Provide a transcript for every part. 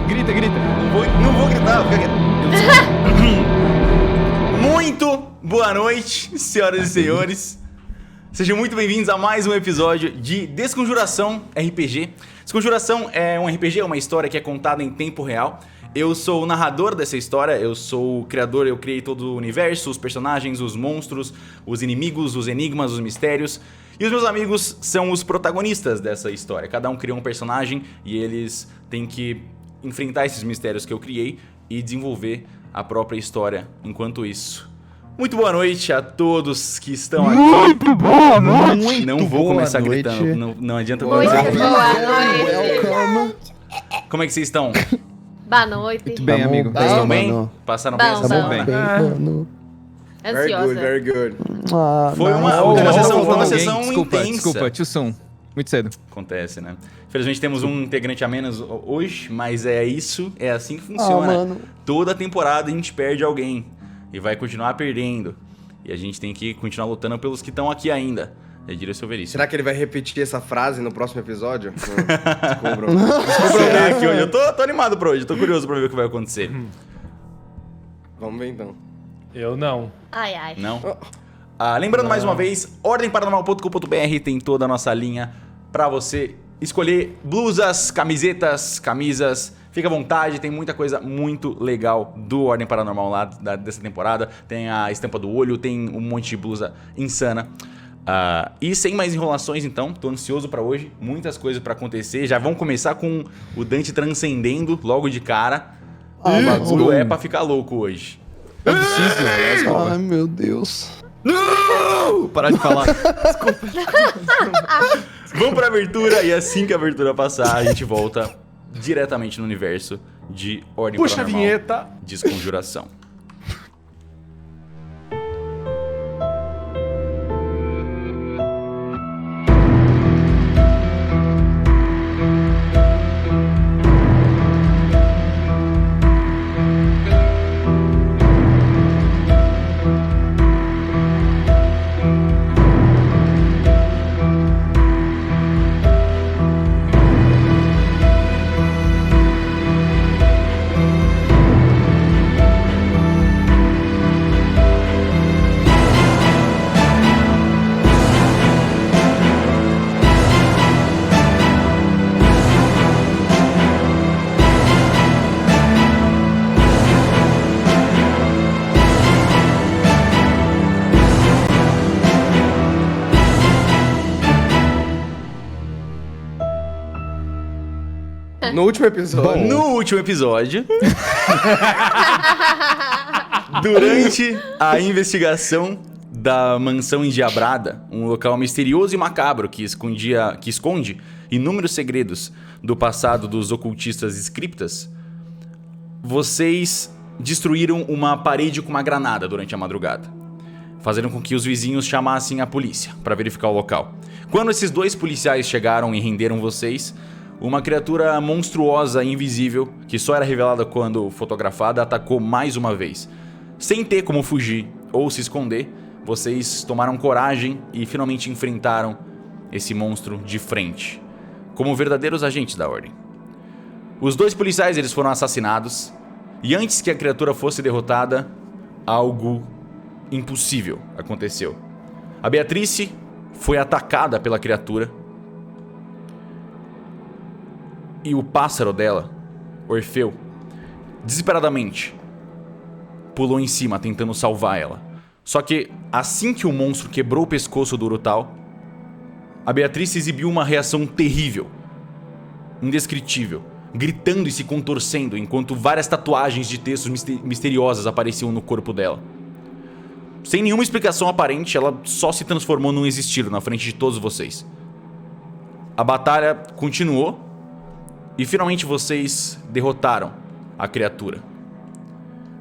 Grita. Não vou gritar, fica quieto. Muito boa noite, senhoras e senhores. Sejam muito bem-vindos a mais um episódio de Desconjuração RPG. Desconjuração é um RPG, é uma história que é contada em tempo real. Eu sou o narrador dessa história, eu sou o criador, eu criei todo o universo, os personagens, os monstros, os inimigos, os enigmas, os mistérios. E os meus amigos são os protagonistas dessa história. Cada um criou um personagem e eles têm que enfrentar esses mistérios que eu criei e desenvolver a própria história enquanto isso. Muito boa noite a todos que estão aqui. Muito boa noite. Não vou começar gritando, não adianta Muito começar. boa noite. Como é que vocês estão? Boa noite. Muito bem, amigo. Vocês estão bem? mano. Passaram bem Bom, essa bom. semana? Mano. Ansiosa. Very good. Foi uma sessão intensa. Desculpa, too soon. Muito cedo. Acontece, né? Infelizmente temos um integrante a menos hoje, mas é isso, é assim que funciona. mano. Toda temporada a gente perde alguém e vai continuar perdendo. E a gente tem que continuar lutando pelos que estão aqui ainda. Edir Silveríssimo. Será que ele vai repetir essa frase no próximo episódio? Descubram. Será que hoje? Eu tô animado pra hoje, tô curioso pra ver o que vai acontecer. Vamos ver então. Eu não. Ai. Não? Lembrando mais uma vez, ordemparanormal.com.br tem toda a nossa linha pra você escolher blusas, camisetas, camisas. Fica à vontade, tem muita coisa muito legal do Ordem Paranormal lá dessa temporada. Tem a estampa do olho, tem um monte de blusa insana. E sem mais enrolações, então, tô ansioso pra hoje. Muitas coisas pra acontecer. Já vamos começar com o Dante transcendendo logo de cara. O bagulho é pra ficar louco hoje. Eu preciso. Ai, meu Deus. Não! Parar de falar. Vamos pra abertura e assim que a abertura passar, a gente volta diretamente no universo de Ordem Puxa a Paranormal. vinheta. Desconjuração. No último episódio. No último episódio, durante a investigação da mansão endiabrada, um local misterioso e macabro que esconde inúmeros segredos do passado dos ocultistas scriptas, vocês destruíram uma parede com uma granada durante a madrugada, fazendo com que os vizinhos chamassem a polícia para verificar o local. Quando esses dois policiais chegaram e renderam vocês, uma criatura monstruosa e invisível, que só era revelada quando fotografada, atacou mais uma vez. Sem ter como fugir ou se esconder, vocês tomaram coragem e finalmente enfrentaram esse monstro de frente, como verdadeiros agentes da Ordem. Os dois policiais eles foram assassinados, e antes que a criatura fosse derrotada, algo impossível aconteceu. A Beatrice foi atacada pela criatura, e o pássaro dela, Orfeu, desesperadamente pulou em cima tentando salvar ela. Só que assim que o monstro quebrou o pescoço do Urutau, a Beatriz exibiu uma reação terrível, indescritível, gritando e se contorcendo enquanto várias tatuagens de textos misteriosas apareciam no corpo dela. Sem nenhuma explicação aparente, ela só se transformou num existir na frente de todos vocês. A batalha continuou e finalmente vocês derrotaram a criatura,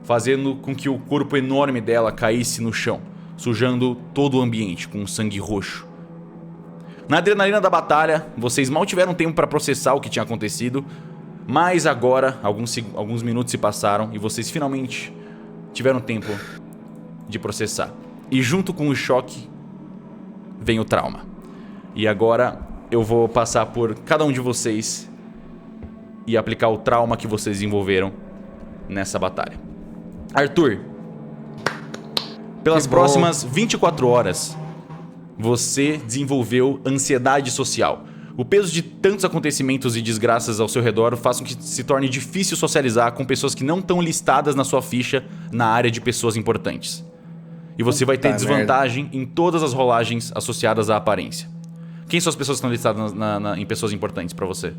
fazendo com que o corpo enorme dela caísse no chão, sujando todo o ambiente com sangue roxo. Na adrenalina da batalha, vocês mal tiveram tempo para processar o que tinha acontecido, mas agora, alguns minutos se passaram e vocês finalmente tiveram tempo de processar. E junto com o choque, vem o trauma. E agora eu vou passar por cada um de vocês e aplicar o trauma que vocês desenvolveram nessa batalha. Arthur, pelas próximas 24 horas, você desenvolveu ansiedade social. O peso de tantos acontecimentos e desgraças ao seu redor faz com que se torne difícil socializar com pessoas que não estão listadas na sua ficha na área de pessoas importantes. E você vai ter desvantagem em todas as rolagens associadas à aparência. Quem são as pessoas que estão listadas em pessoas importantes pra você?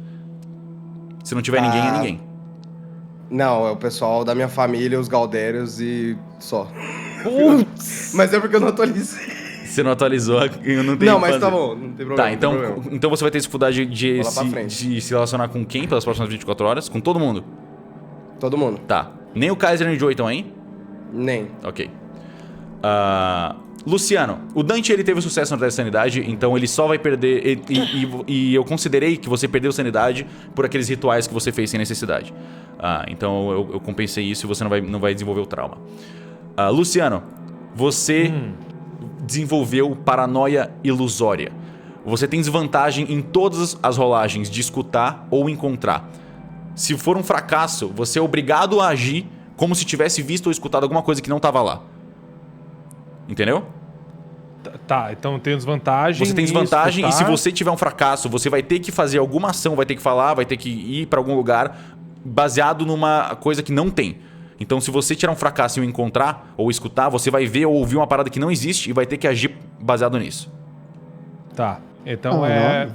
Se não tiver ninguém, é ninguém. Não, é o pessoal da minha família, os Galdérios e só. Mas é porque eu não atualizei. Você não atualizou, eu não tenho. Não, mas tá bom, não tem problema. Tá, então você vai ter dificuldade de se relacionar com quem pelas próximas 24 horas? Com todo mundo? Todo mundo. Tá. Nem o Kaiser nem o Joey estão aí? Nem. Ok. Luciano, o Dante ele teve sucesso no teste de sanidade, então ele só vai perder. E eu considerei que você perdeu sanidade por aqueles rituais que você fez sem necessidade. Então eu compensei isso e você não vai desenvolver o trauma. Luciano, você desenvolveu paranoia ilusória. Você tem desvantagem em todas as rolagens de escutar ou encontrar. Se for um fracasso, você é obrigado a agir como se tivesse visto ou escutado alguma coisa que não estava lá. Entendeu? Tá, então tem desvantagem. Você tem desvantagem e se você tiver um fracasso, você vai ter que fazer alguma ação, vai ter que falar, vai ter que ir pra algum lugar baseado numa coisa que não tem. Então se você tirar um fracasso e o encontrar ou escutar, você vai ver ou ouvir uma parada que não existe e vai ter que agir baseado nisso. Tá, então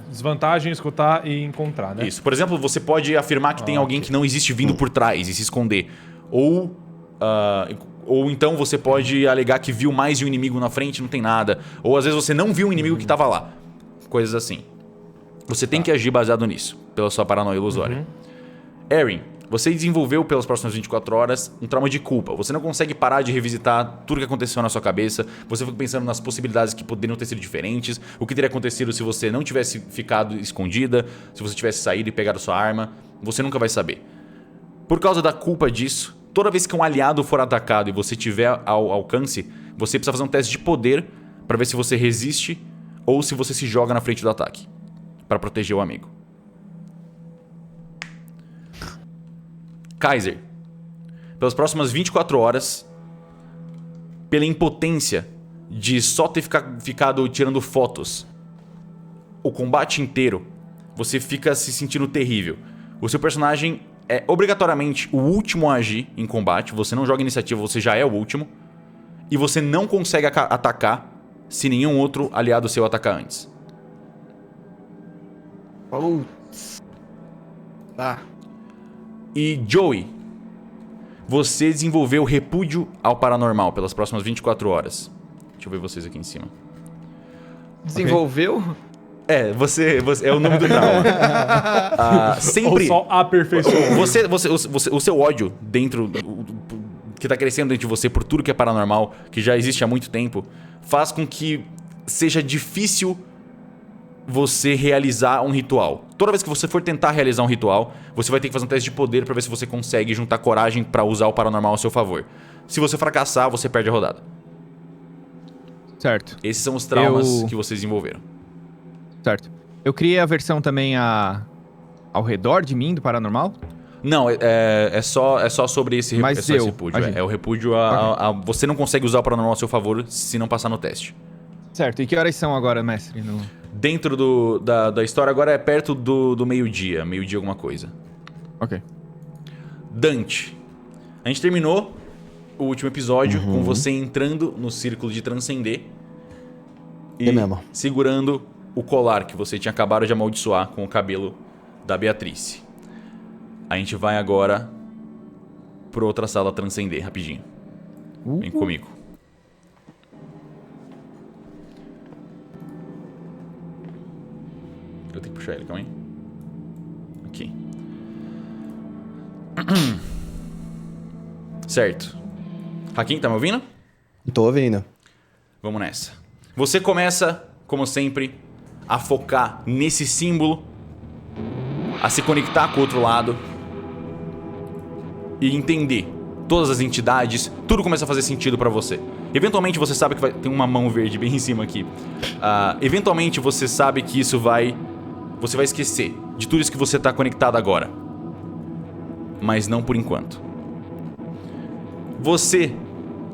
desvantagem escutar e encontrar, né? Isso. Por exemplo, você pode afirmar que tem alguém que não existe vindo por trás e se esconder. Ou então você pode alegar que viu mais de um inimigo na frente e não tem nada. Ou às vezes você não viu um inimigo que estava lá. Coisas assim. Você tem que agir baseado nisso, pela sua paranoia ilusória. Erin, você desenvolveu pelas próximas 24 horas um trauma de culpa. Você não consegue parar de revisitar tudo que aconteceu na sua cabeça. Você fica pensando nas possibilidades que poderiam ter sido diferentes. O que teria acontecido se você não tivesse ficado escondida. Se você tivesse saído e pegado sua arma. Você nunca vai saber. Por causa da culpa disso, toda vez que um aliado for atacado e você tiver ao alcance, você precisa fazer um teste de poder para ver se você resiste ou se você se joga na frente do ataque. Para proteger o amigo. Kaiser, pelas próximas 24 horas, pela impotência de só ter ficado tirando fotos o combate inteiro, você fica se sentindo terrível. O seu personagem é obrigatoriamente o último a agir em combate. Você não joga iniciativa, você já é o último. E você não consegue atacar se nenhum outro aliado seu atacar antes. Putz. Tá. E Joey, você desenvolveu repúdio ao paranormal pelas próximas 24 horas. Deixa eu ver vocês aqui em cima. Desenvolveu? Você é o nome do trauma. Sempre. Ou só aperfeiçoou. O seu ódio dentro. Que tá crescendo dentro de você por tudo que é paranormal, que já existe há muito tempo, faz com que seja difícil você realizar um ritual. Toda vez que você for tentar realizar um ritual, você vai ter que fazer um teste de poder pra ver se você consegue juntar coragem pra usar o paranormal a seu favor. Se você fracassar, você perde a rodada. Certo. Esses são os traumas que vocês desenvolveram. Certo. Eu criei a versão também ao redor de mim do paranormal? Não, é só sobre esse repúdio. É o repúdio você não consegue usar o paranormal a seu favor se não passar no teste. Certo. E que horas são agora, mestre? Dentro da história agora é perto do meio-dia. Meio-dia alguma coisa. Ok. Dante. A gente terminou o último episódio com você entrando no círculo de transcender. E segurando o colar que você tinha acabado de amaldiçoar com o cabelo da Beatrice. A gente vai agora pra outra sala transcender, rapidinho. Vem comigo. Eu tenho que puxar ele, calma aí. Aqui. Certo. Hakim, tá me ouvindo? Tô ouvindo. Vamos nessa. Você começa, como sempre, a focar nesse símbolo, a se conectar com o outro lado e entender todas as entidades, tudo começa a fazer sentido pra você. Eventualmente você sabe que tem uma mão verde bem em cima aqui. Eventualmente você sabe que isso você vai esquecer de tudo isso que você tá conectado agora. mas não por enquanto. Você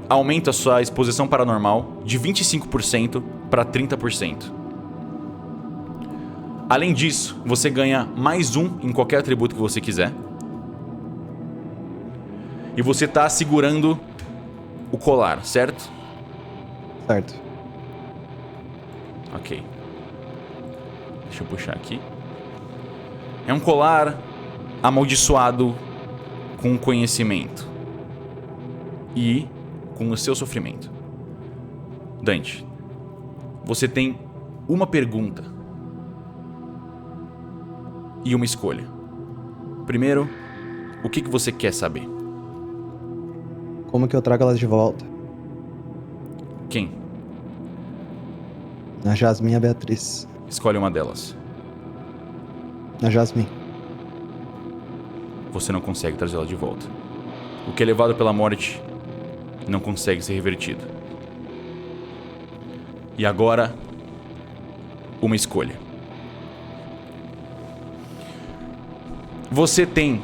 aumenta a sua exposição paranormal de 25% para 30%. Além disso, você ganha mais 1 em qualquer atributo que você quiser. E você tá segurando o colar, certo? Certo. Ok. Deixa eu puxar aqui. É um colar amaldiçoado com conhecimento e com o seu sofrimento. Dante, você tem uma pergunta e uma escolha. Primeiro, o que você quer saber? Como que eu trago elas de volta? Quem? A Jasmine e a Beatriz. Escolhe uma delas. A Jasmine. Você não consegue trazê-la de volta. O que é levado pela morte não consegue ser revertido. E agora, uma escolha. Você tem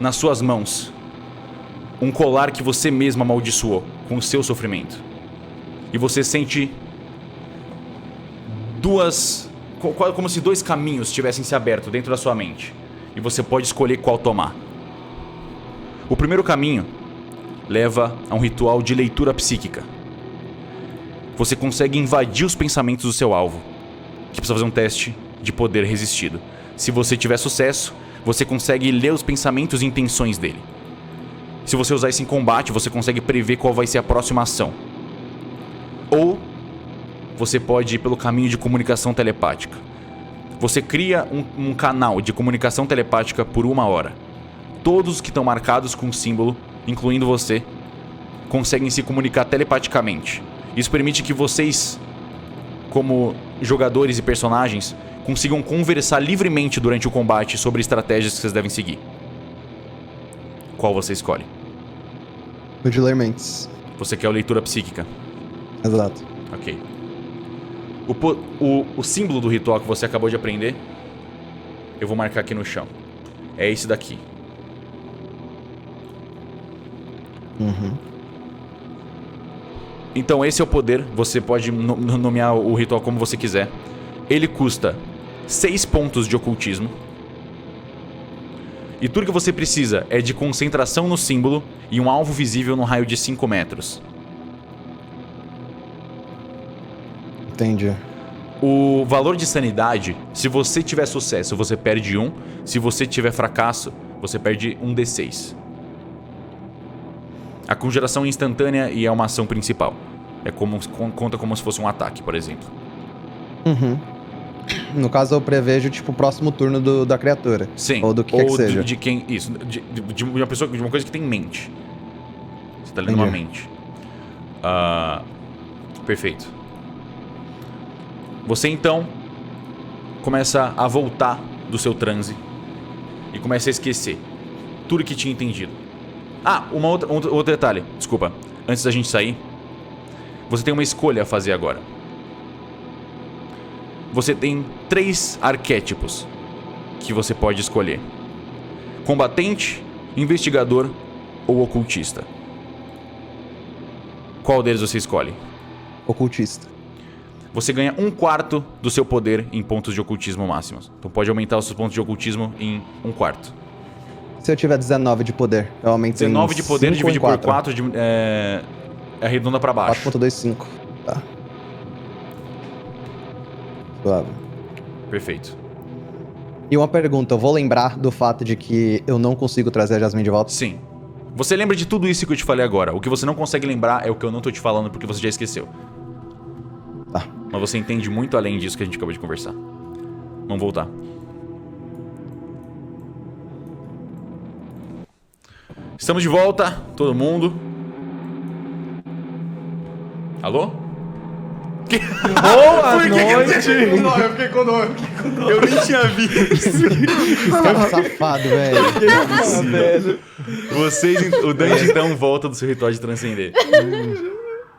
nas suas mãos um colar que você mesmo amaldiçoou com o seu sofrimento. E você sente como se 2 caminhos tivessem se aberto dentro da sua mente. E você pode escolher qual tomar. O primeiro caminho leva a um ritual de leitura psíquica. Você consegue invadir os pensamentos do seu alvo, que precisa fazer um teste de poder resistido. Se você tiver sucesso, você consegue ler os pensamentos e intenções dele. Se você usar isso em combate, você consegue prever qual vai ser a próxima ação. Ou você pode ir pelo caminho de comunicação telepática. Você cria um canal de comunicação telepática por 1 hora. Todos que estão marcados com um símbolo, incluindo você, conseguem se comunicar telepaticamente. Isso permite que vocês, como jogadores e personagens, consigam conversar livremente durante o combate sobre estratégias que vocês devem seguir. Qual você escolhe? O de ler mentes. Você quer a leitura psíquica? Exato. Ok. O símbolo do ritual que você acabou de aprender, eu vou marcar aqui no chão. É esse daqui. Então esse é o poder. Você pode nomear o ritual como você quiser. Ele custa 6 pontos de ocultismo. E tudo que você precisa é de concentração no símbolo e um alvo visível no raio de 5 metros. Entendi. O valor de sanidade, se você tiver sucesso, você perde 1. Se você tiver fracasso, você perde 1d6. A conjuração é instantânea e é uma ação principal. Conta como se fosse um ataque, por exemplo. No caso, eu prevejo, tipo, o próximo turno da criatura. Sim. Ou do que quer que seja. De quem... Isso. De uma pessoa, de uma coisa que tem mente. Você tá lendo uma mente. Perfeito. Você, então, começa a voltar do seu transe e começa a esquecer tudo que tinha entendido. Outro detalhe. Desculpa. Antes da gente sair, você tem uma escolha a fazer agora. Você tem 3 arquétipos que você pode escolher: combatente, investigador ou ocultista. Qual deles você escolhe? Ocultista. Você ganha 1/4 do seu poder em pontos de ocultismo máximos. Então pode aumentar os seus pontos de ocultismo em 1/4. Se eu tiver 19 de poder, eu aumento 19 de poder dividido por 4 é redonda pra baixo. 4.25. Tá. Suave. Perfeito. E uma pergunta, eu vou lembrar do fato de que eu não consigo trazer a Jasmine de volta? Sim. Você lembra de tudo isso que eu te falei agora. O que você não consegue lembrar é o que eu não tô te falando porque você já esqueceu. Tá. Mas você entende muito além disso que a gente acabou de conversar. Vamos voltar. Estamos de volta, todo mundo. Alô? Boa noite! Eu fiquei com dó. Eu nem tinha visto. Cara safado, velho. O Dante então volta do seu ritual de transcender.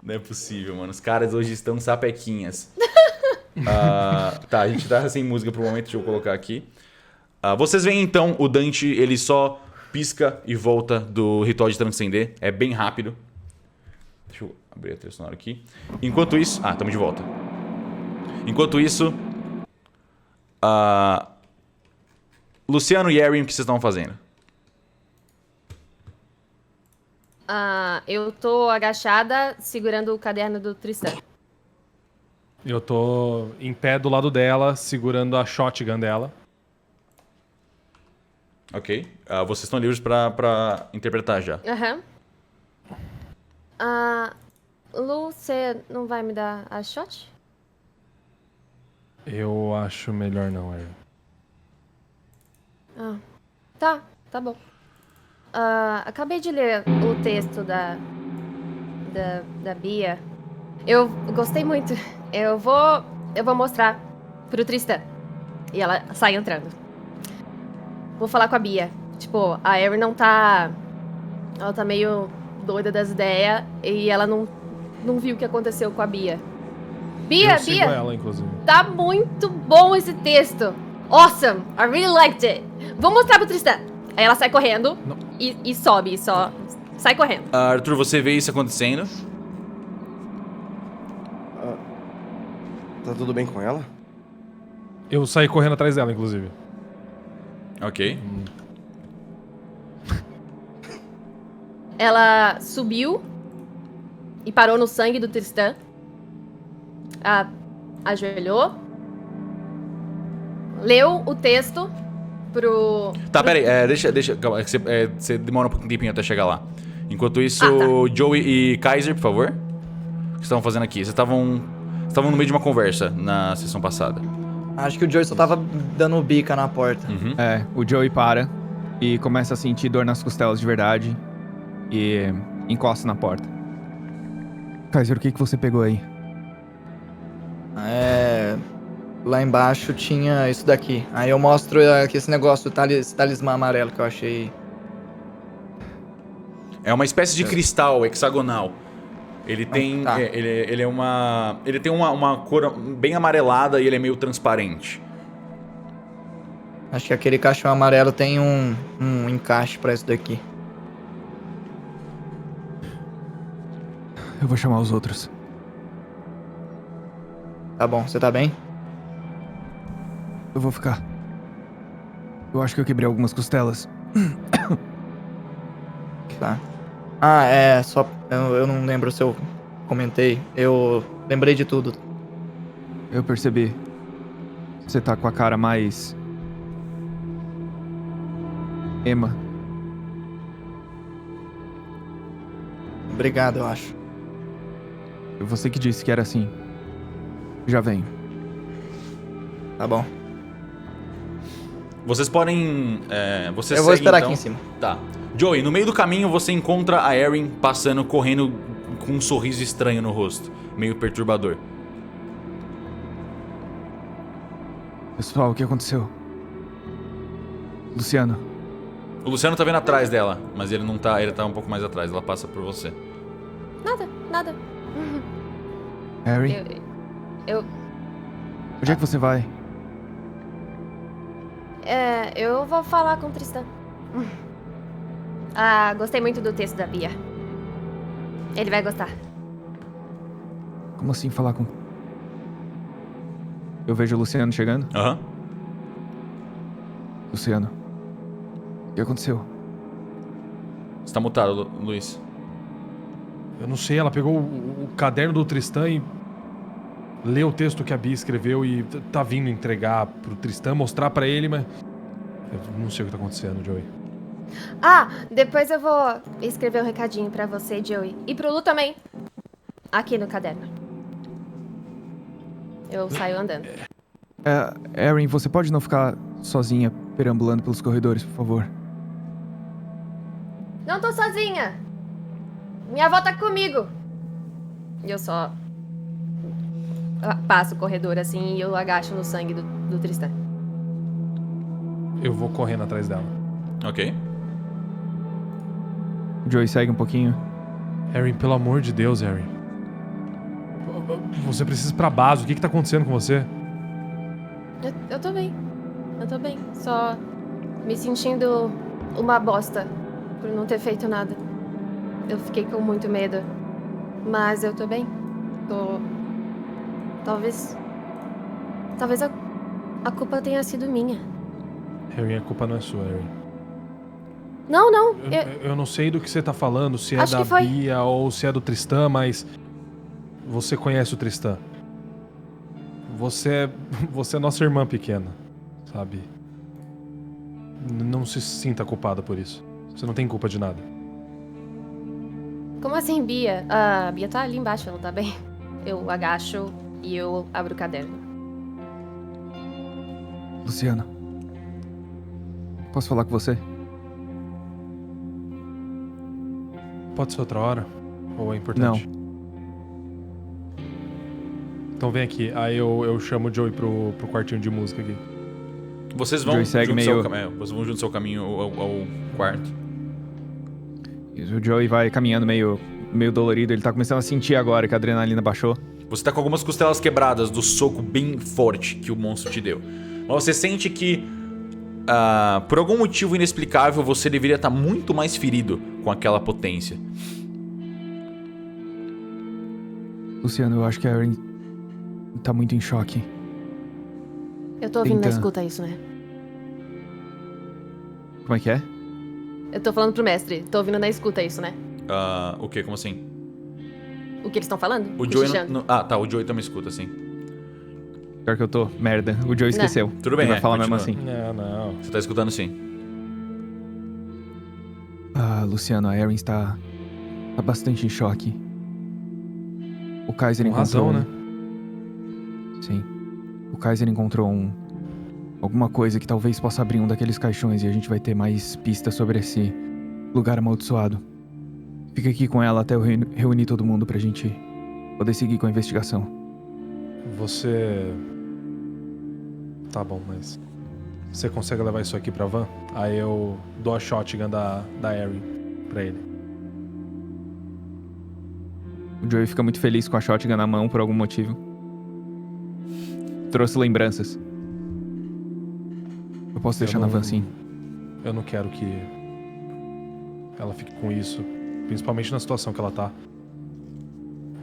Não é possível, mano. Os caras hoje estão sapequinhas. Tá, a gente tá sem música pro momento, deixa eu colocar aqui. Vocês veem então o Dante, ele só pisca e volta do ritual de transcender. É bem rápido. Deixa eu abrir a trilha sonora aqui. Enquanto isso... Ah, estamos de volta. Enquanto isso... Luciano e Erin, o que vocês estão fazendo? Eu tô agachada, segurando o caderno do Tristan. Eu tô em pé do lado dela, segurando a shotgun dela. Ok. Vocês estão livres pra interpretar já. Aham. Lu, você não vai me dar a shot? Eu acho melhor não, Erin. Tá bom. Acabei de ler o texto da Bia. Eu gostei muito. Eu vou mostrar pro Tristan. E ela sai entrando. Vou falar com a Bia. Tipo, a Erin não tá... Ela tá meio doida das ideias e ela não viu o que aconteceu com a Bia. Bia! Ela, inclusive. Tá muito bom esse texto. Awesome! I really liked it. Vou mostrar pro Tristan. Aí ela sai correndo e sobe, só sai correndo. Arthur, você vê isso acontecendo? Tá tudo bem com ela? Eu saí correndo atrás dela, inclusive. Ok. Ela subiu e parou no sangue do Tristan. Ajoelhou. Leu o texto pro... Tá, pera aí. Deixa. Calma, você demora um tempinho até chegar lá. Enquanto isso, Joey e Kaiser, por favor. O que vocês estavam fazendo aqui? Vocês estavam no meio de uma conversa na sessão passada. Acho que o Joey só tava dando bica na porta. Uhum. O Joey para e começa a sentir dor nas costelas de verdade e encosta na porta. Kaiser, o que você pegou aí? Lá embaixo tinha isso daqui. Aí eu mostro aqui esse negócio do talismã amarelo que eu achei. É uma espécie de cristal hexagonal. Ele tem. Tá. Ele é uma. Ele tem uma cor bem amarelada e ele é meio transparente. Acho que aquele caixão amarelo tem um encaixe pra isso daqui. Eu vou chamar os outros. Tá bom, você tá bem? Eu vou ficar. Eu acho que eu quebrei algumas costelas. Tá. Só... Eu não lembro se eu comentei. Eu lembrei de tudo. Eu percebi. Você tá com a cara mais... Emma. Obrigado, eu acho. Você que disse que era assim. Já venho. Tá bom. Vocês podem. Eu vou esperar então. aqui em cima. Tá. Joey, no meio do caminho você encontra a Erin passando, correndo com um sorriso estranho no rosto. Meio perturbador. Pessoal, o que aconteceu? Luciano. O Luciano tá vendo atrás dela, mas ele não tá. Ele tá um pouco mais atrás, ela passa por você. Nada. Harry? Onde é que você vai? Eu vou falar com o Tristan. Gostei muito do texto da Bia. Ele vai gostar. Como assim falar com... Eu vejo o Luciano chegando. Aham. Luciano. O que aconteceu? Você tá mutado, Luiz. Eu não sei, ela pegou o caderno do Tristan e leu o texto que a Bia escreveu e tá vindo entregar pro Tristan, mostrar pra ele, mas... Eu não sei o que tá acontecendo, Joey. Depois eu vou escrever um recadinho pra você, Joey. E pro Lu também. Aqui no caderno. Eu saio andando. Erin, você pode não ficar sozinha perambulando pelos corredores, por favor? Não tô sozinha. Minha avó tá comigo. E eu só passo o corredor assim e eu agacho no sangue do Tristan. Eu vou correndo atrás dela. Ok. O Joey segue um pouquinho. Erin, pelo amor de Deus, Erin. Você precisa ir pra base. O que tá acontecendo com você? Eu tô bem. Só me sentindo uma bosta por não ter feito nada. Eu fiquei com muito medo. Mas eu tô bem. Talvez a culpa tenha sido minha. Harry, a culpa não é sua, Harry. Não. Eu não sei do que você tá falando, se é Acho da que foi. Bia ou se é do Tristan, mas você conhece o Tristan. Você é nossa irmã pequena, sabe? Não se sinta culpada por isso. Você não tem culpa de nada. Como assim, Bia? A Bia tá ali embaixo, ela tá bem? Eu agacho e eu abro o caderno. Luciana. Posso falar com você? Pode ser outra hora? Ou é importante? Não. Então vem aqui. Aí eu chamo o Joey pro quartinho de música aqui. Vocês vão Joey segue junto meio- vocês vão junto seu caminho ao quarto. E o Joey vai caminhando meio dolorido. Ele tá começando a sentir agora que a adrenalina baixou. Você tá com algumas costelas quebradas do soco bem forte que o monstro te deu. Mas você sente que, por algum motivo inexplicável, você deveria estar muito mais ferido com aquela potência. Luciano, eu acho que a Erin tá muito em choque. Eu tô ouvindo na Tenta. escuta isso, né? Como é que é? Eu tô falando pro mestre. Tô ouvindo na escuta isso, né? O quê? Como assim? O que eles estão falando? O Joey Cochichando. tá, o Joey também escuta, sim. Pior que eu tô. Merda. O Joey esqueceu. Tudo bem, Ele vai falar mesmo continua. assim. Não. Você tá escutando sim. Luciano, a Erin tá bastante em choque. O Kaiser Com encontrou. razão, né? Sim. O Kaiser encontrou alguma coisa que talvez possa abrir um daqueles caixões e a gente vai ter mais pistas sobre esse lugar amaldiçoado. Fica aqui com ela até eu reunir todo mundo pra gente poder seguir com a investigação. Você... Tá bom, mas... Você consegue levar isso aqui pra van? Aí eu dou a shotgun da Erin pra ele. O Joey fica muito feliz com a shotgun na mão por algum motivo. Trouxe lembranças. Eu posso deixar na van sim. Eu não quero que ela fique com isso. Principalmente na situação que ela tá.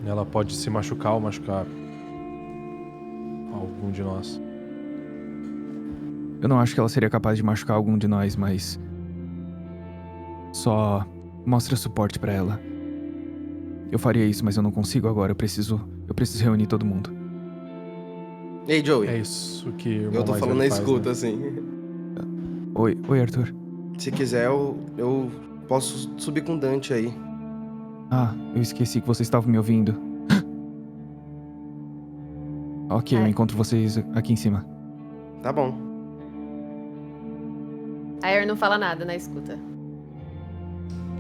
Ela pode se machucar ou machucar algum de nós. Eu não acho que ela seria capaz de machucar algum de nós, mas... Só mostra suporte pra ela. Eu faria isso, mas eu não consigo agora. Eu preciso reunir todo mundo. Ei, Joey. É isso que o irmão Eu tô mais falando na velho faz, escuta, né? assim. Oi, Arthur. Se quiser, eu posso subir com o Dante aí. Eu esqueci que vocês estavam me ouvindo. Ok, eu encontro vocês aqui em cima. Tá bom. A Erin não fala nada na escuta.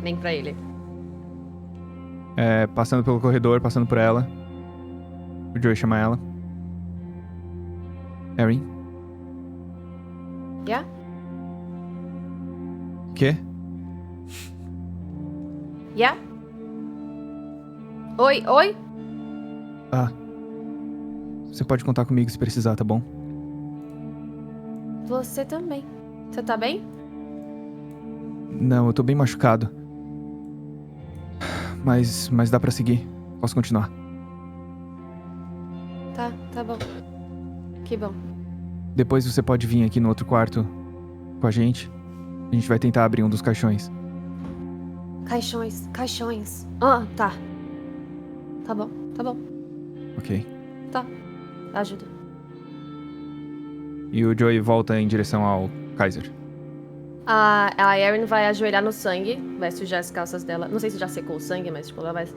Nem pra ele. Passando pelo corredor, passando por ela. O Joey chama ela. Erin? Yeah? Quê? Yeah? Oi? Você pode contar comigo se precisar, tá bom? Você também. Você tá bem? Não, eu tô bem machucado. Mas dá pra seguir. Posso continuar. Tá bom. Que bom. Depois você pode vir aqui no outro quarto com a gente. A gente vai tentar abrir um dos caixões. Caixões. Tá. Tá bom. Ok. Ajuda. E o Joey volta em direção ao Kaiser. A Erin vai ajoelhar no sangue, vai sujar as calças dela. Não sei se já secou o sangue, mas tipo, ela vai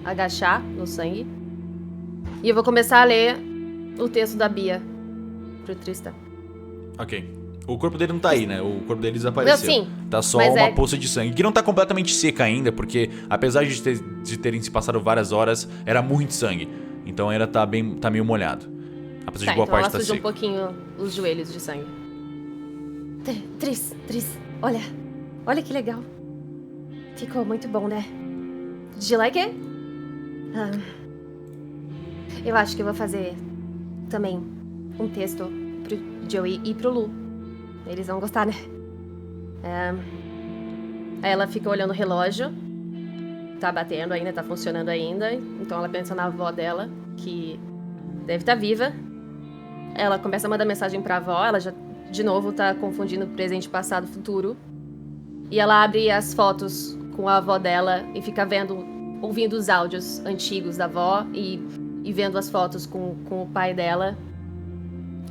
agachar no sangue. E eu vou começar a ler o texto da Bia pro Tristan. Ok. O corpo dele não tá aí, né? O corpo dele desapareceu. Não, sim. Tá só Mas uma poça de sangue. Que não tá completamente seca ainda, porque apesar de terem se passado várias horas, era muito sangue. Então ainda tá meio molhado. Apesar de boa Então ela parte tá suja um seco. pouquinho os joelhos de sangue. Tris, olha que legal. Ficou muito bom, né? Did you like it? Eu acho que eu vou fazer também um texto pro Joey e pro Lu. Eles vão gostar, né? Aí ela fica olhando o relógio. Tá batendo ainda, tá funcionando ainda. Então ela pensa na avó dela, que deve estar viva. Ela começa a mandar mensagem pra avó. Ela já, de novo, tá confundindo presente, passado, futuro. E ela abre as fotos com a avó dela e fica ouvindo os áudios antigos da avó e vendo as fotos com o pai dela.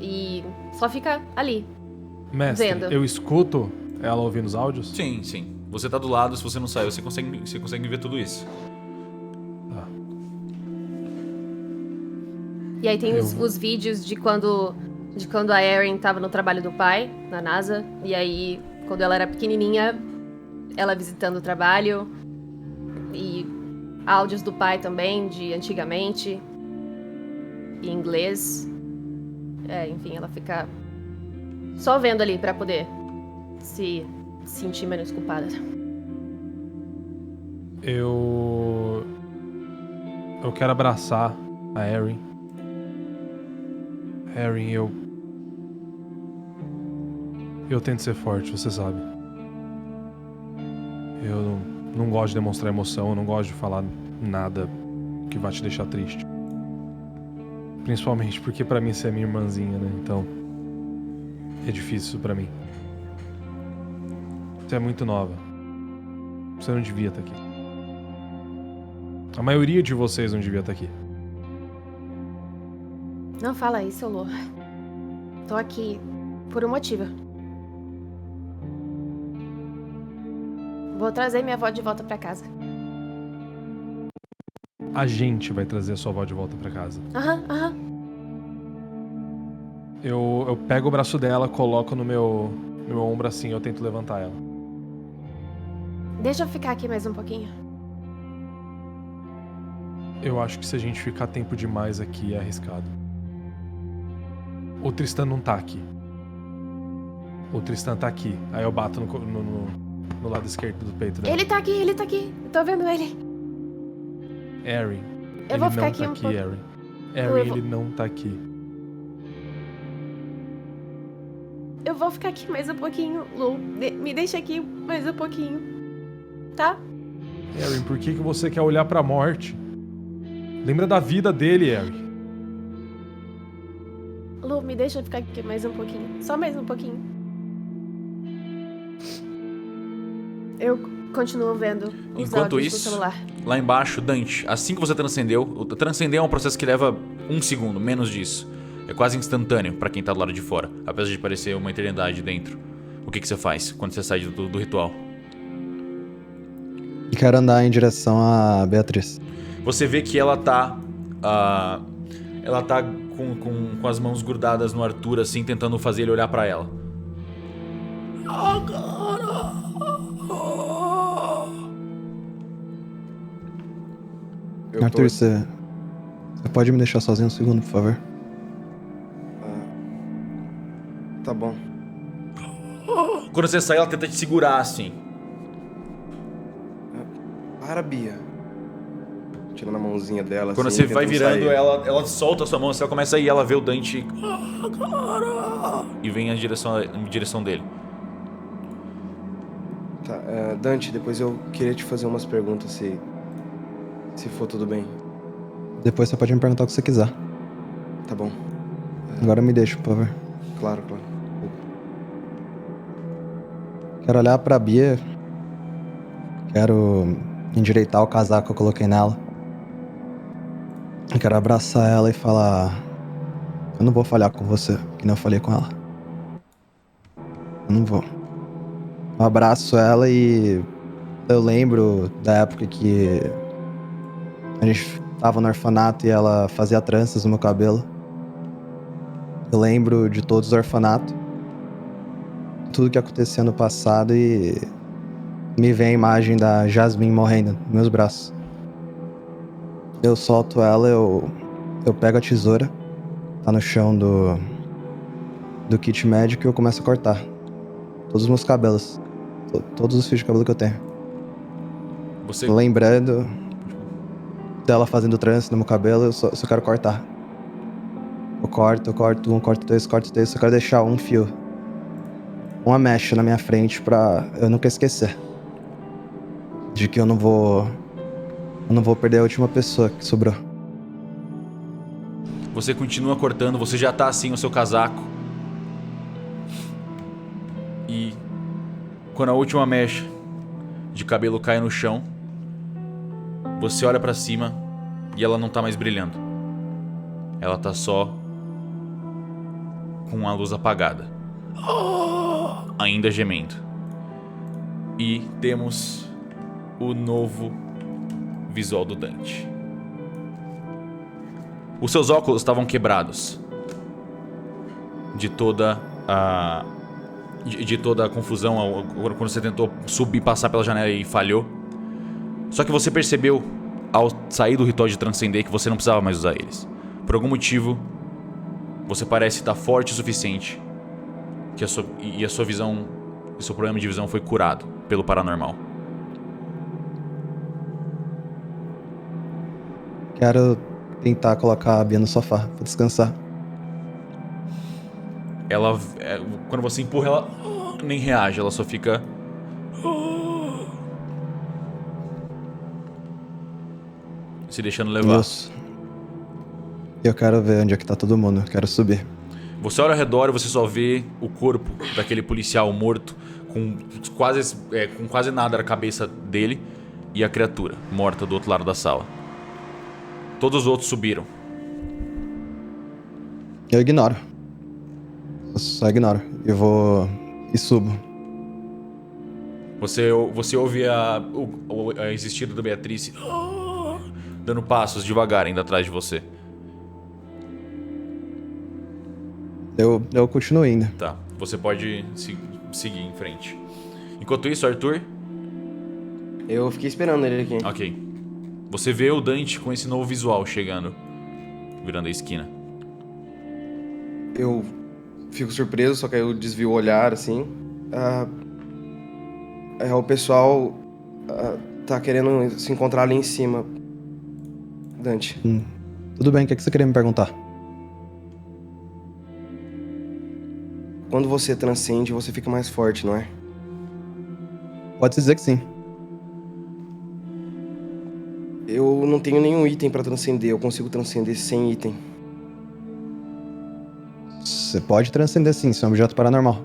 E só fica ali. Mestre, Vendo. eu escuto ela ouvindo os áudios? Sim, sim. Você tá do lado, se você não saiu, você consegue ver tudo isso. Tá. E aí tem os vídeos de quando a Erin tava no trabalho do pai, na NASA. E aí, quando ela era pequenininha, ela visitando o trabalho. E áudios do pai também, de antigamente. Em inglês. Enfim, ela fica só vendo ali pra poder se sentir menos culpada. Eu quero abraçar a Erin. Erin, eu tento ser forte, você sabe. Eu não gosto de demonstrar emoção, eu não gosto de falar nada que vai te deixar triste. Principalmente porque pra mim você é minha irmãzinha, né? Então é difícil isso pra mim. Você é muito nova. Você não devia estar aqui. A maioria de vocês não devia estar aqui. Não fala isso, Lu. Tô aqui por um motivo. Vou trazer minha avó de volta pra casa. A gente vai trazer a sua avó de volta pra casa. Aham. Eu pego o braço dela, coloco no meu ombro assim, eu tento levantar ela. Deixa eu ficar aqui mais um pouquinho. Eu acho que se a gente ficar tempo demais aqui é arriscado. O Tristan não tá aqui. O Tristan tá aqui. Aí eu bato no lado esquerdo do peito dela. Ele tá aqui. Tô vendo ele. Erin. Eu vou ficar aqui um pouco. Erin. Eu Erin, vou- ele não tá aqui. Eu vou ficar aqui mais um pouquinho, Lu. Me deixa aqui mais um pouquinho. Tá? Erin, por que você quer olhar pra morte? Lembra da vida dele, Erin. Lu, me deixa ficar aqui mais um pouquinho. Só mais um pouquinho. Eu continuo vendo os Enquanto áudios isso, no celular. lá embaixo, Dante, assim que você transcendeu, o transcender é um processo que leva 1 segundo, menos disso. É quase instantâneo pra quem tá do lado de fora, apesar de parecer uma eternidade dentro. O que você faz quando você sai do ritual? E quero andar em direção a Beatriz. Você vê que ela tá. Ela tá com as mãos grudadas no Arthur, assim, tentando fazer ele olhar pra ela. Eu tô- Arthur, você pode me deixar sozinho um segundo, por favor? Tá bom. Quando você sai, ela tenta te segurar, assim. Para, Bia. Tirando a mãozinha dela. Quando assim, você vai tentando virando, sair. ela solta a sua mão, você começa a ir, ela vê o Dante e vem em direção dele. Tá, Dante, depois eu queria te fazer umas perguntas, se for tudo bem. Depois você pode me perguntar o que você quiser. Tá bom. Agora me deixa, por favor. Claro. Quero olhar pra Bia. Quero endireitar o casaco que eu coloquei nela. Eu quero abraçar ela e falar: eu não vou falhar com você, que nem eu falei com ela. Eu não vou. Eu abraço ela e eu lembro da época que a gente tava no orfanato e ela fazia tranças no meu cabelo. Eu lembro de todos os orfanatos, tudo que acontecia no passado, e me vem a imagem da Jasmine morrendo nos meus braços. Eu solto ela, eu pego a tesoura, tá no chão do kit médico, e eu começo a cortar todos os meus cabelos, todos os fios de cabelo que eu tenho. Você. Lembrando dela fazendo trança no meu cabelo, eu só quero cortar. Eu corto um, corto dois, só quero deixar um fio uma mecha na minha frente pra eu nunca esquecer. De que eu não vou perder a última pessoa que sobrou. Você continua cortando, você já tá assim o seu casaco. E quando a última mecha de cabelo cai no chão, você olha pra cima e ela não tá mais brilhando. Ela tá só com a luz apagada, ainda gemendo. E temos o novo visual do Dante. Os seus óculos estavam quebrados de toda a confusão quando você tentou subir, passar pela janela e falhou. Só que você percebeu ao sair do ritual de transcender que você não precisava mais usar eles. Por algum motivo, você parece estar forte o suficiente que a sua visão, o seu problema de visão foi curado pelo paranormal. Quero tentar colocar a Bia no sofá pra descansar. Ela, quando você empurra, ela nem reage, ela só fica... se deixando levar. Isso. Eu quero ver onde é que tá todo mundo, eu quero subir. Você olha ao redor e você só vê o corpo daquele policial morto, com quase nada na cabeça dele, e a criatura morta do outro lado da sala. Todos os outros subiram. Eu ignoro. Eu só ignoro. Eu vou e subo. Você ouve a existida da Beatrice dando passos devagar ainda atrás de você. Eu continuo indo. Tá, você pode seguir em frente. Enquanto isso, Arthur... Eu fiquei esperando ele aqui. Ok. Você vê o Dante com esse novo visual chegando, virando a esquina. Eu fico surpreso, só que aí eu desvio o olhar, assim. O pessoal tá querendo se encontrar ali em cima. Dante. Tudo bem, o que é que você queria me perguntar? Quando você transcende, você fica mais forte, não é? Pode dizer que sim. Eu não tenho nenhum item pra transcender, eu consigo transcender sem item. Você pode transcender sim, isso é um objeto paranormal.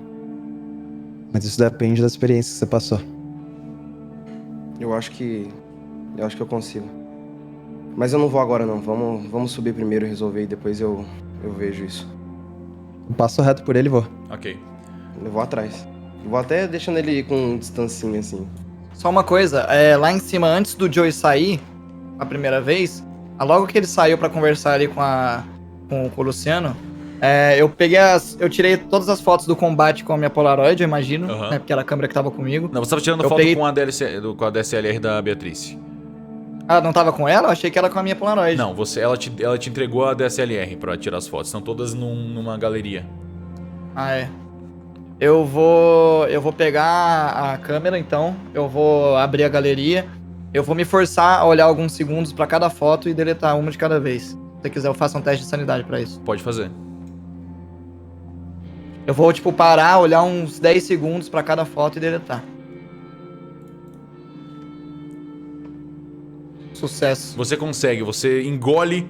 Mas isso depende da experiência que você passou. Eu acho que eu consigo. Mas eu não vou agora não, vamos subir primeiro e resolver e depois eu vejo isso. Eu passo reto por ele e vou. Ok. Eu vou atrás. Eu vou até deixando ele com um distancinho assim. Só uma coisa, lá em cima, antes do Joey sair, a primeira vez, logo que ele saiu pra conversar ali com o Luciano, eu tirei todas as fotos do combate com a minha Polaroid, eu imagino, né, porque era a câmera que tava comigo. Não, você tava tirando foto com a DSLR da Beatrice. Ah, não tava com ela? Eu achei que era com a minha Polaroid. Não, ela te entregou a DSLR pra tirar as fotos. Estão todas numa galeria. Ah, é. Eu vou pegar a câmera, então. Eu vou abrir a galeria. Eu vou me forçar a olhar alguns segundos pra cada foto e deletar uma de cada vez. Se você quiser, eu faço um teste de sanidade pra isso. Pode fazer. Eu vou, parar, olhar uns 10 segundos pra cada foto e deletar. Sucesso. Você consegue, você engole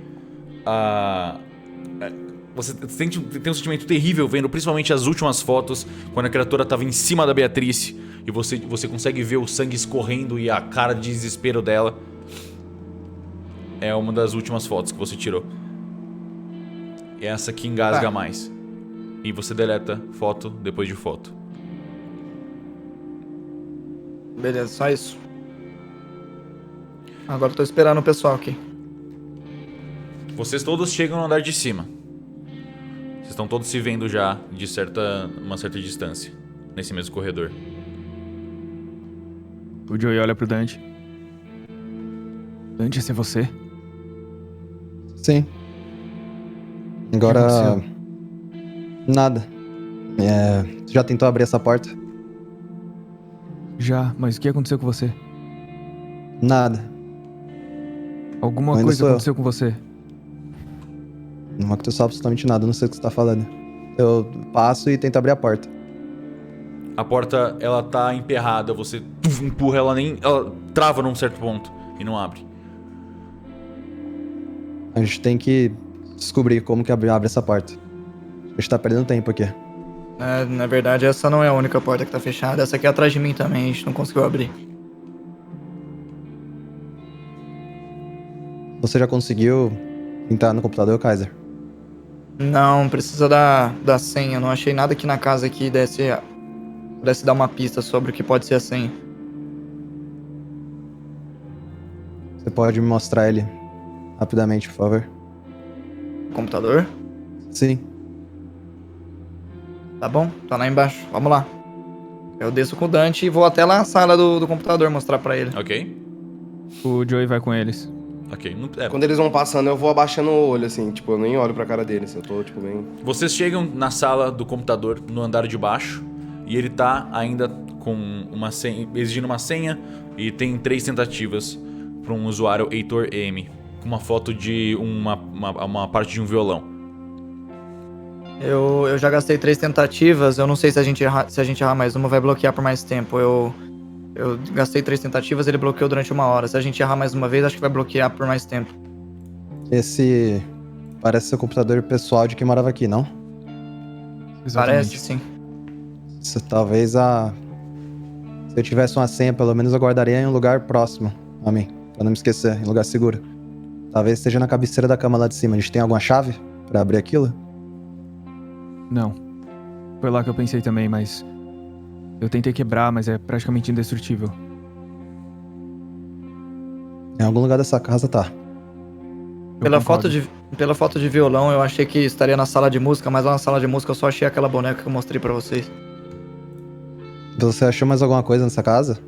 você tem um sentimento terrível vendo principalmente as últimas fotos, quando a criatura tava em cima da Beatrice e você consegue ver o sangue escorrendo e a cara de desespero dela. É uma das últimas fotos que você tirou. É essa que engasga mais. E você deleta foto depois de foto. Beleza, só isso. Agora eu tô esperando o pessoal aqui. Vocês todos chegam no andar de cima. Vocês estão todos se vendo já de uma certa distância, nesse mesmo corredor. O Joey olha pro Dante. Dante, esse é você? Sim. Agora... Nada. Você já tentou abrir essa porta? Já, mas o que aconteceu com você? Nada. Alguma coisa aconteceu com você? Não aconteceu absolutamente nada, não sei o que você tá falando. Eu passo e tento abrir a porta. A porta, ela tá emperrada, você empurra ela ela trava num certo ponto e não abre. A gente tem que descobrir como que abre essa porta. A gente tá perdendo tempo aqui. Na verdade, essa não é a única porta que tá fechada. Essa aqui é atrás de mim também, a gente não conseguiu abrir. Você já conseguiu entrar no computador, Kaiser? Não, precisa da senha. Não achei nada aqui na casa que pudesse dar uma pista sobre o que pode ser a senha. Você pode me mostrar ele rapidamente, por favor? Computador? Sim. Tá bom, tá lá embaixo. Vamos lá. Eu desço com o Dante e vou até lá na sala do computador mostrar pra ele. Ok? O Joey vai com eles. Ok. Quando eles vão passando, eu vou abaixando o olho, assim, tipo, eu nem olho pra cara deles. Eu tô, tipo, bem... Vocês chegam na sala do computador, no andar de baixo, e ele tá ainda com uma senha, exigindo uma senha, e tem 3 tentativas para um usuário Heitor M, com uma foto de uma parte de um violão. Eu já gastei 3 tentativas, eu não sei se a gente errar mais uma, vai bloquear por mais tempo. Eu gastei 3 tentativas, ele bloqueou durante 1 hora. Se a gente errar mais uma vez, acho que vai bloquear por mais tempo. Esse parece ser o computador pessoal de quem morava aqui, não? Parece, sim. Talvez se eu tivesse uma senha, pelo menos eu guardaria em um lugar próximo a mim, pra não me esquecer, em lugar seguro. Talvez esteja na cabeceira da cama lá de cima. A gente tem alguma chave pra abrir aquilo? Não. Foi lá que eu pensei também, mas... Eu tentei quebrar, mas é praticamente indestrutível. Em algum lugar dessa casa tá. Pela foto de violão, eu achei que estaria na sala de música, mas lá na sala de música eu só achei aquela boneca que eu mostrei pra vocês. Você achou mais alguma coisa nessa casa?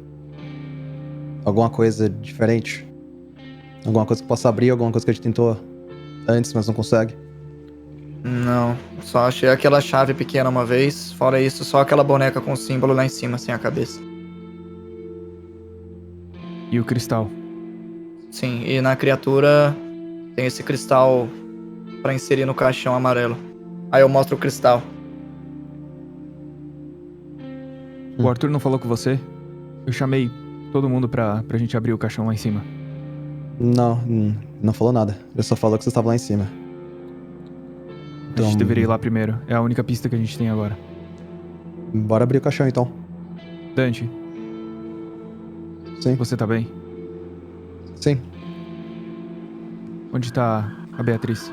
Alguma coisa diferente? Alguma coisa que possa abrir, alguma coisa que a gente tentou antes, mas não consegue? Não, só achei aquela chave pequena uma vez. Fora isso, só aquela boneca com o símbolo lá em cima, sem a cabeça. E o cristal? Sim, e na criatura tem esse cristal pra inserir no caixão amarelo. Aí eu mostro o cristal. O Arthur não falou com você? Eu chamei todo mundo pra gente abrir o caixão lá em cima. Não falou nada. Ele só falou que você estava lá em cima. A gente deveria ir lá primeiro. É a única pista que a gente tem agora. Bora abrir o caixão então. Dante, Sim. você tá bem? Sim. Onde tá a Beatriz?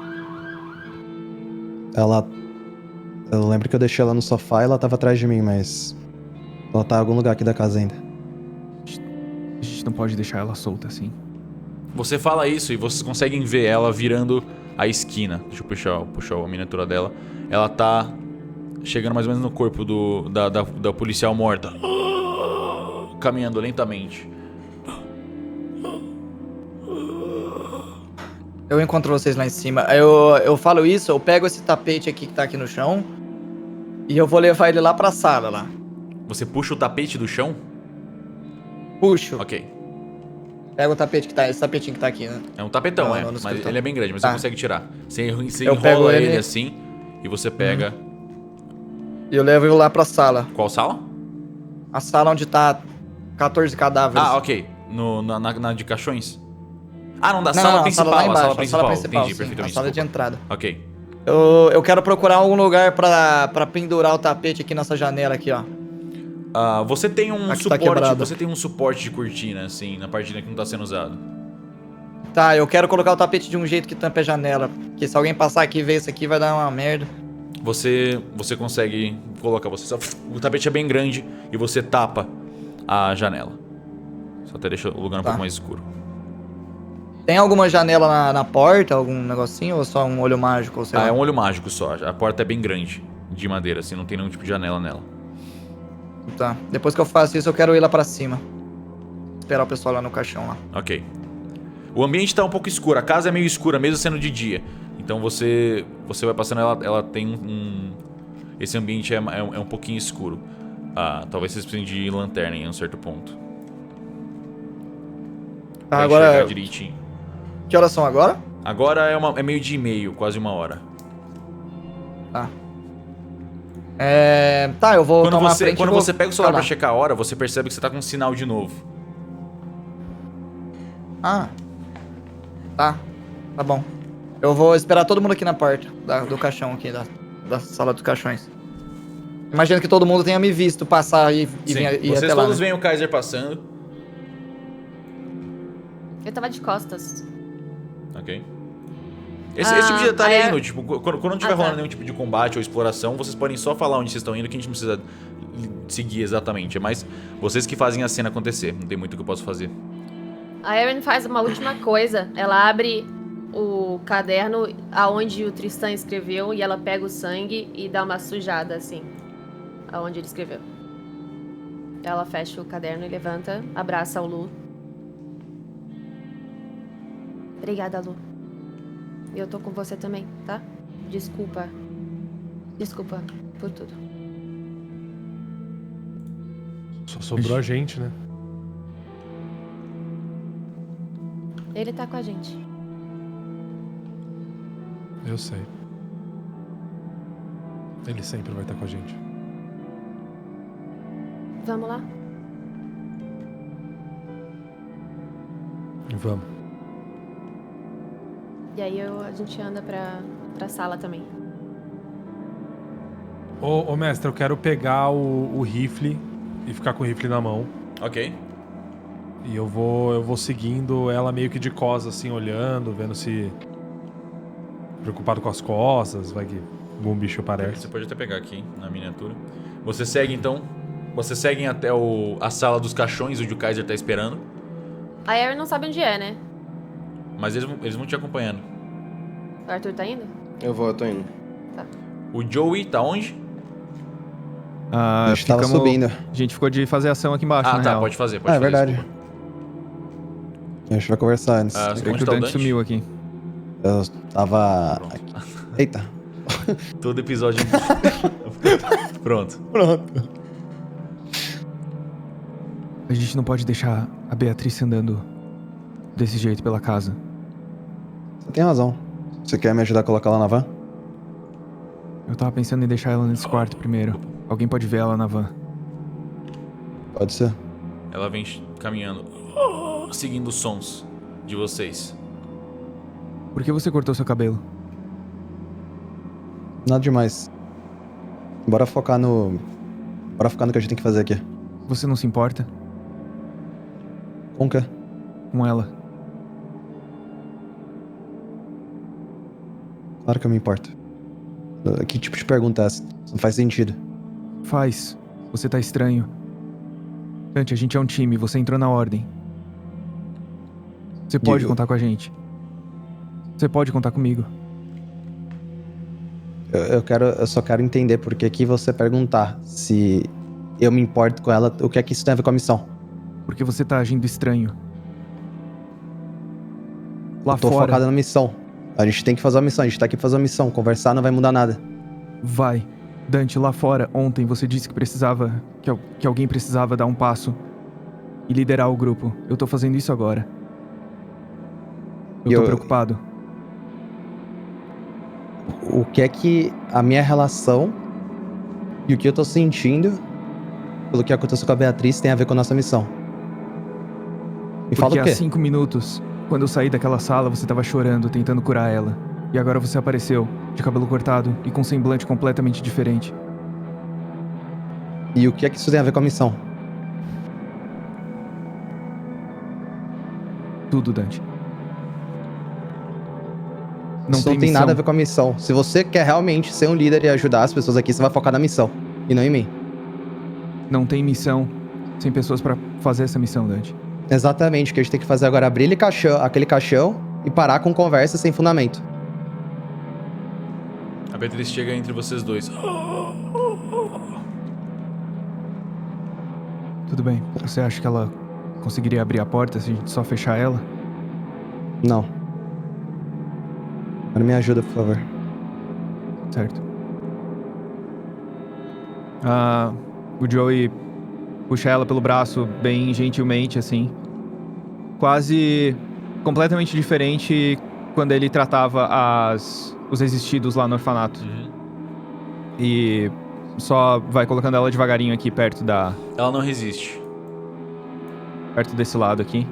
Eu lembro que eu deixei ela no sofá e ela tava atrás de mim, mas... Ela tá em algum lugar aqui da casa ainda. A gente não pode deixar ela solta assim. Você fala isso e vocês conseguem ver ela virando a esquina. Deixa eu puxar a miniatura dela. Ela tá chegando mais ou menos no corpo da policial morta. Caminhando lentamente. Eu encontro vocês lá em cima. Eu falo isso, eu pego esse tapete aqui que tá aqui no chão e eu vou levar ele lá pra sala lá. Você puxa o tapete do chão? Puxo. Ok. Pega o tapete que tá, esse tapetinho que tá aqui, né? É um tapetão, Não, é. não, no Mas escritório. ele é bem grande, mas Tá. você consegue tirar. Você Eu pego enrola ele ele assim e você pega... E eu levo ele lá pra sala. Qual sala? A sala onde tá 14 cadáveres. Ah, ok. Na de caixões? Ah, não, da Não, sala não, principal. a sala lá embaixo, a sala principal. Entendi, sim, perfeitamente. a sala de desculpa. entrada. Ok. Eu quero procurar algum lugar pra pendurar o tapete aqui nessa janela aqui, ó. Você tem um Aqui tá suporte. quebrado. Você tem um suporte de cortina, assim, na partilha que não tá sendo usado. Tá, eu quero colocar o tapete de um jeito que tampe a janela. Porque se alguém passar aqui e ver isso aqui, vai dar uma merda. Você consegue colocar. O tapete é bem grande e você tapa a janela. Só até deixa o lugar um Tá. pouco mais escuro. Tem alguma janela na porta, algum negocinho, ou só um olho mágico, ou sei lá? É um olho mágico só. A porta é bem grande, de madeira, assim, não tem nenhum tipo de janela nela. Tá, depois que eu faço isso, eu quero ir lá pra cima. Esperar o pessoal lá no caixão lá. Ok. O ambiente tá um pouco escuro, a casa é meio escura, mesmo sendo de dia. Então você vai passando, ela tem esse ambiente é um pouquinho escuro. Talvez vocês precisem de lanterna em um certo ponto. Tá, Pra agora... enxergar direitinho. Que horas são agora? Agora é meio dia e meio, quase 1 hora. Tá. Tá, eu vou tomar a frente. Quando você pega o celular pra falar. checar a hora, você percebe que você tá com um sinal de novo. Ah. Tá bom. Eu vou esperar todo mundo aqui na porta do caixão aqui, da sala dos caixões. Imagino que todo mundo tenha me visto passar e Sim. ir Vocês até lá, todos né? veem o Kaiser passando. Eu tava de costas. Ok. Esse tipo de detalhe aí é é- indo, tipo, quando não tiver tá. rolando nenhum tipo de combate ou exploração, vocês podem só falar onde vocês estão indo, que a gente não precisa seguir exatamente. É mais vocês que fazem a cena acontecer. Não tem muito que eu posso fazer. A Erin faz uma última coisa. Ela abre o caderno aonde o Tristan escreveu e ela pega o sangue e dá uma sujada, assim, aonde ele escreveu. Ela fecha o caderno e levanta, abraça o Lu. Obrigada, Lu. Eu tô com você também, tá? Desculpa. Desculpa por tudo. Só sobrou a gente, né? Ele tá com a gente. Eu sei. Ele sempre vai estar com a gente. Vamos lá? Vamos. E aí a gente anda pra sala também. Ô, mestre, eu quero pegar o rifle e ficar com o rifle na mão. Ok. E eu vou seguindo ela meio que de costas, assim, olhando, vendo se... Preocupado com as costas, vai que algum bicho aparece. Você pode até pegar aqui na miniatura. Você segue então. Vocês seguem até a sala dos caixões, onde o Kaiser tá esperando. A Erin não sabe onde é, né? Mas eles vão te acompanhando. O Arthur tá indo? Eu tô indo. O Joey tá onde? A gente tava subindo. A gente ficou de fazer ação aqui embaixo, Ah, na tá, real. pode fazer. É Fazer, verdade. desculpa. A gente vai conversar antes. Ah, É que onde o tá o Dante Dante? sumiu aqui. Eu tava... Pronto. Eita. Todo episódio. Pronto. Pronto. A gente não pode deixar a Beatriz andando desse jeito pela casa. Você tem razão. Você quer me ajudar a colocar ela na van? Eu tava pensando em deixar ela nesse quarto primeiro. Alguém pode ver ela na van. Pode ser. Ela vem caminhando, seguindo os sons de vocês. Por que você cortou seu cabelo? Nada demais. Bora focar no que a gente tem que fazer aqui. Você não se importa Com o quê? com ela? Claro que eu me importo. Que tipo de pergunta é essa? Não faz sentido. Faz. Você tá estranho. Dante, a gente é um time. Você entrou na ordem. Você pode contar com a gente. Você pode contar comigo. Eu só quero entender por que você perguntar se eu me importo com ela, o que é que isso tem a ver com a missão. Porque você tá agindo estranho. Lá Eu tô fora, focado na missão. A gente tem que fazer uma missão, a gente tá aqui pra fazer uma missão. Conversar não vai mudar nada. vai. Dante, lá fora, ontem você disse que precisava... Que alguém precisava dar um passo e liderar o grupo. Eu tô fazendo isso agora. Eu tô preocupado. O que é que a minha relação e o que eu tô sentindo pelo que aconteceu com a Beatriz tem a ver com a nossa missão? Me fala Porque o quê? há 5 minutos, quando eu saí daquela sala, você tava chorando, tentando curar ela. E agora você apareceu, de cabelo cortado e com um semblante completamente diferente. E o que é que isso tem a ver com a missão? Tudo, Dante. Isso não tem missão. nada a ver com a missão. Se você quer realmente ser um líder e ajudar as pessoas aqui, você vai focar na missão. E não em mim. Não tem missão sem pessoas pra fazer essa missão, Dante. Exatamente. O que a gente tem que fazer agora é abrir aquele caixão e parar com conversa sem fundamento. A Beatriz chega entre vocês dois. Tudo bem. Você acha que ela conseguiria abrir a porta se a gente só fechar ela? Não. Agora me ajuda, por favor. Certo. O Joey puxa ela pelo braço bem gentilmente, assim. Quase completamente diferente quando ele tratava os existidos lá no orfanato. E só vai colocando ela devagarinho aqui perto Ela não resiste. perto desse lado aqui.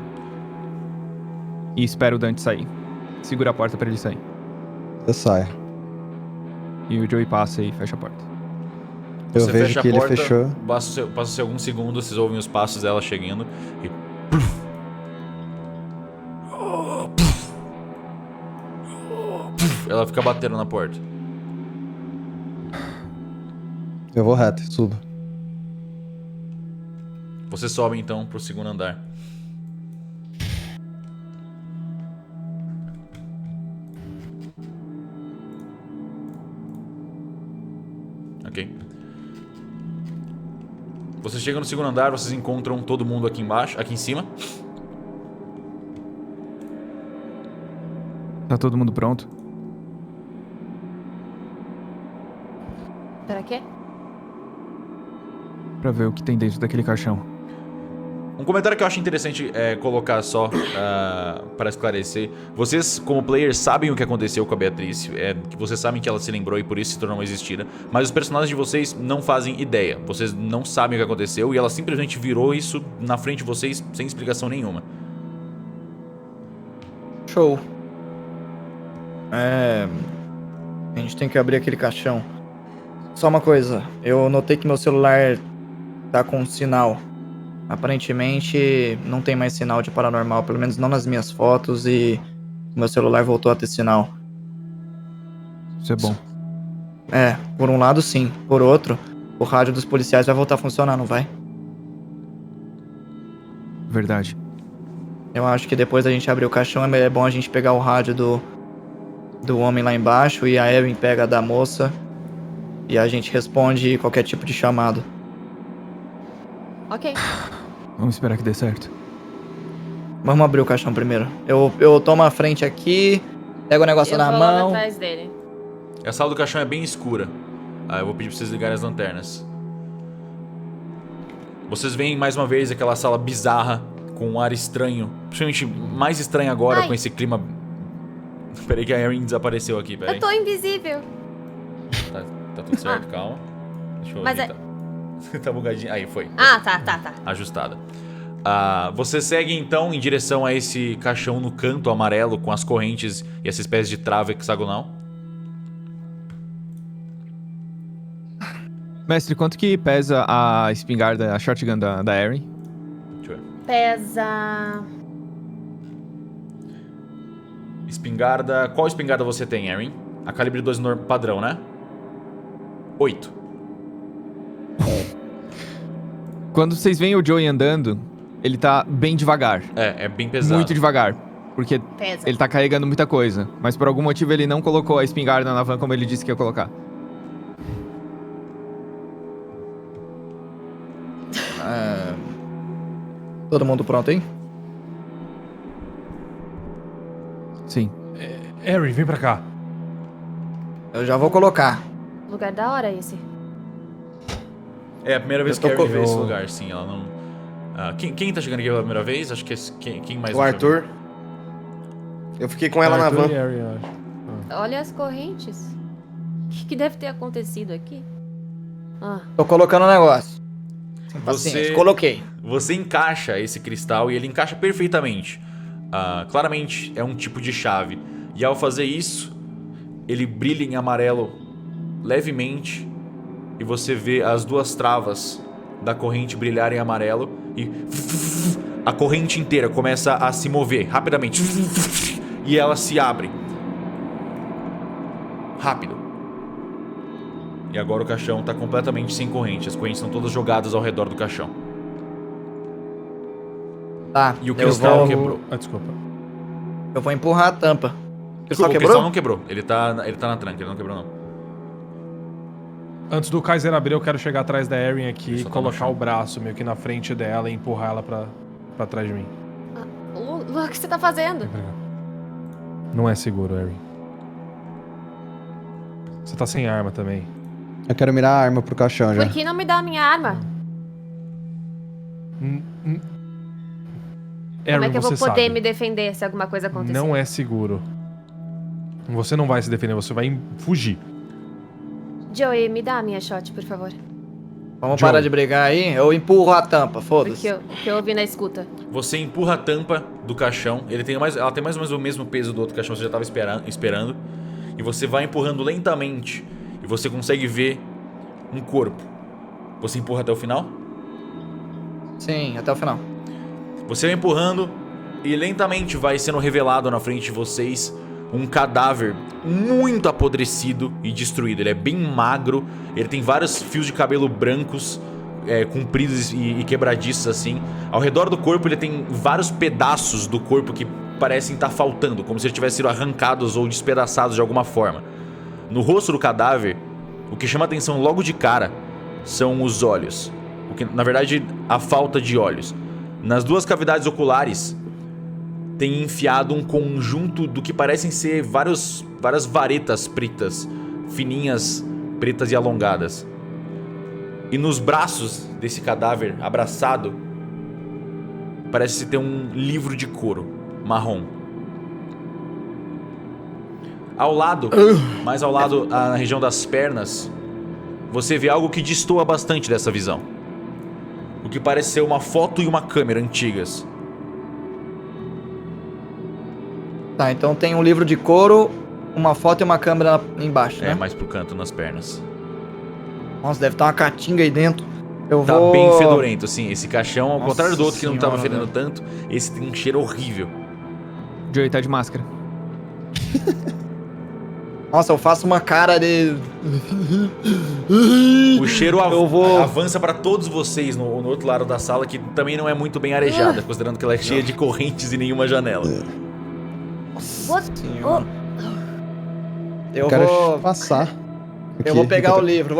E espera o Dante sair. Segura a porta pra ele sair. Eu saio. E o Joey passa e fecha a porta. Eu Você vejo fecha que a ele porta, fechou. Passa-se alguns segundos, vocês ouvem os passos dela chegando e... Ela fica batendo na porta. Eu vou reto, subo. Você sobe então pro segundo andar. Ok. Vocês chegam no segundo andar, vocês encontram todo mundo aqui embaixo, aqui em cima. Tá todo mundo pronto? Pra quê? Pra ver o que tem dentro daquele caixão. Um comentário que eu acho interessante colocar só para esclarecer. Vocês, como players, sabem o que aconteceu com a Beatriz. Que vocês sabem que ela se lembrou e por isso se tornou uma existida. Mas os personagens de vocês não fazem ideia. Vocês não sabem o que aconteceu e ela simplesmente virou isso na frente de vocês sem explicação nenhuma. Show. A gente tem que abrir aquele caixão. Só uma coisa, eu notei que meu celular tá com sinal. Aparentemente não tem mais sinal de paranormal, pelo menos não nas minhas fotos, e meu celular voltou a ter sinal. Isso é bom. Por um lado sim, por outro, o rádio dos policiais vai voltar a funcionar, não vai? Verdade. Eu acho que depois da gente abrir o caixão é bom a gente pegar o rádio do homem lá embaixo e a Erin pega a da moça e a gente responde qualquer tipo de chamado. Ok. Vamos esperar que dê certo. Vamos abrir o caixão primeiro. Eu tomo a frente aqui, pego o negócio Eu na vou lá mão. atrás dele. A sala do caixão é bem escura. Eu vou pedir pra vocês ligarem as lanternas. Vocês veem mais uma vez aquela sala bizarra, com um ar estranho. Principalmente mais estranho agora, Ai. com esse clima... Peraí que a Erin desapareceu aqui, peraí. Eu tô invisível. Tá tudo certo, calma. Deixa eu Mas ajeitar. Tá bugadinho. Aí, foi. Ah, tá. Ajustada. Você segue então em direção a esse caixão no canto amarelo com as correntes e essa espécie de trava hexagonal. Mestre, quanto que pesa a espingarda, a shotgun da Erin? Deixa eu ver. Pesa... Espingarda. Qual espingarda você tem, Erin? A calibre 12 padrão, né? 8. Quando vocês veem o Joey andando, ele tá bem devagar. É bem pesado. Muito devagar. Porque Pesa. ele tá carregando muita coisa. Mas por algum motivo ele não colocou a espingarda na van como ele disse que ia colocar. Todo mundo pronto, hein? Sim. Erin, vem pra cá. Eu já vou colocar. Lugar da hora esse. É a primeira vez Eu que a tô Erin vê esse eu- lugar, sim. Ela não... quem tá chegando aqui pela primeira vez? Acho que quem mais... O Arthur. Eu fiquei com ela na Arthur van. e Erin, eu acho. Olha as correntes. O que deve ter acontecido aqui? Ah, Tô colocando o negócio. Sem Você- paciência, coloquei. Você encaixa esse cristal e ele encaixa perfeitamente. Claramente é um tipo de chave. E ao fazer isso, ele brilha em amarelo levemente. E você vê as duas travas da corrente brilhar em amarelo. E a corrente inteira começa a se mover rapidamente. E ela se abre. Rápido. E agora o caixão está completamente sem corrente. As correntes estão todas jogadas ao redor do caixão. Tá, E o eu cristal vou, quebrou. eu vou empurrar a tampa. O cristal O quebrou? cristal não quebrou. Ele tá na tranca, ele não quebrou não. Antes do Kaiser abrir, eu quero chegar atrás da Erin aqui Ele e só tá no colocar chão. o braço meio que na frente dela e empurrar ela pra trás de mim. Lu, o que você tá fazendo? Vem pra cá. Não é seguro, Erin. Você tá sem arma também. Eu quero mirar a arma pro caixão já. Por que não me dá a minha arma? Como é que eu vou você poder sabe. me defender se alguma coisa acontecer? Não é seguro. Você não vai se defender, você vai fugir. Joey, me dá a minha shot, por favor. Vamos Joe. parar de brigar aí? Eu empurro a tampa, foda-se. O que eu ouvi na escuta. Você empurra a tampa do caixão. Ela tem mais ou menos o mesmo peso do outro caixão que você já estava esperando. E você vai empurrando lentamente. E você consegue ver um corpo. Você empurra até o final? Sim, até o final. Você vai empurrando e lentamente vai sendo revelado na frente de vocês um cadáver muito apodrecido e destruído. Ele é bem magro, ele tem vários fios de cabelo brancos, compridos e quebradiços assim. Ao redor do corpo ele tem vários pedaços do corpo que parecem estar faltando, como se eles tivessem sido arrancados ou despedaçados de alguma forma. No rosto do cadáver, o que chama a atenção logo de cara são os olhos. O que, na verdade, a falta de olhos. Nas duas cavidades oculares tem enfiado um conjunto do que parecem ser várias varetas pretas, fininhas, pretas e alongadas. E nos braços desse cadáver abraçado parece ter um livro de couro marrom. Ao lado, mais ao lado, na região das pernas, você vê algo que destoa bastante dessa visão. O que parece ser uma foto e uma câmera antigas. Tá, então tem um livro de couro, uma foto e uma câmera embaixo, né? Mais pro canto, nas pernas. Nossa, deve estar uma caatinga aí dentro. Eu Tá vou... bem fedorento, assim. Esse caixão, ao Nossa contrário do outro que não tava senhora, fedendo tanto, esse tem um cheiro horrível. Joey tá de máscara. Nossa, eu faço uma cara de... O cheiro Eu vou- avança pra todos vocês no outro lado da sala, que também não é muito bem arejada, considerando que ela é cheia de correntes e nenhuma janela. What? Senhora. Eu Eu quero vou... passar. Eu vou pegar o livro,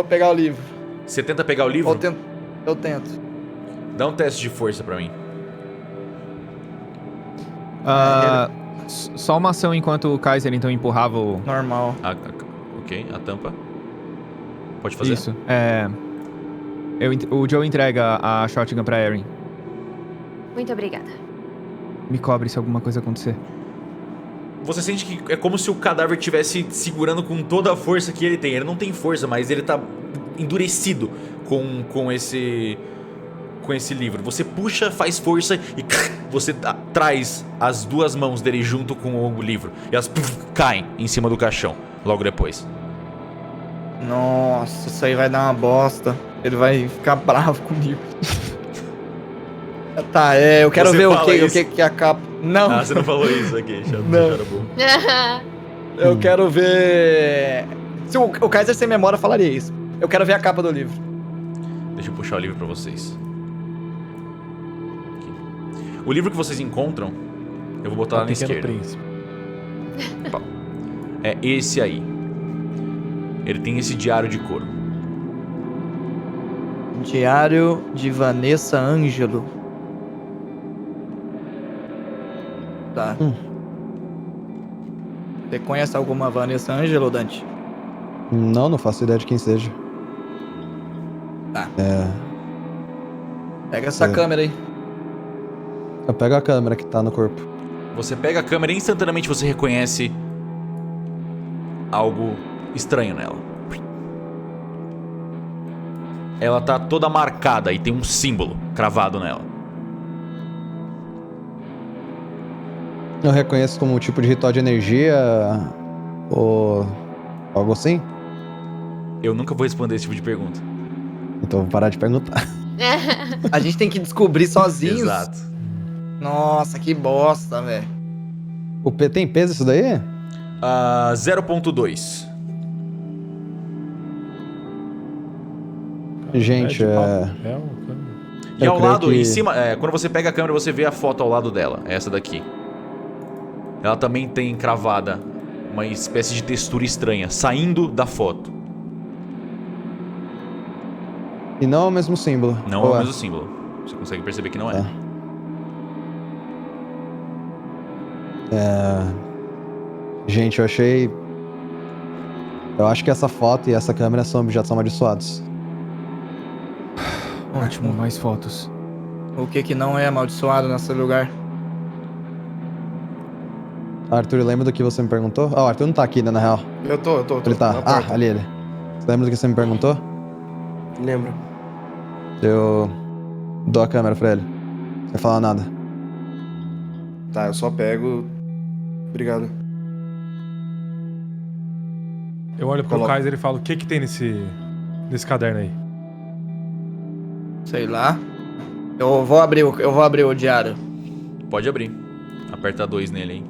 Você tenta pegar o livro? Eu tento. Dá um teste de força pra mim. Só uma ação enquanto o Kaiser então empurrava o... Normal. Ok, a tampa. Pode fazer? Isso. O Joe entrega a shotgun pra Erin. Muito obrigada. Me cobre se alguma coisa acontecer. Você sente que é como se o cadáver estivesse segurando com toda a força que ele tem. Ele não tem força, mas ele tá endurecido com esse livro. Você puxa, faz força e você traz as duas mãos dele junto com o livro. E elas caem em cima do caixão logo depois. Nossa, isso aí vai dar uma bosta. Ele vai ficar bravo comigo. Tá, eu quero Você ver o fala isso? que é a capa. Não, Ah, você não falou isso aqui. Não. Cara bom. eu quero ver... Se o Kaiser sem memória falaria isso. Eu quero ver a capa do livro. Deixa eu puxar o livro pra vocês. Aqui. O livro que vocês encontram, eu vou botar lá na Pequeno esquerda. Príncipe. É esse aí. Ele tem esse diário de couro. Diário de Vanessa Ângelo. Tá. Você conhece alguma Vanessa Ângelo, Dante? Não faço ideia de quem seja. Tá. É, Pega essa É. câmera aí. eu pego a câmera que tá no corpo. Você pega a câmera e instantaneamente você reconhece algo estranho nela. Ela tá toda marcada e tem um símbolo cravado nela. Eu reconheço como um tipo de ritual de energia ou algo assim. Eu nunca vou responder esse tipo de pergunta. Então vou parar de perguntar. A gente tem que descobrir sozinhos. Exato. Nossa, que bosta, velho. O P tem peso isso daí? 0.2. Gente, É papel, câmera. E Eu ao creio lado, que- em cima, quando você pega a câmera, você vê a foto ao lado dela. É essa daqui. Ela também tem cravada uma espécie de textura estranha saindo da foto. E não é o mesmo símbolo. Não Ou é o mesmo símbolo. Você consegue perceber que não é. Tá. Gente, eu acho que essa foto e essa câmera são objetos amaldiçoados. Ótimo, mais fotos. O que não é amaldiçoado nesse lugar? Arthur, lembra do que você me perguntou? Ah, o Arthur não tá aqui, né, na real. Eu tô. Ele tá. na porta. Ali ele. Lembra do que você me perguntou? Lembro. Eu dou a câmera pra ele. Sem falar nada. Tá, eu só pego. Obrigado. Eu olho pro Coloca. Kaiser e falo, o que tem nesse caderno aí? Sei lá. Eu vou abrir o diário. Pode abrir. Aperta 2 nele, hein?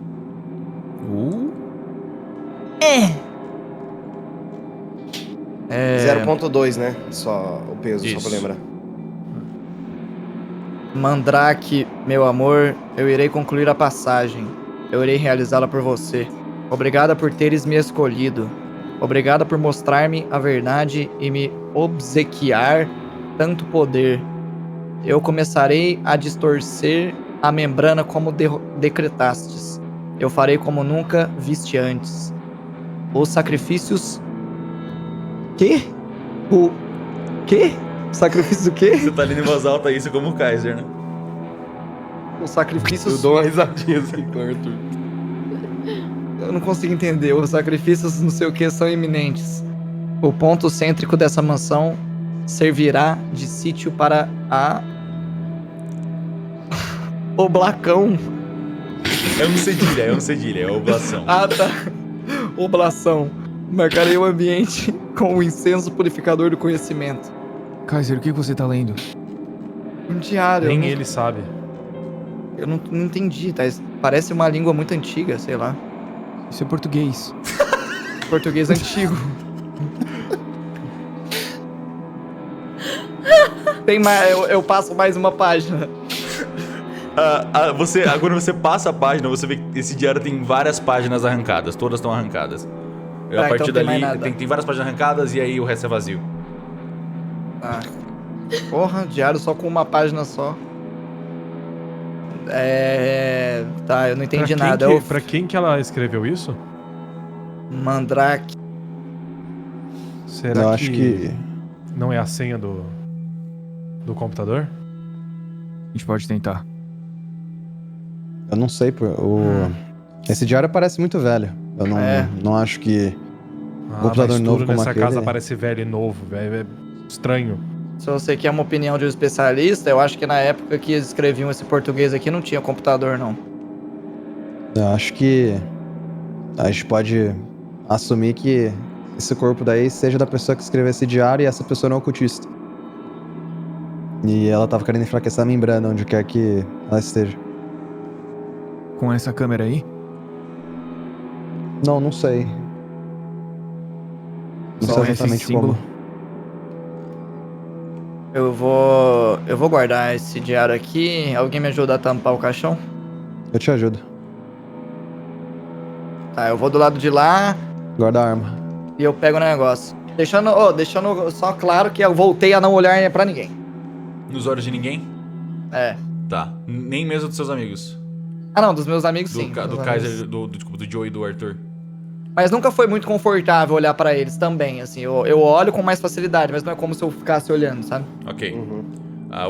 É... 0.2, né? Só o peso, Isso. só pra lembrar. Mandrake, meu amor, eu irei concluir a passagem. Eu irei realizá-la por você. Obrigada por teres me escolhido. Obrigada por mostrar-me a verdade e me obsequiar tanto poder. Eu começarei a distorcer a membrana como decretastes. Eu farei como nunca viste antes. Os sacrifícios... Quê? O... Quê? Sacrifício do quê? Você tá lendo em voz alta isso como o Kaiser, né? Os sacrifícios... Eu dou uma risadinha assim com o Arthur. Eu não consigo entender. Os sacrifícios não sei o que são iminentes. O ponto cêntrico dessa mansão servirá de sítio para a... Oblacão. É um cedilha, é oblação. Ah, tá. Oblação. Marcarei o ambiente com o incenso purificador do conhecimento. Kaiser, o que você tá lendo? Um diário. Nem eu não- ele sabe. Eu não entendi, tá? Parece uma língua muito antiga, sei lá. Isso é português. Português antigo. Tem mais, eu passo mais uma página. Quando você passa a página, você vê que esse diário tem várias páginas arrancadas. Todas estão arrancadas. A Tá, partir então tem mais dali, nada. tem várias páginas arrancadas e aí o resto é vazio. Ah. Porra, diário só com uma página só. Tá, eu não entendi nada. Eu... Pra quem que ela escreveu isso? Mandrake. Será Eu que, acho que... não é a senha do computador? A gente pode tentar. Eu não sei, esse diário parece muito velho. Eu não, É. não acho que... Ah, Computador mas novo tudo como nessa aquele. casa parece velho e novo, velho. É estranho. Se você quer uma opinião de um especialista, eu acho que na época que eles escreviam esse português aqui não tinha computador, não. Eu acho que a gente pode assumir que esse corpo daí seja da pessoa que escreveu esse diário e essa pessoa não é ocultista. E ela tava querendo enfraquecer a membrana onde quer que ela esteja. Com essa câmera aí? Não sei. Não Só sei esse exatamente símbolo? como. Eu vou guardar esse diário aqui. Alguém me ajuda a tampar o caixão? Eu te ajudo. Tá, eu vou do lado de lá Guarda a arma. e eu pego o negócio. Deixando só claro que eu voltei a não olhar pra ninguém. Nos olhos de ninguém? É. Tá. Nem mesmo dos seus amigos. Ah, não, dos meus amigos Do, sim. Ka- dos do amigos. Kaiser, desculpa, do Joe e do Arthur. Mas nunca foi muito confortável olhar pra eles também, assim. Eu olho com mais facilidade, mas não é como se eu ficasse olhando, sabe? Ok. Uhum.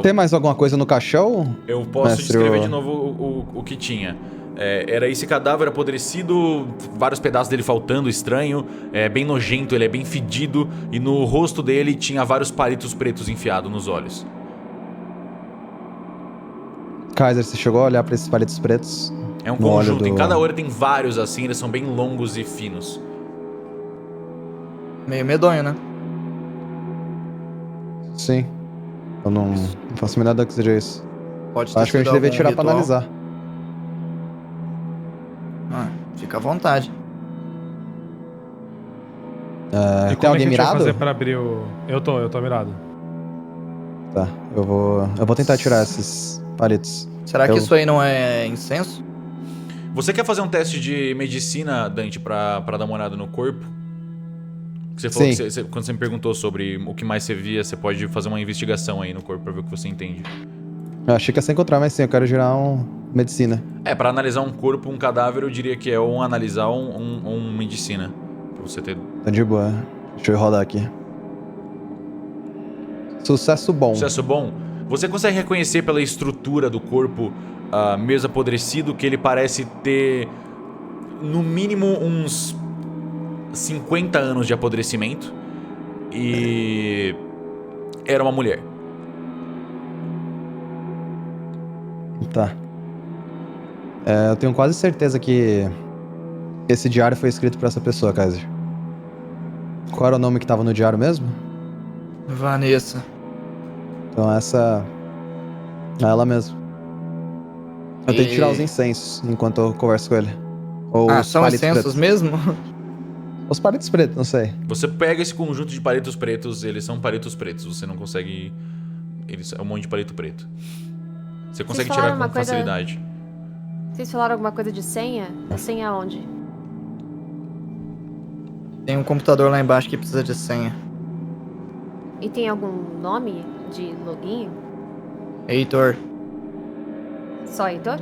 Tem mais alguma coisa no caixão? Eu posso Mestre, descrever o- de novo o que tinha. Era esse cadáver apodrecido, vários pedaços dele faltando, estranho, bem nojento, ele é bem fedido, e no rosto dele tinha vários palitos pretos enfiados nos olhos. Kaiser, você chegou a olhar pra esses palitos pretos? É um No olho conjunto, em do- cada olho tem vários assim, eles são bem longos e finos. Meio medonho, né? Sim. Eu não faço a menor ideia que seja isso. Pode ter Acho que a sido gente devia algum tirar pra ritual. analisar. Ah, fica à vontade. E Tem como é alguém que a gente vai mirado? fazer pra abrir o... Eu tô mirado. Tá, eu vou tentar tirar esses palitos. Será que Eu- isso aí não é incenso? Você quer fazer um teste de medicina, Dante, pra dar uma olhada no corpo? Que você falou Sim. que quando você me perguntou sobre o que mais você via, você pode fazer uma investigação aí no corpo pra ver o que você entende. Eu achei que ia se encontrar, mas sim, eu quero girar medicina. Pra analisar um corpo, um cadáver, eu diria que é ou analisar um medicina. Pra você ter Tá de boa. Deixa eu rodar aqui. Sucesso bom. sucesso bom. Você consegue reconhecer pela estrutura do corpo, mesmo apodrecido, que ele parece ter no mínimo uns 50 anos de apodrecimento. E era uma mulher. Tá. Eu tenho quase certeza que esse diário foi escrito por essa pessoa, Kaiser. Qual era o nome que tava no diário mesmo? Vanessa. Então essa... é ela mesmo. Eu tenho que tirar os incensos enquanto eu converso com ele. Ou os são palitos incensos pretos. mesmo? Os palitos pretos, não sei. Você pega esse conjunto de palitos pretos, eles são palitos pretos, você não consegue... É um monte de palito preto. Você consegue tirar falaram com uma coisa- facilidade. Vocês falaram alguma coisa de senha? A senha onde? Tem um computador lá embaixo que precisa de senha. E tem algum nome de login? Heitor. Só Heitor?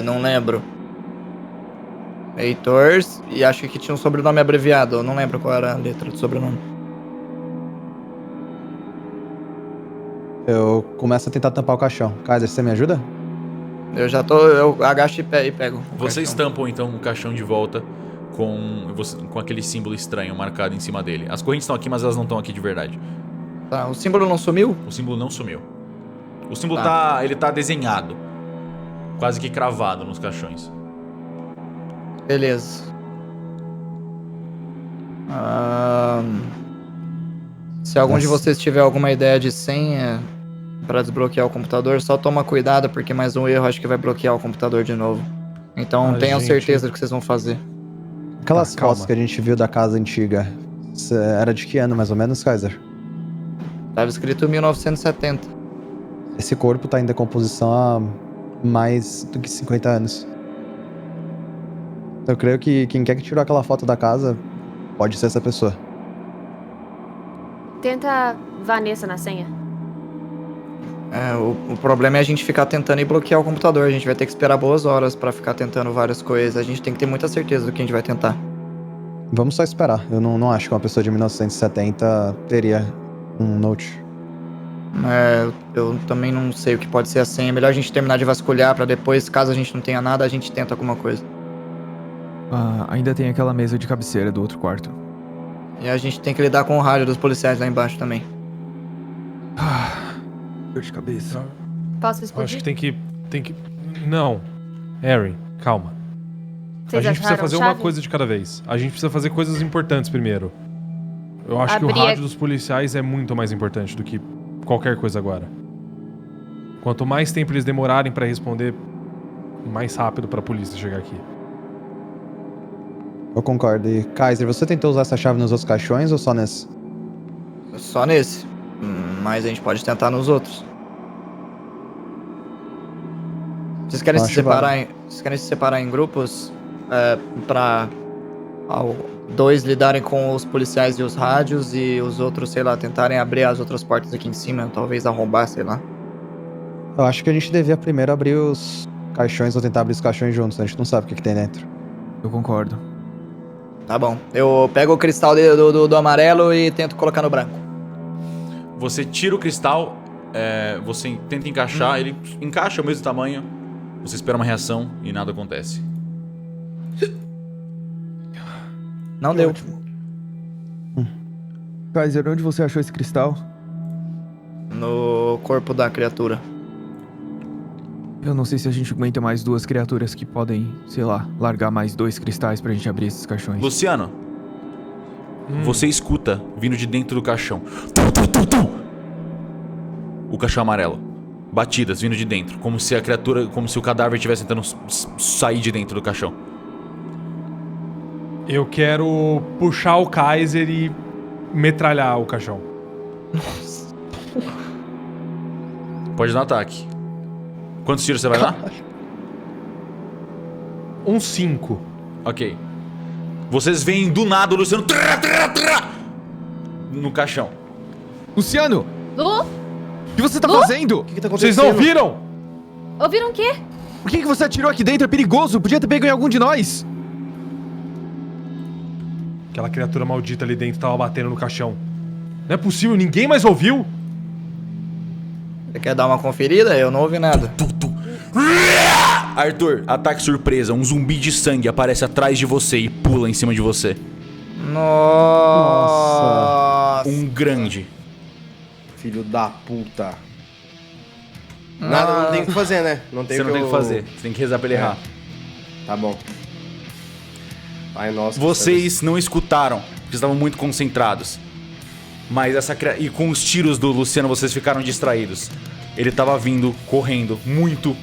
Não lembro. Heitor, e acho que tinha um sobrenome abreviado. Eu não lembro qual era a letra do sobrenome. Eu começo a tentar tampar o caixão. Kaiser, você me ajuda? Eu agacho e pego. o Vocês cartão. tampam então o caixão de volta com aquele símbolo estranho marcado em cima dele. As correntes estão aqui, mas elas não estão aqui de verdade. Tá, o símbolo não sumiu? O símbolo não sumiu. O símbolo Tá. ele tá desenhado, quase que cravado nos caixões. Beleza. Se algum de vocês tiver alguma ideia de senha pra desbloquear o computador, só toma cuidado, porque mais um erro acho que vai bloquear o computador de novo. Então tenham certeza do que vocês vão fazer. Aquelas calma. fotos que a gente viu da casa antiga, era de que ano mais ou menos, Kaiser? Tava escrito 1970. Esse corpo tá em decomposição há mais do que 50 anos. Eu creio que quem quer que tirou aquela foto da casa pode ser essa pessoa. Tenta Vanessa na senha. O problema é a gente ficar tentando e bloquear o computador. A gente vai ter que esperar boas horas pra ficar tentando várias coisas. A gente tem que ter muita certeza do que a gente vai tentar. Vamos só esperar. Eu não acho que uma pessoa de 1970 teria um note. Eu também não sei o que pode ser a senha. É melhor a gente terminar de vasculhar pra depois, caso a gente não tenha nada, a gente tenta alguma coisa. Ainda tem aquela mesa de cabeceira do outro quarto. E a gente tem que lidar com o rádio dos policiais lá embaixo também. Dor de cabeça. Posso Eu explodir? acho que tem que... Não. Harry, calma. Vocês a gente precisa acharam fazer chave? uma coisa de cada vez. A gente precisa fazer coisas importantes primeiro. Eu acho que o Abrir rádio dos policiais é muito mais importante do que qualquer coisa agora. Quanto mais tempo eles demorarem pra responder, mais rápido pra polícia chegar aqui. Eu concordo. E Kaiser, você tentou usar essa chave nos outros caixões ou só nesse? Só nesse. Mas a gente pode tentar nos outros. Vocês querem Acho vocês querem se separar em grupos? Pra dois lidarem com os policiais e os rádios e os outros, sei lá, tentarem abrir as outras portas aqui em cima, talvez arrombar, sei lá. Eu acho que a gente devia primeiro abrir os caixões ou tentar abrir os caixões juntos. A gente não sabe o que tem dentro. Eu concordo. Tá bom. Eu pego o cristal do amarelo e tento colocar no branco. Você tira o cristal, você tenta encaixar, ele encaixa o mesmo tamanho. Você espera uma reação e nada acontece. Não deu. Kaiser, onde você achou esse cristal? No corpo da criatura. Eu não sei se a gente aguenta mais duas criaturas que podem, sei lá, largar mais 2 cristais pra gente abrir esses caixões. Luciano, você escuta vindo de dentro do caixão. Tum, tum, tum, tum. O caixão amarelo. Batidas vindo de dentro, como se a criatura, como se o cadáver estivesse tentando sair de dentro do caixão. Eu quero puxar o Kaiser e metralhar o caixão. Pode dar um ataque. Quantos tiros você vai dar? Um 5. Ok. Vocês veem do nada o Luciano no caixão. Luciano! Lu? O que você tá Lu? fazendo? O que tá Vocês acontecendo? não viram? Ouviram o quê? Por que você atirou aqui dentro? É perigoso! Podia ter pego em algum de nós! Aquela criatura maldita ali dentro tava batendo no caixão. Não é possível, ninguém mais ouviu? Você quer dar uma conferida? Eu não ouvi nada. Arthur, ataque surpresa. Um zumbi de sangue aparece atrás de você e pula em cima de você. Nossa. Um grande. Filho da puta. Nada, não tem o que fazer, né? Não tem Você o não tem o que eu- fazer. Você tem que rezar pra ele errar. Tá bom. Ai, nossa. Vocês não escutaram, porque estavam muito concentrados. Mas e com os tiros do Luciano, vocês ficaram distraídos. Ele tava vindo, correndo, muito...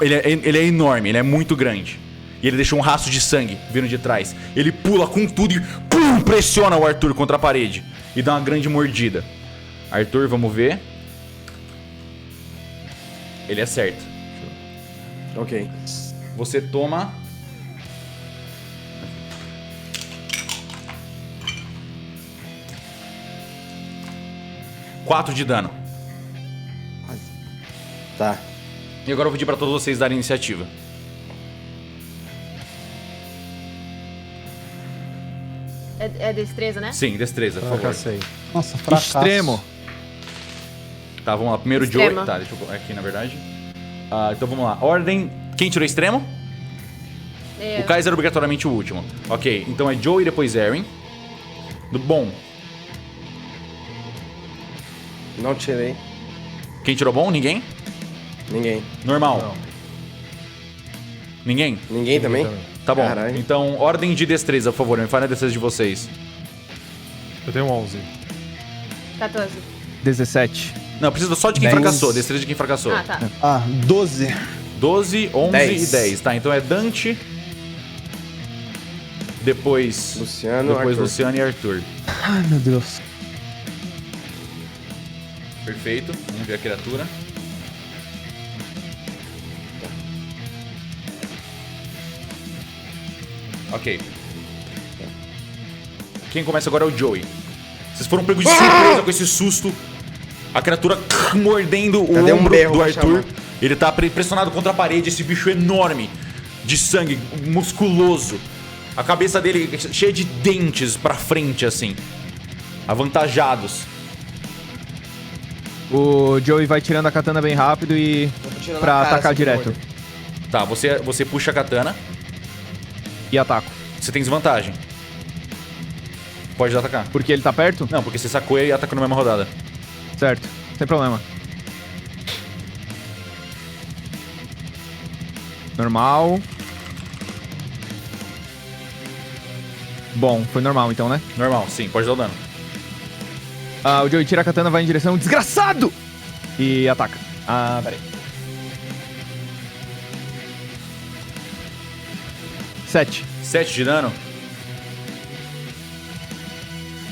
Ele é enorme, ele é muito grande. E ele deixou um rastro de sangue vindo de trás. Ele pula com tudo e pum, pressiona o Arthur contra a parede. E dá uma grande mordida. Arthur, vamos ver. Ele acerta. Ok. Você toma... 4 de dano. Tá. E agora eu vou pedir pra todos vocês darem iniciativa. É destreza, né? Sim, destreza, por favor. Fracassei. Nossa, fracasso. Extremo. Tá, vamos lá. Primeiro Extremo. Joey. Tá, deixa eu aqui, na verdade. Então vamos lá. Ordem. Quem tirou extremo? É, O Kaiser é obrigatoriamente o último. Ok, então é Joey e depois Erin. Bom. Não tirei. Quem tirou bom? Ninguém? Ninguém. Normal. Não. Ninguém? Ninguém também? Tá bom. Caralho. Então, ordem de destreza, por favor. Me fale a destreza de vocês. Eu tenho 11. 14. 17. Não, precisa só de quem 10. fracassou. Destreza de quem fracassou. Ah, tá. Ah, 12. 12, 11 10. e 10. Tá, então é Dante. Depois... Luciano, Depois Arthur. Luciano e Arthur. Ai, meu Deus. Perfeito. Vamos ver a criatura. Ok. Quem começa agora é o Joey. Vocês foram pegos de surpresa com esse susto. A criatura mordendo o Cadê um ombro berro do pra Arthur. chamar? Ele tá pressionado contra a parede. Esse bicho enorme, de sangue, musculoso. A cabeça dele cheia de dentes pra frente, assim. Avantajados. O Joey vai tirando a katana bem rápido e... tirando pra a cara, atacar assim, direto. morto. Tá, você puxa a katana. E ataco. Você tem desvantagem. Pode atacar. Porque ele tá perto? Não, porque você sacou e atacou na mesma rodada. Certo. Sem problema. Normal. Bom, foi normal então, né? Normal, sim, pode dar o dano. O Joey tira a katana, vai em direção desgraçado! E ataca. Peraí. 7. 7 de dano.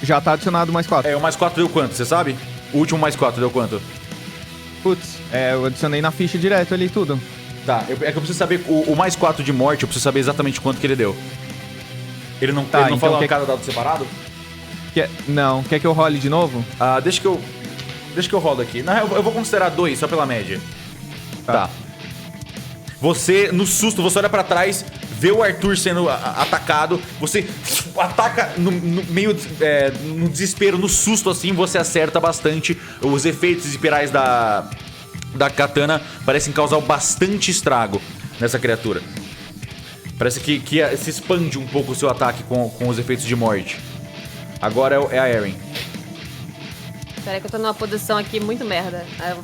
Já tá adicionado mais 4. É, o mais 4 deu quanto, você sabe? O último mais 4 deu quanto? Putz, eu adicionei na ficha direto ali tudo. Tá, é que eu preciso saber, o mais 4 de morte, eu preciso saber exatamente quanto que ele deu. Ele não, Tá, ele não então falou quer- cada dado separado? Não, quer que eu role de novo? Deixa que eu rolo aqui. Na real, eu vou considerar 2, só pela média. Tá. Você, no susto, você olha pra trás, vê o Arthur sendo atacado, você ataca no meio, no desespero, no susto assim, você acerta bastante. Os efeitos espirais da katana parecem causar bastante estrago nessa criatura. Parece que se expande um pouco o seu ataque com os efeitos de morte. Agora é a Erin. Pera aí que eu tô numa posição aqui muito merda. Eu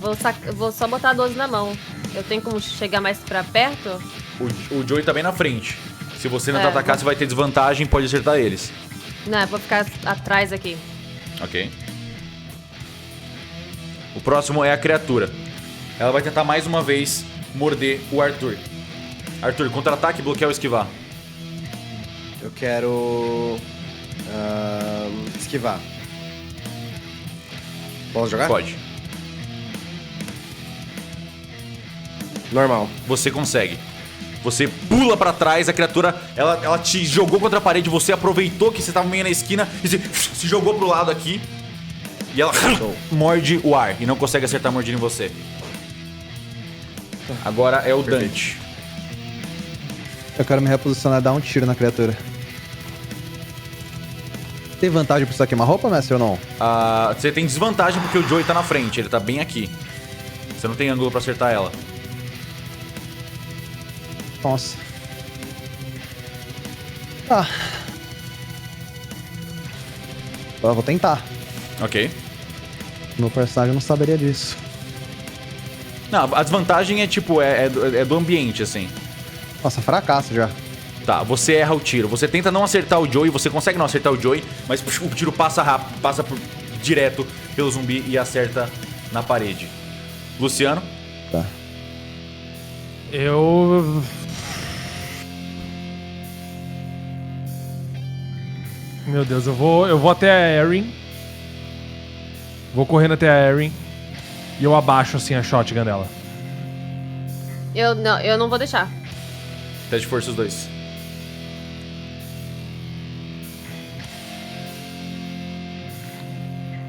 vou só botar a 12 na mão. Eu tenho como chegar mais pra perto? O Joey tá bem na frente. Se você não É, atacar, você vai ter desvantagem e pode acertar eles. Não, eu vou ficar atrás aqui. Ok. O próximo é a criatura. Ela vai tentar mais uma vez morder o Arthur. Arthur, contra-ataque, bloquear ou esquivar? Eu quero... esquivar. Posso jogar? Pode. Normal. Você consegue. Você pula pra trás, a criatura, ela te jogou contra a parede, você aproveitou que você tava meio na esquina e se jogou pro lado aqui. E ela morde o ar e não consegue acertar a mordida em você. Agora é o Dante. Eu quero me reposicionar e dar um tiro na criatura. Tem vantagem pra isso queimar-roupa, mestre, ou não? Você tem desvantagem porque o Joey tá na frente, ele tá bem aqui. Você não tem ângulo pra acertar ela. Nossa. Ah. Eu vou tentar. Ok. Meu personagem não saberia disso. Não, a desvantagem é tipo, é do ambiente, assim. Nossa, fracasso já. Tá, você erra o tiro. Você tenta não acertar o Joey, você consegue não acertar o Joey, mas o tiro passa rápido, passa direto pelo zumbi e acerta na parede. Luciano? Tá. Eu... Meu Deus, eu vou até a Erin. Vou correndo até a Erin. E eu abaixo assim a shotgun dela. Eu não vou deixar. Teste de força os dois.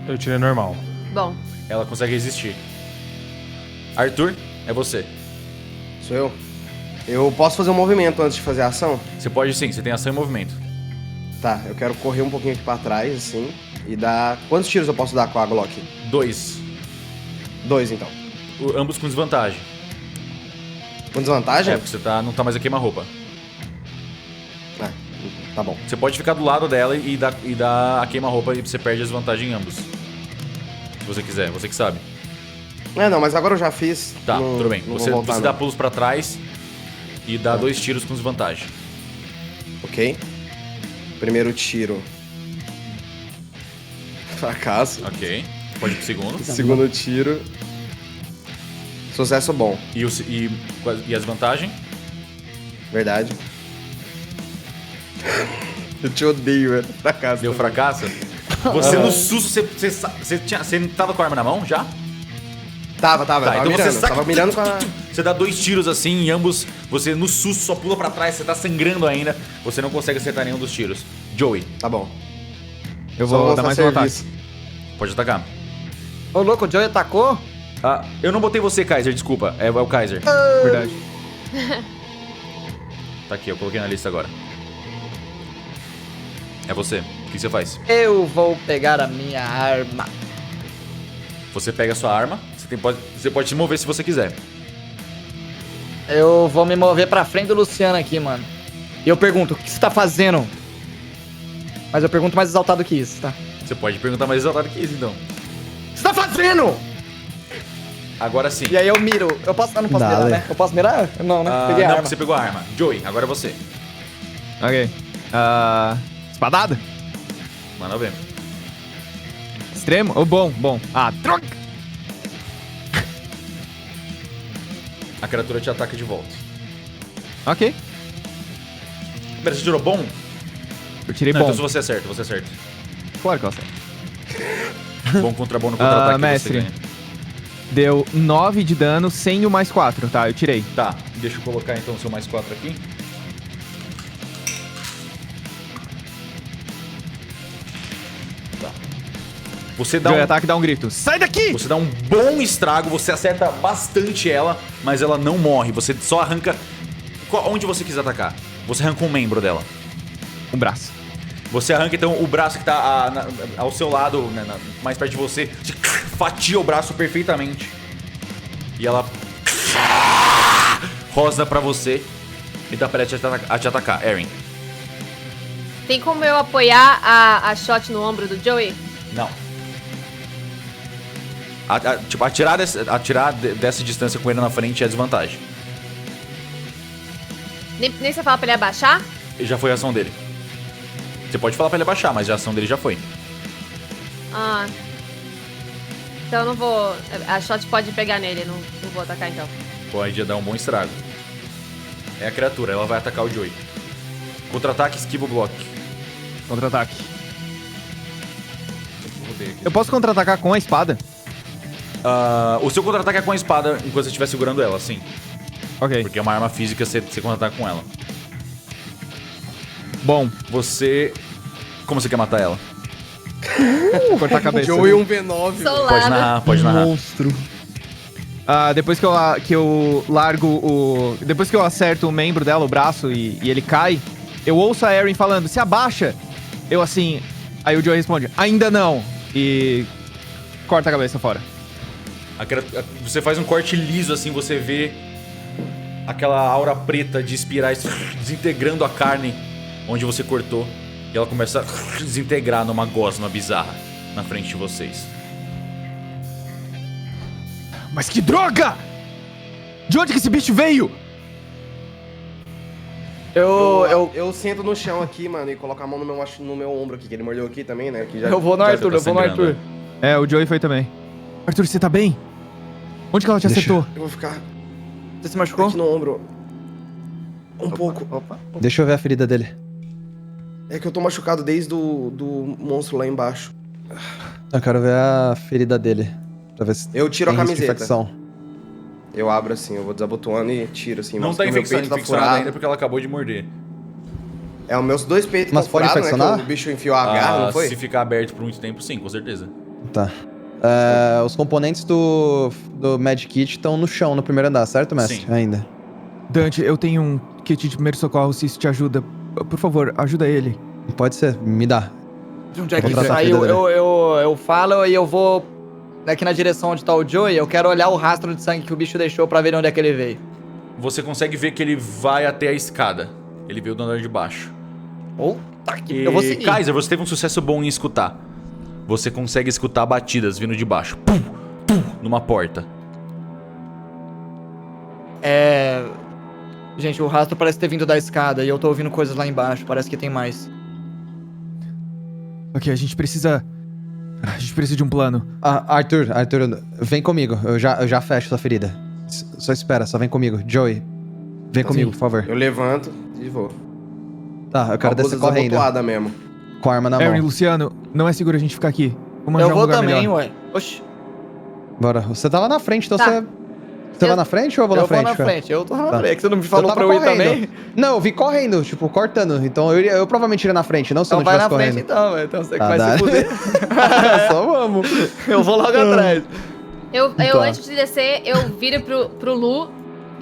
Eu tirei normal. Bom, Ela consegue resistir. Arthur, é você. Sou eu. Eu posso fazer um movimento antes de fazer a ação? Você pode sim, você tem ação e movimento. Tá, eu quero correr um pouquinho aqui pra trás, assim, e dar... Quantos tiros eu posso dar com a Glock? 2. 2, então. Ambos com desvantagem. Com desvantagem? É, porque você não tá mais a queima-roupa. Ah, tá bom. Você pode ficar do lado dela e dar a queima-roupa e você perde a desvantagem em ambos. Se você quiser, você que sabe. Não, mas agora eu já fiz. Tá, não- tudo bem. não vou Você voltar, dá não. pulos pra trás e dá 2 tiros com desvantagem. Ok. Primeiro tiro. Fracasso. Ok. Pode ir pro segundo. Segundo tiro. Sucesso bom. E a desvantagem? Verdade. Eu te odeio, velho. Fracasso. Deu fracasso? Você no susto, você tava com a arma na mão já? Tava, Tá, tava então mirando. você saca. Tava mirando com a... Você dá 2 tiros assim e ambos. Você no susto só pula pra trás, você tá sangrando ainda. Você não consegue acertar nenhum dos tiros. Joey, Tá bom. Eu Só vou dar mostrar mais um ataque. serviço. pode atacar. Ô, louco, o Joey atacou? Ah, eu não botei você, Kaiser, desculpa. É o Kaiser. Verdade. Tá aqui, eu coloquei na lista agora. É você. O que você faz? Eu vou pegar a minha arma. Você pega a sua arma. Você pode se mover se você quiser. Eu vou me mover pra frente do Luciano aqui, mano. E eu pergunto, o que você tá fazendo? Mas eu pergunto mais exaltado que isso, tá? Você pode perguntar mais exaltado que isso, então. O que você tá fazendo? Agora sim. E aí eu miro. Eu não posso mirar, Dale. né? Eu posso mirar? Não, né? Ah, Peguei a não, arma. porque você pegou a arma. Joey, agora é você. Ok. Espadada? Manda ver. Extremo? Oh, bom. Ah, droga! A criatura te ataca de volta. Ok. Pera, você tirou bom? Eu tirei Não, bom. então se você acerta, você acerta. Claro que eu acerto. Bom contra bom no contra-ataque você mestre. ganha. Deu 9 de dano sem o mais 4, tá? Eu tirei. Tá, deixa eu colocar então o seu mais 4 aqui. Tá. Você dá Joey um... ataque dá um grito. Sai daqui! Você dá um bom estrago, você acerta bastante ela, mas ela não morre. Você só arranca... Onde você quiser atacar. Você arranca um membro dela. Um braço. Você arranca então o braço que tá ao seu lado, né, mais perto de você. Você fatia o braço perfeitamente. E ela... rosna pra você e tá prestes a te atacar. Erin. tem como eu apoiar a shot no ombro do Joey? Não. Tipo, atirar dessa distância com ele na frente é desvantagem. Nem você fala pra ele abaixar? Já foi a ação dele. Você pode falar pra ele abaixar, mas a ação dele já foi. Ah. Então eu não vou... A shot pode pegar nele, não vou atacar então. Pode dar um bom estrago. É a criatura, ela vai atacar o Joey. Contra-ataque, esquiva o bloco. Contra-ataque. Eu posso contra-atacar com a espada? O seu contra-ataque é com a espada enquanto você estiver segurando ela, sim. Ok. Porque é uma arma física, você contra-ataca com ela. Bom, Você... Como você quer matar ela? cortar a cabeça. Joey 1v9. Solada. Pode narrar. Monstro. Depois que eu largo o... Depois que eu acerto o membro dela, o braço, e ele cai, eu ouço a Erin falando, se abaixa. Eu assim... Aí o Joey responde, ainda não. E... corta a cabeça fora. Você faz um corte liso, assim, você vê aquela aura preta de espirais desintegrando a carne onde você cortou. E ela começa a desintegrar numa gosma bizarra na frente de vocês. Mas que droga! De onde que esse bicho veio? Eu sento no chão aqui, mano, e coloco a mão no meu ombro aqui, que ele mordeu aqui também, né? Que já, Eu vou no já- Arthur, eu vou no Arthur. É, o Joey foi também. Arthur, você tá bem? Onde que ela te Deixa- acertou? Eu vou ficar Você se machucou? aqui no ombro. Um pouco. Opa. Deixa eu ver a ferida dele. É que eu tô machucado desde do monstro lá embaixo. Eu quero ver a ferida dele. Pra ver se Eu tiro a tem risco de camiseta. infecção. Eu abro assim, eu vou desabotoando e tiro assim. Não mostra tá que meu infeccionado peito tá furado. ainda porque ela acabou de morder. É, os meus dois peitos Mas estão pode furados, né? infeccionar? Que o bicho enfiou a garra, não foi? Se ficar aberto por muito tempo, sim, com certeza. Tá. Os componentes do Med Kit estão no chão, no primeiro andar, certo, mestre? Sim. Ainda. Dante, eu tenho um kit de primeiro socorro, se isso te ajuda. Por favor, ajuda ele. Pode ser, me dá. De onde é que Vou ele tratar a saiu? ferida dele. Eu falo e eu vou aqui na direção onde tá o Joey. Eu quero olhar o rastro de sangue que o bicho deixou pra ver de onde é que ele veio. Você consegue ver que ele vai até a escada. Ele veio do andar de baixo. Tá aqui. E, Eu vou seguir. Kaiser, você teve um sucesso bom em escutar. Você consegue escutar batidas vindo de baixo. Pum, pum, numa porta. Gente, o rastro parece ter vindo da escada e eu tô ouvindo coisas lá embaixo. Parece que tem mais. Ok, a gente precisa de um plano. Arthur, vem comigo. Eu já fecho sua ferida. Só espera, só vem comigo. Joey, vem comigo, por favor. Eu levanto e vou. Tá, eu quero Uma descer blusa correndo. desabotoada mesmo. Com a arma na Aaron e mão. Luciano, não é seguro a gente ficar aqui. Vamos Eu arranjar um vou lugar também, melhor. ué. Oxi. Bora. Você tá lá na frente, então Tá. Você vai na frente ou eu vou na frente? Eu vou na cara? frente. Eu tô na Tá. frente. Você não me Eu falou tava pra eu ir correndo. também? Não, eu vim correndo, tipo, cortando. Então eu provavelmente iria na frente, não se eu Então não vai estivesse na frente correndo. então, velho. Então você que Ah, vai dá. se fuder. Só vamos. Eu vou logo atrás. Eu Tá. antes de descer, eu viro pro Lu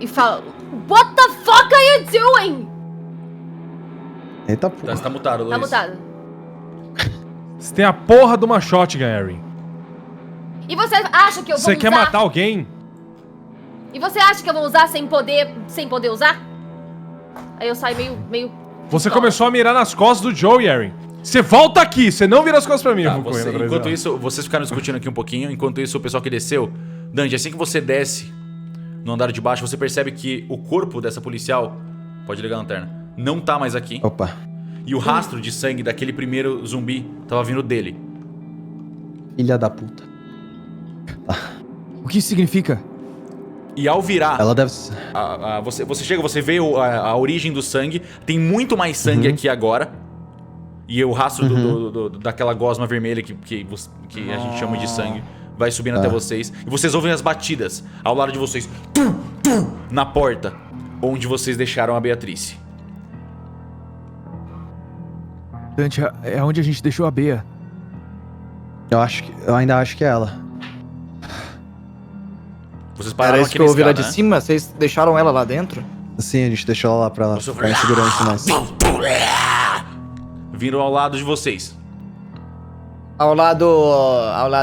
e falo: What the fuck are you doing? Eita Tá, porra. você tá mutado, Luiz. Tá mutado. Você tem a porra de uma shotgun, Erin. E você acha que eu vou Você usar? quer matar alguém? E você acha que eu vou usar sem poder usar? Aí eu saio meio... Você pistola. começou a mirar nas costas do Joey, Erin. Você volta aqui, você não vira as costas pra mim. Tá, eu vou correndo atrás enquanto dela. isso, vocês ficaram discutindo aqui um pouquinho. Enquanto isso, o pessoal que desceu. Dante, assim que você desce no andar de baixo, você percebe que o corpo dessa policial, pode ligar a lanterna, não tá mais aqui. Opa. E o rastro de sangue daquele primeiro zumbi tava vindo dele. Filha da puta. O que isso significa? E ao virar, Ela deve... você chega, você vê a origem do sangue. Tem muito mais sangue aqui agora. E o rastro daquela gosma vermelha que a gente chama de sangue vai subindo até vocês. E vocês ouvem as batidas ao lado de vocês. Tum, tum, na porta onde vocês deixaram a Beatrice. Dante, é onde a gente deixou a Bea. Eu ainda acho que é ela. Vocês pararam Era isso aqui que eu na ouvi lá escada, de né? cima? Vocês deixaram ela lá dentro? Sim, a gente deixou ela lá pra ela Você ficar em segurança mais. Viram ao lado de vocês. Ao lado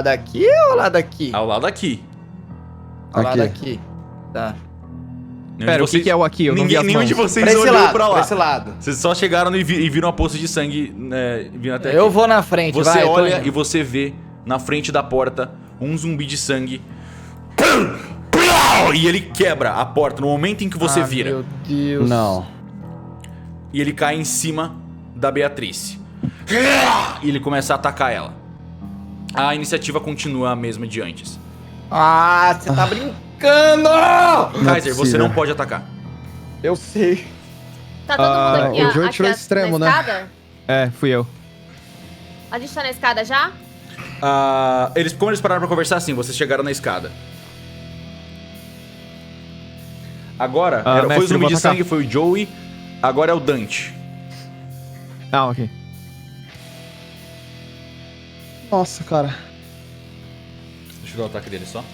aqui ou ao lado aqui? Ao lado aqui. Ao lado Aqui. aqui. Tá. Nenhum Pera, de o que que é o aqui? Eu não vi as nenhum mãos. de vocês Pra esse olhou lado, pra lá. pra esse lado. Vocês só chegaram e viram a poça de sangue vindo até Eu aqui. vou na frente, Você vai. tô olha indo. e você vê na frente da porta um zumbi de sangue. E ele quebra a porta no momento em que você vira. Meu Deus. Não. E ele cai em cima da Beatriz. E ele começa a atacar ela. A iniciativa continua a mesma de antes. Ah, você tá brincando! Kaiser, você possível. não pode atacar. Eu sei. Tá todo mundo aqui, o Joey aqui tirou na extremo, né? escada? É, fui eu. A gente tá na escada já? Como eles pararam pra conversar assim, vocês chegaram na escada. Agora, foi o mestre, eu zumbi vou de atacar. sangue, foi o Joey. Agora é o Dante. Ah, ok. Nossa, cara. Deixa eu dar o ataque dele só.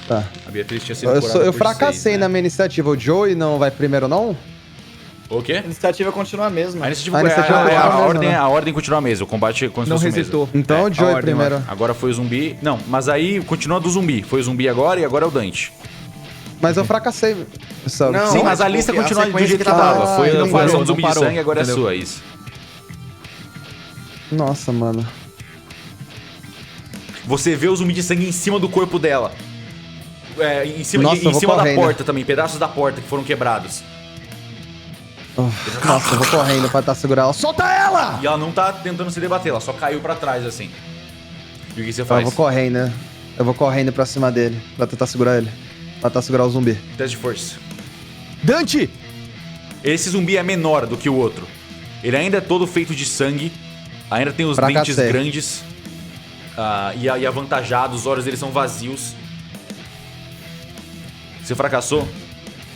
Tá. A Beatriz tinha sido Eu, curada eu por fracassei 6, né? na minha iniciativa. O Joey não vai primeiro, não? O quê? A iniciativa continua a mesma. A iniciativa, A iniciativa a continua a mesma, ordem, né? a ordem continua a mesma. O combate continua Não a mesma. resetou. Então o Joey a ordem, primeiro. eu acho. Agora foi o zumbi. Não, mas aí continua do zumbi. Foi o zumbi agora e agora é o Dante. Mas eu fracassei. Essa... Não, Sim, mas a tipo, lista a continua do sequência jeito que que tá- tava. Foi não a invasão parou, do zumbi não de parou, sangue, agora entendeu? é sua, isso. Nossa, mano. Você vê o zumbi de sangue em cima do corpo dela. Em cima, Nossa, eu em vou cima da correndo. porta também, pedaços da porta que foram quebrados. Nossa, eu vou correndo pra tentar segurar ela. Solta ela! E ela não tá tentando se debater, ela só caiu pra trás assim. E o que você Eu faz? vou correndo, né? Eu vou correndo pra cima dele, pra tentar segurar ele. Pra tentar segurar o zumbi. Teste de força. Dante! Esse zumbi é menor do que o outro. Ele ainda é todo feito de sangue. Ainda tem os dentes Fracassei. grandes. E avantajados, os olhos dele são vazios. Você fracassou?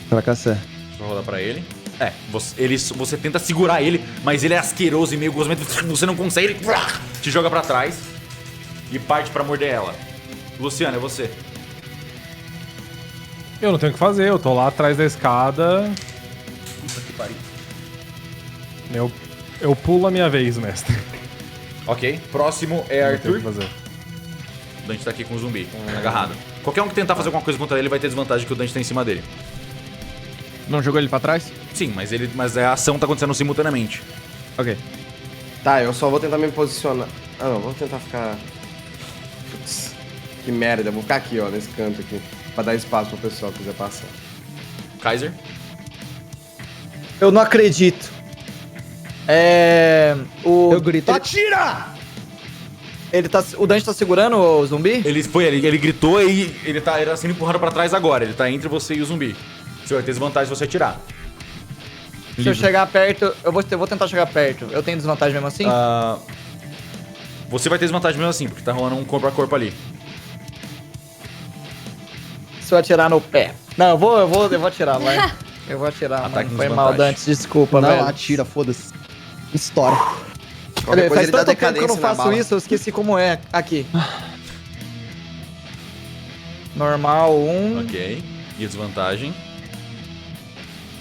Fracassei. Deixa eu rodar pra ele. Você tenta segurar ele, mas ele é asqueroso e meio gosmento. Você não consegue, ele te joga pra trás e parte pra morder ela. Luciano, é você. Eu não tenho o que fazer, eu tô lá atrás da escada. Puta que pariu. Eu pulo a minha vez, mestre. Ok, próximo é Não tenho o Arthur. que fazer. O Dante tá aqui com o zumbi, agarrado. Qualquer um que tentar fazer alguma coisa contra ele vai ter desvantagem que o Dante tá em cima dele. Não jogou ele pra trás? Sim, mas a ação tá acontecendo simultaneamente. Ok. Tá, eu só vou tentar me posicionar. Ah, não, vou tentar ficar... Putz, que merda, eu vou ficar aqui, ó, nesse canto aqui. Pra dar espaço pro pessoal que quiser passar. Kaiser? Eu não acredito. Eu grito, atira! O Dante tá segurando o zumbi? Ele gritou e ele tá sendo empurrado pra trás agora. Ele tá entre você e o zumbi. Você vai ter desvantagem se você atirar. Se eu chegar perto, eu vou tentar chegar perto. Eu tenho desvantagem mesmo assim? Você vai ter desvantagem mesmo assim, porque tá rolando um corpo a corpo ali. Se eu atirar no pé. Não, eu vou atirar, vai. Eu vou atirar, Ataque mano. com Foi desvantagem. mal, Dante, desculpa, Não, velho. atira, foda-se. Estoura. Qualquer coisa Faz ele dá tanto tempo que eu não decadência na faço bala. isso, eu esqueci como é. Aqui. Normal 1, Ok. E a desvantagem?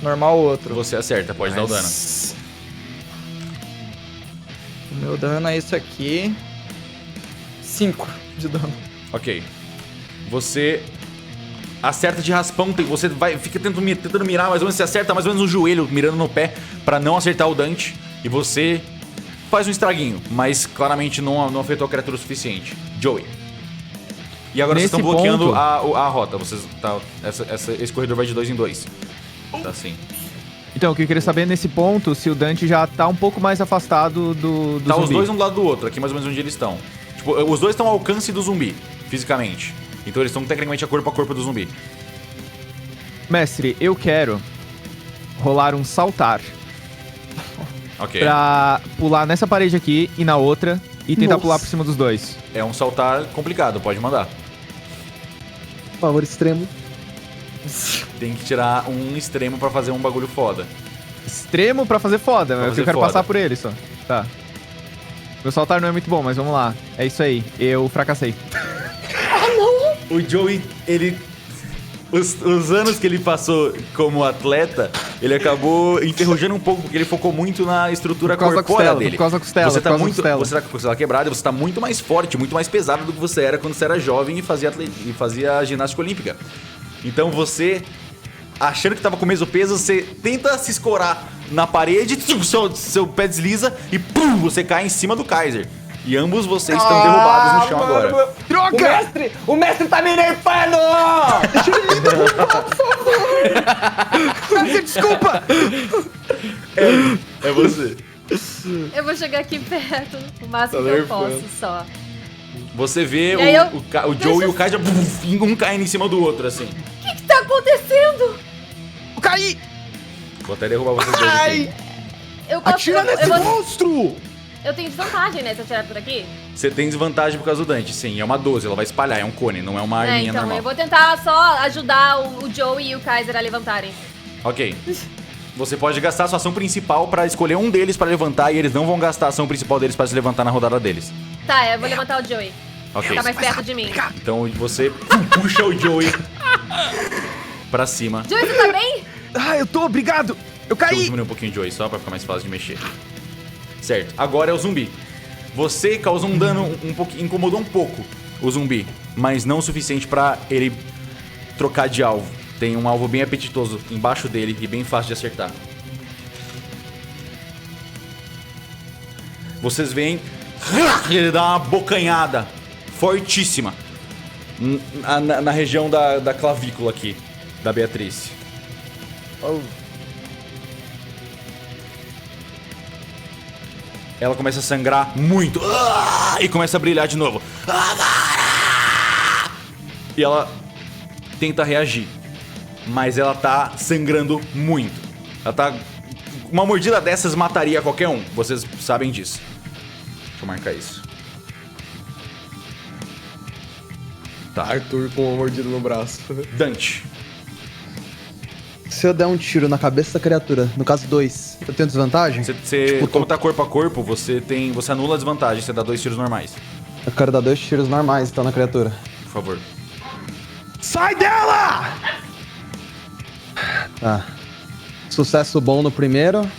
normal outro. Você acerta, pode dar o dano. Nice. O meu dano é isso aqui. 5 de dano. Ok. Você acerta de raspão, você fica tentando mirar mais ou menos, você acerta mais ou menos no joelho, mirando no pé, pra não acertar o Dante. E você faz um estraguinho, mas claramente não afetou a criatura o suficiente. Joey. E agora vocês Nesse estão bloqueando ponto- a rota. Esse corredor vai de 2 em 2. Tá assim. Então, o que eu queria saber nesse ponto, se o Dante já tá um pouco mais afastado do Tá zumbi. os dois um do lado do outro, aqui mais ou menos onde eles estão. Tipo, os dois estão ao alcance do zumbi, fisicamente. Então eles estão tecnicamente a corpo do zumbi. Mestre, eu quero rolar um saltar Ok. pra pular nessa parede aqui e na outra e tentar Nossa. pular por cima dos dois. É um saltar complicado, pode mandar. Favor extremo. Tem que tirar um extremo pra fazer um bagulho foda. Extremo pra fazer foda, Pra eu fazer quero foda. passar por ele só. Tá. Meu saltar não é muito bom, mas vamos lá. É isso aí, eu fracassei. O Joey, ele... Os anos que ele passou como atleta, ele acabou enferrujando um pouco, porque ele focou muito na estrutura Por causa da corpórea costela, dele. por causa da costela, Você por tá causa da muito, costela. você tá com a costela quebrada, você tá muito mais forte, muito mais pesado do que você era quando você era jovem e fazia ginástica olímpica. Então você, achando que tava com o mesmo peso, você tenta se escorar na parede, seu pé desliza e pum, você cai em cima do Kaiser. E ambos vocês estão derrubados no chão agora. O mestre tá me nerfando! Desculpa! É você. Eu vou chegar aqui perto, o máximo Tá que eu nerfando. posso só. Você vê E aí o Joe e o Kaiser um caindo em cima do outro, assim. O que tá acontecendo? Eu caí! Vou até derrubar vocês dois aqui. Eu posso, Atira eu nesse vou- monstro! eu tenho desvantagem, né, se eu atirar por aqui? Você tem desvantagem por causa do Dante, sim. É uma 12, ela vai espalhar, é um cone, não é uma arminha Então, normal. eu vou tentar só ajudar o Joey e o Kaiser a levantarem. Ok. Você pode gastar a sua ação principal pra escolher um deles pra levantar e eles não vão gastar a ação principal deles pra se levantar na rodada deles. Tá, eu vou levantar o Joey. Ok. Tá mais perto de mim. Então você puxa o Joey pra cima. Joey, você tá bem? Ah, eu tô, obrigado! Eu Deixa eu caí! diminuir um pouquinho o Joey só pra ficar mais fácil de mexer. Certo, agora é o zumbi. Você causou um dano um pouquinho, incomodou um pouco o zumbi, mas não o suficiente pra ele trocar de alvo. Tem um alvo bem apetitoso embaixo dele e bem fácil de acertar. Vocês veem Ele dá uma bocanhada fortíssima na região da clavícula aqui, da Beatriz. Ela começa a sangrar muito e começa a brilhar de novo. E ela tenta reagir, mas ela tá sangrando muito. Ela tá... Uma mordida dessas mataria qualquer um, vocês sabem disso. Deixa eu marcar isso. Tá. Arthur com uma mordida no braço. Dante. Se eu der um tiro na cabeça da criatura, no caso 2, eu tenho desvantagem? Você como tá corpo a corpo, você anula a desvantagem, você dá 2 tiros normais. Eu quero dar 2 tiros normais, então, na criatura. Por favor. Sai dela! Tá. Sucesso bom no primeiro.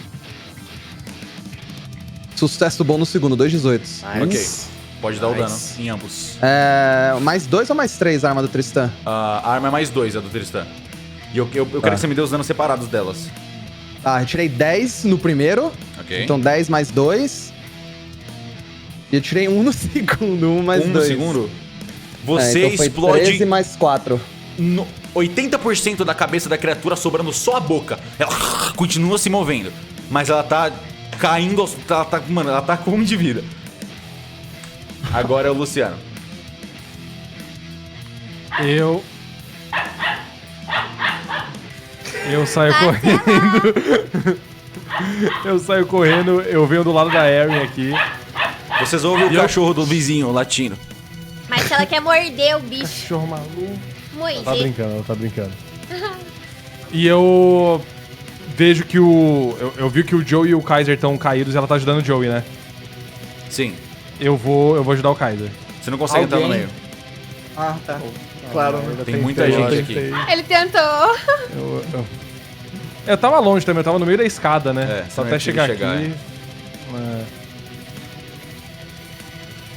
Sucesso bom no segundo, 2 18. Ok. Pode dar o dano em ambos. Mais 2 ou mais 3 a arma do Tristan? A arma é mais 2, a do Tristan. E eu quero que você me dê os danos separados delas. Tá, eu tirei 10 no primeiro. Ok. Então 10 mais 2. E eu tirei 1 no segundo, 1 mais 2. No segundo? Você então foi explode 13 mais 4. 80% da cabeça da criatura, sobrando só a boca. Ela continua se movendo, mas ela tá caindo, mano, ela tá com 1 de vida. Agora é o Luciano. Eu saio correndo. Eu saio correndo, eu venho do lado da Erin aqui. Vocês ouvem o cachorro do vizinho latindo. Mas ela quer morder o bicho. Cachorro maluco. Morder. Ela tá brincando. E eu vejo que eu vi que o Joey e o Kaiser estão caídos e ela tá ajudando o Joey, né? Sim. Eu vou ajudar o Kaiser. Você não consegue entrar no meio. Ah, tá. Claro. Tem muita gente aqui. Ele tentou. Eu tava longe também, eu tava no meio da escada, né? você Só não até ia chegar conseguir aqui.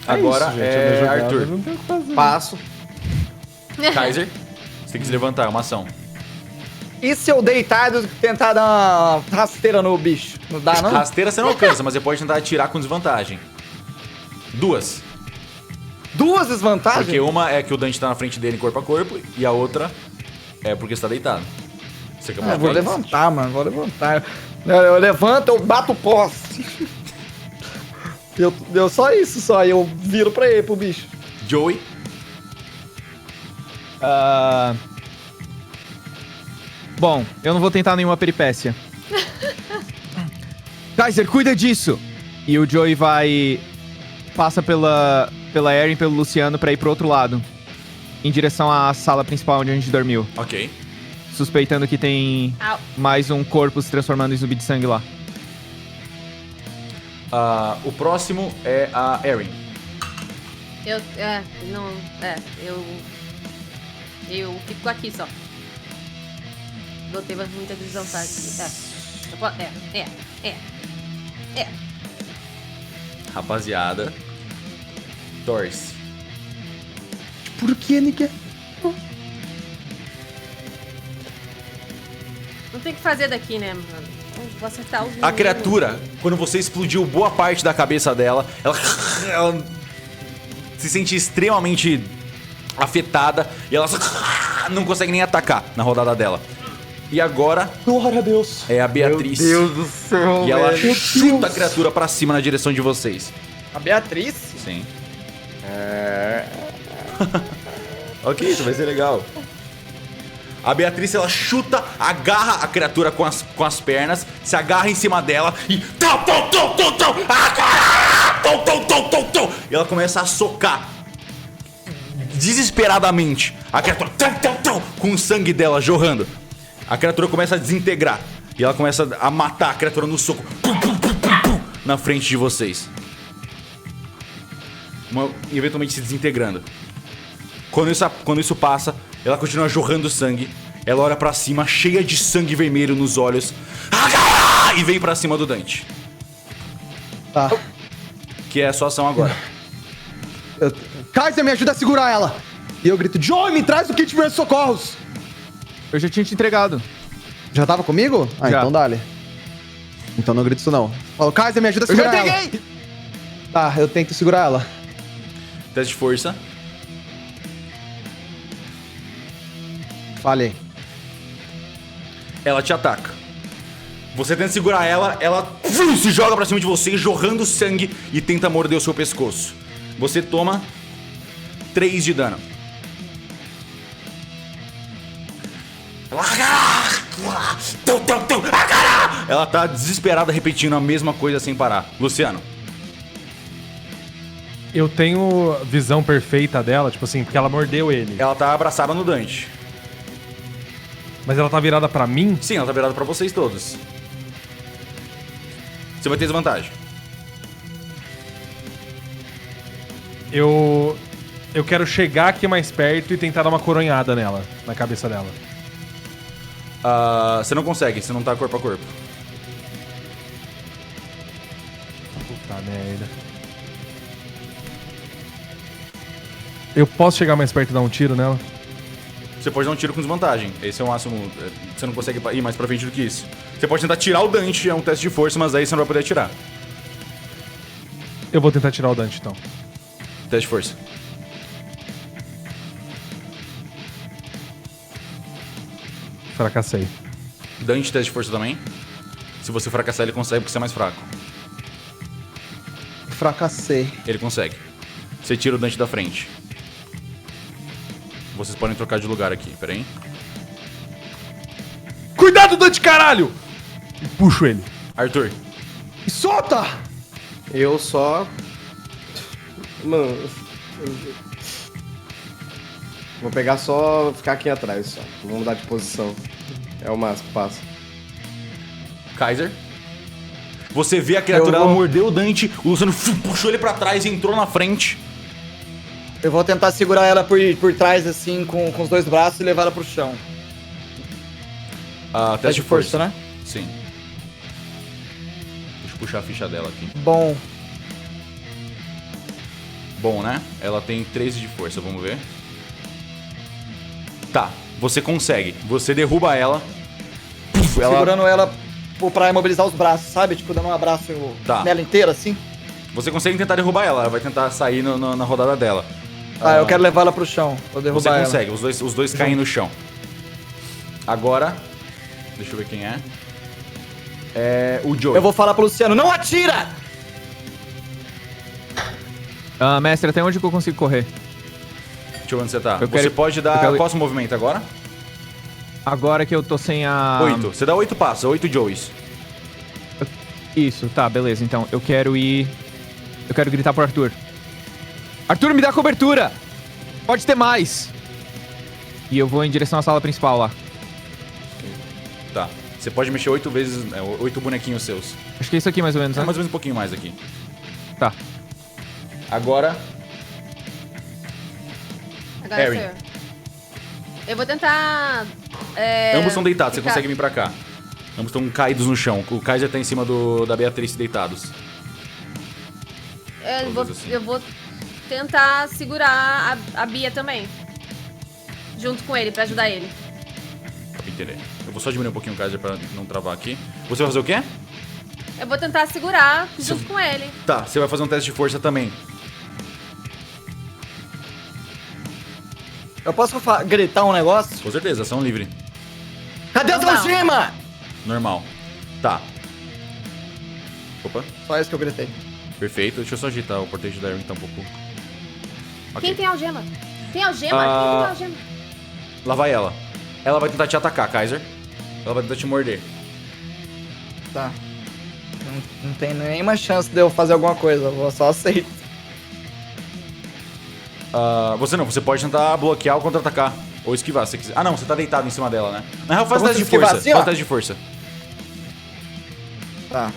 Agora isso, gente, a minha jogada, Arthur. não tem o que fazer. Passo. Kaiser, você tem que se levantar, é uma ação. E se eu deitar e tentar dar uma rasteira no bicho? Não dá, não? Rasteira você não alcança, mas você pode tentar atirar com desvantagem. 2. 2 desvantagens? Porque uma é que o Dante tá na frente dele corpo a corpo, e a outra é porque você tá deitado. Você quer Eu vou levantar, mano. Vou levantar. Eu levanto, eu bato o poste. Deu só isso, só. E eu viro pra ele, pro bicho. Joey. Bom, eu não vou tentar nenhuma peripécia. Kaiser, cuida disso! E o Joey passa pela Erin, pelo Luciano, pra ir pro outro lado. Em direção à sala principal onde a gente dormiu. Ok. Suspeitando que tem mais um corpo se transformando em zumbi de sangue lá. O próximo é a Erin. Eu fico aqui só. Vou ter muita desvantagem aqui. Rapaziada. Torce. Por que, Nick? Não tem o que fazer daqui, né, mano? Vou acertar os A meninos. criatura, quando você explodiu boa parte da cabeça dela, ela se sente extremamente afetada e ela não consegue nem atacar na rodada dela. E agora Glória a Deus. é a Beatriz. Meu Deus do céu, E ela velho. chuta a criatura pra cima na direção de vocês. A Beatriz? Sim. Ok, isso vai ser legal. A Beatriz, ela chuta, agarra a criatura com as pernas, se agarra em cima dela e... E ela começa a socar desesperadamente a criatura com o sangue dela jorrando. A criatura começa a desintegrar e ela começa a matar a criatura no soco na frente de vocês. Eventualmente se desintegrando. Quando isso passa, ela continua jorrando sangue. Ela olha pra cima, cheia de sangue vermelho nos olhos. E vem pra cima do Dante. Tá. Que é a sua ação agora. Kaiser, me ajuda a segurar ela! E eu grito, Joey, me traz o kit de primeiros socorros! Eu já tinha te entregado. Já tava comigo? Ah, Já. então dale. Então não grito isso não. Falo, Kaiser, me ajuda a segurar ela! Tá, eu tento segurar ela. Teste de força. Falhei. Ela te ataca. Você tenta segurar ela se joga pra cima de você, jorrando sangue e tenta morder o seu pescoço. Você toma 3 de dano. Ela tá desesperada repetindo a mesma coisa sem parar. Luciano. Eu tenho visão perfeita dela, tipo assim, porque ela mordeu ele. Ela tá abraçada no Dante. Mas ela tá virada pra mim? Sim, ela tá virada pra vocês todos. Você vai ter desvantagem. Eu quero chegar aqui mais perto e tentar dar uma coronhada nela, na cabeça dela. Você não consegue, você não tá corpo a corpo. Puta merda. Eu posso chegar mais perto e dar um tiro nela? Você pode dar um tiro com desvantagem. Esse é o máximo. Você não consegue ir mais pra frente do que isso. Você pode tentar tirar o Dante, é um teste de força, mas aí você não vai poder atirar. Eu vou tentar tirar o Dante, então. Teste de força. Fracassei. Dante, teste de força também. Se você fracassar, ele consegue porque você é mais fraco. Fracassei. Ele consegue. Você tira o Dante da frente. Vocês podem trocar de lugar aqui, peraí. Cuidado, Dante, caralho! E puxo ele. Arthur. E solta! Eu só... Mano... Vou pegar só... Ficar aqui atrás só. Não vou mudar de posição. É o máximo que passa. Kaiser. Você vê a criatura, ela mordeu o Dante, o Luciano puxou ele pra trás e entrou na frente. Eu vou tentar segurar ela por trás, assim, com os dois braços e levar ela pro chão. Teste de força, né? Sim. Deixa eu puxar a ficha dela aqui. Bom. Bom, né? Ela tem 13 de força, vamos ver. Tá, você consegue. Você derruba ela. Segurando ela pra imobilizar os braços, sabe? Tipo, dando um abraço nela inteira, assim. Você consegue tentar derrubar ela. Ela vai tentar sair na rodada dela. Eu quero levar ela pro chão. Vou derrubar Você ela. consegue, os dois caem no chão. Agora, deixa eu ver quem é. É o Joey. Eu vou falar pro Luciano, não atira! Mestre, até onde que eu consigo correr? Deixa eu ver onde você tá. Eu Você quero- pode dar... eu quero- Qual é o seu movimento agora? Agora que eu tô sem a... 8. Você dá 8 passos, 8 Joeys. Isso, tá, beleza. Então, eu quero ir... Eu quero gritar pro Arthur. Arthur, me dá cobertura! Pode ter mais! E eu vou em direção à sala principal lá. Tá. Você pode mexer 8 vezes... 8 bonequinhos seus. Acho que é isso aqui mais ou menos, É né? mais ou menos um pouquinho mais aqui. Tá. Agora... Agora Erin. sou eu. Eu vou tentar... Ambos estão deitados, você ficar- consegue vir pra cá. Ambos estão caídos no chão. O Kaiser tá em cima da Beatriz deitados. Eu vou tentar segurar a Bia também. Junto com ele, pra ajudar ele. Pra entender. Eu vou só diminuir um pouquinho o Kaiser pra não travar aqui. Você vai fazer o quê? Eu vou tentar segurar junto com ele. Tá, você vai fazer um teste de força também. Eu posso gritar um negócio? Com certeza, ação livre. Cadê as Não. algemas? Normal. Tá. Opa, Só isso que eu gritei. perfeito. Deixa eu só agitar o portejo da Erin tá um pouco... Ok. Quem tem algema? Tem algema? Quem tem algema? Lá vai ela. Ela vai tentar te atacar, Kaiser. Ela vai tentar te morder. Tá. Não tem nenhuma chance de eu fazer alguma coisa, eu vou só aceitar. Você pode tentar bloquear ou contra-atacar. Ou esquivar, se você quiser. Ah, não, você tá deitado em cima dela, né? Na real, faz Eu teste de posso esquivar força. assim, ó? Faz teste de força. Tá.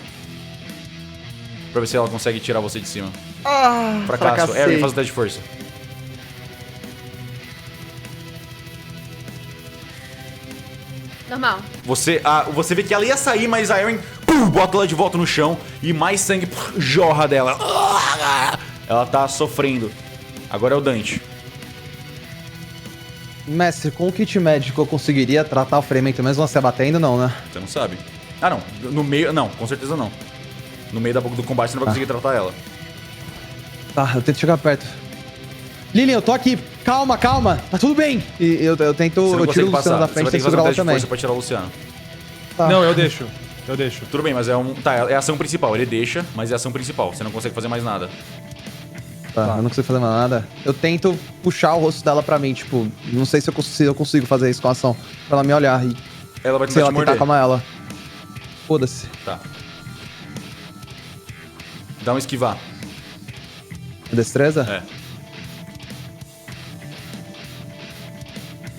Pra ver se ela consegue tirar você de cima. Ah, Fracasso. fracassei. Erin, faz o teste de força. Normal. Você vê que ela ia sair, mas a Erin bota ela de volta no chão e mais sangue jorra dela. Ela tá sofrendo. Agora é o Dante. Mestre, com o kit médico eu conseguiria tratar o ferimento mesmo você batendo, não, né? Você não sabe. Ah, não. No meio... Não, com certeza não. No meio do combate você não vai conseguir tratar ela. Tá, eu tento chegar perto. Lilian, eu tô aqui. Calma, calma. Tá tudo bem. E eu tento... Você não Eu tiro consegue o Luciano passar. da Você frente vai e ter que fazer segurar um ela teste de também. força pra tirar o Luciano. Tá. Não, eu deixo. Eu deixo. Tudo bem, mas é a ação principal. Ele deixa, mas é a ação principal. Você não consegue fazer mais nada. Tá, eu não consigo fazer mais nada. Eu tento puxar o rosto dela pra mim, tipo... Não sei se eu consigo fazer isso com a ação. Pra ela me olhar e... Ela vai Sei tentar lá, te tentar morder. acalmar ela. Foda-se. Tá. Dá um esquivar. Destreza? É.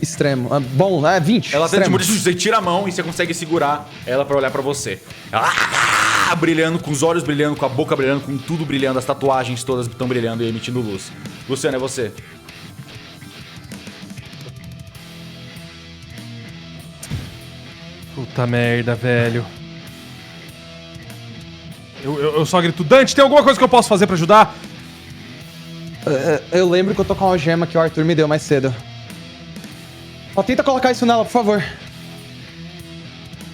Extremo. Bom, 20. Ela tenta te extremo. morder, você tira a mão e você consegue segurar ela pra olhar pra você. Ela brilhando, com os olhos brilhando, com a boca brilhando, com tudo brilhando, as tatuagens todas estão brilhando e emitindo luz. Luciano, é você. Puta merda, velho. Eu só grito, Dante, tem alguma coisa que eu posso fazer pra ajudar? Eu lembro que eu tô com a algema que o Arthur me deu mais cedo. Só tenta colocar isso nela, por favor.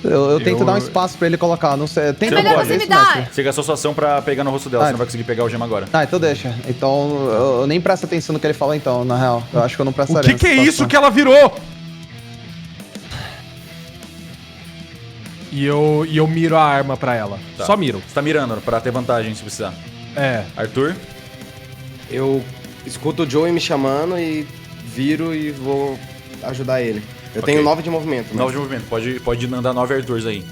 Eu tento dar um espaço pra ele colocar, não sei. Tenta É melhor agora, você isso, me dar. mestre. Você gastou sua ação pra pegar no rosto dela, você não vai conseguir pegar o gema agora. Ah, então deixa. Então, eu nem presto atenção no que ele falou, então, na real. Eu acho que eu não O prestaria. que é nessa isso situação. que ela virou? E eu miro a arma pra ela. Tá. Só miro. Você tá mirando pra ter vantagem se precisar. É. Arthur? Eu escuto o Joey me chamando e viro e vou ajudar ele. Eu Ok. tenho 9 de movimento, mas... 9 de movimento. Pode andar 9 Arthurs aí.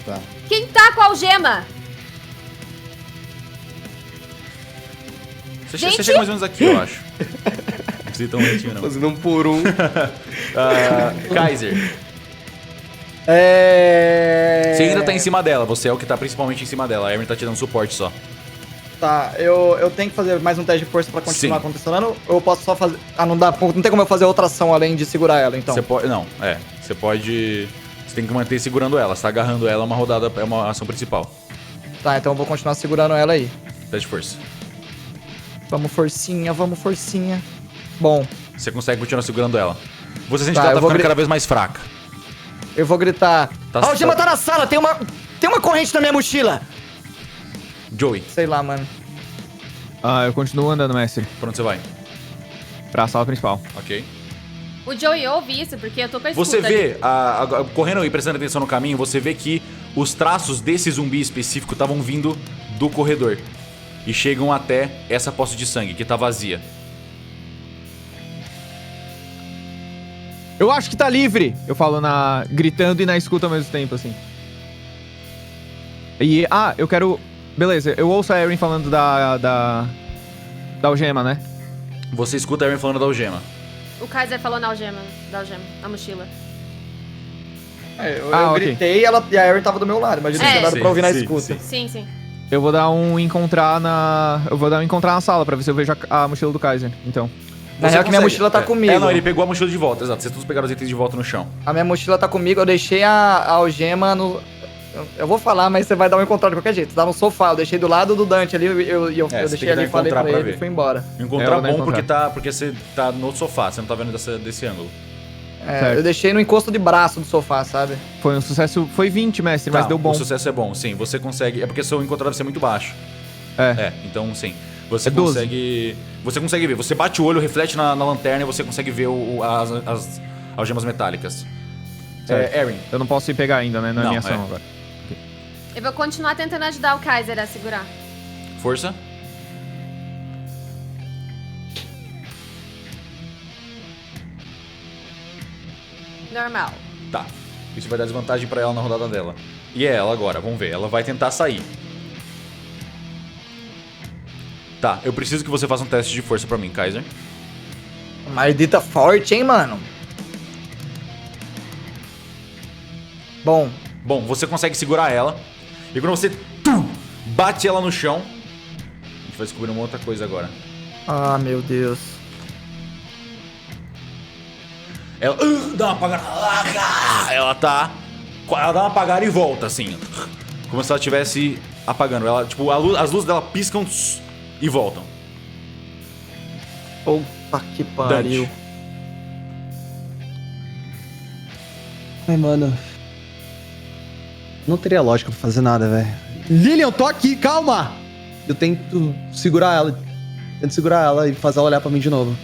Tá. Quem tá com a algema? Você Gente! chega mais ou menos aqui, eu acho. Não precisa ir tão lentinho, não. Fazendo um por um. Kaiser, É... você ainda tá em cima dela. Você é o que tá principalmente em cima dela. A Erin tá te dando suporte só. Tá, eu tenho que fazer mais um teste de força pra continuar Sim. condicionando? Ou eu posso só fazer... Ah, não dá, não tem como eu fazer outra ação além de segurar ela, então. Você pode. Não, Você pode. Você tem que manter segurando ela. Você tá agarrando ela, é uma rodada, é uma ação principal. Tá, então eu vou continuar segurando ela aí. Teste de força. Vamos, forcinha, vamos, forcinha. Bom, Você consegue continuar segurando ela. Você sente Tá, que ela eu tá vou ficando gri- cada vez mais fraca. eu vou gritar. Tá- A algema tá na sala, tem uma corrente na minha mochila. Joey, Sei lá, mano. Eu continuo andando, mestre. pra onde você vai? Pra sala principal. Ok. O Joey ouve isso, porque eu tô com a Você escuta vê, correndo e prestando atenção no caminho, você vê que os traços desse zumbi específico estavam vindo do corredor. E chegam até essa poça de sangue, que tá vazia. Eu acho que tá livre! Eu falo gritando e na escuta ao mesmo tempo, assim. E, eu quero... Beleza, eu ouço a Erin falando da algema, né? Você escuta a Erin falando da algema. O Kaiser falou na algema, da algema, na mochila. Eu ok. gritei e a Erin tava do meu lado. Imagina É. que dado Sim, pra ouvir na sim, escuta. sim. Sim. Eu vou dar um encontrar Eu vou dar um encontrar na sala pra ver se eu vejo a mochila do Kaiser, então. Na real que minha mochila tá comigo. Não, ele pegou a mochila de volta, exato. Vocês todos pegaram os itens de volta no chão. A minha mochila tá comigo, eu deixei a algema no... Eu vou falar, mas você vai dar um encontrar de qualquer jeito. Tá no sofá, eu deixei do lado do Dante ali, eu você tem deixei que dar ali, falei encontrar pra pra ele ver. e fui embora. Encontrar vou dar bom encontrar. porque você tá no sofá, você não tá vendo desse ângulo. Certo. Eu deixei no encosto de braço do sofá, sabe? Foi um sucesso... Foi 20, mestre, mas Tá, deu bom. O sucesso é bom, sim. Você consegue. É porque seu encontrar deve ser muito baixo. Então sim. Você É 12. consegue. Você consegue ver. Você bate o olho, reflete na lanterna e você consegue ver as algemas metálicas. Certo. Erin. Eu não posso ir pegar ainda, né? Não é Não, minha ação é. agora. Eu vou continuar tentando ajudar o Kaiser a segurar. Força. Normal. Tá. Isso vai dar desvantagem pra ela na rodada dela. E é ela agora, vamos ver. Ela vai tentar sair. Tá, eu preciso que você faça um teste de força pra mim, Kaiser. Maldita forte, hein, mano? Bom, Bom, você consegue segurar ela. E quando você bate ela no chão, a gente vai descobrir uma outra coisa agora. ah, meu Deus. Ela dá uma apagada. Ela dá uma apagada e volta, assim. Como se ela estivesse apagando. Ela, tipo, as luzes dela piscam e voltam. Puta que pariu. Dante. Ai, mano. Não teria lógica pra fazer nada, velho. Lilian, eu tô aqui, calma! Eu tento segurar ela. tento segurar ela e fazer ela olhar pra mim de novo.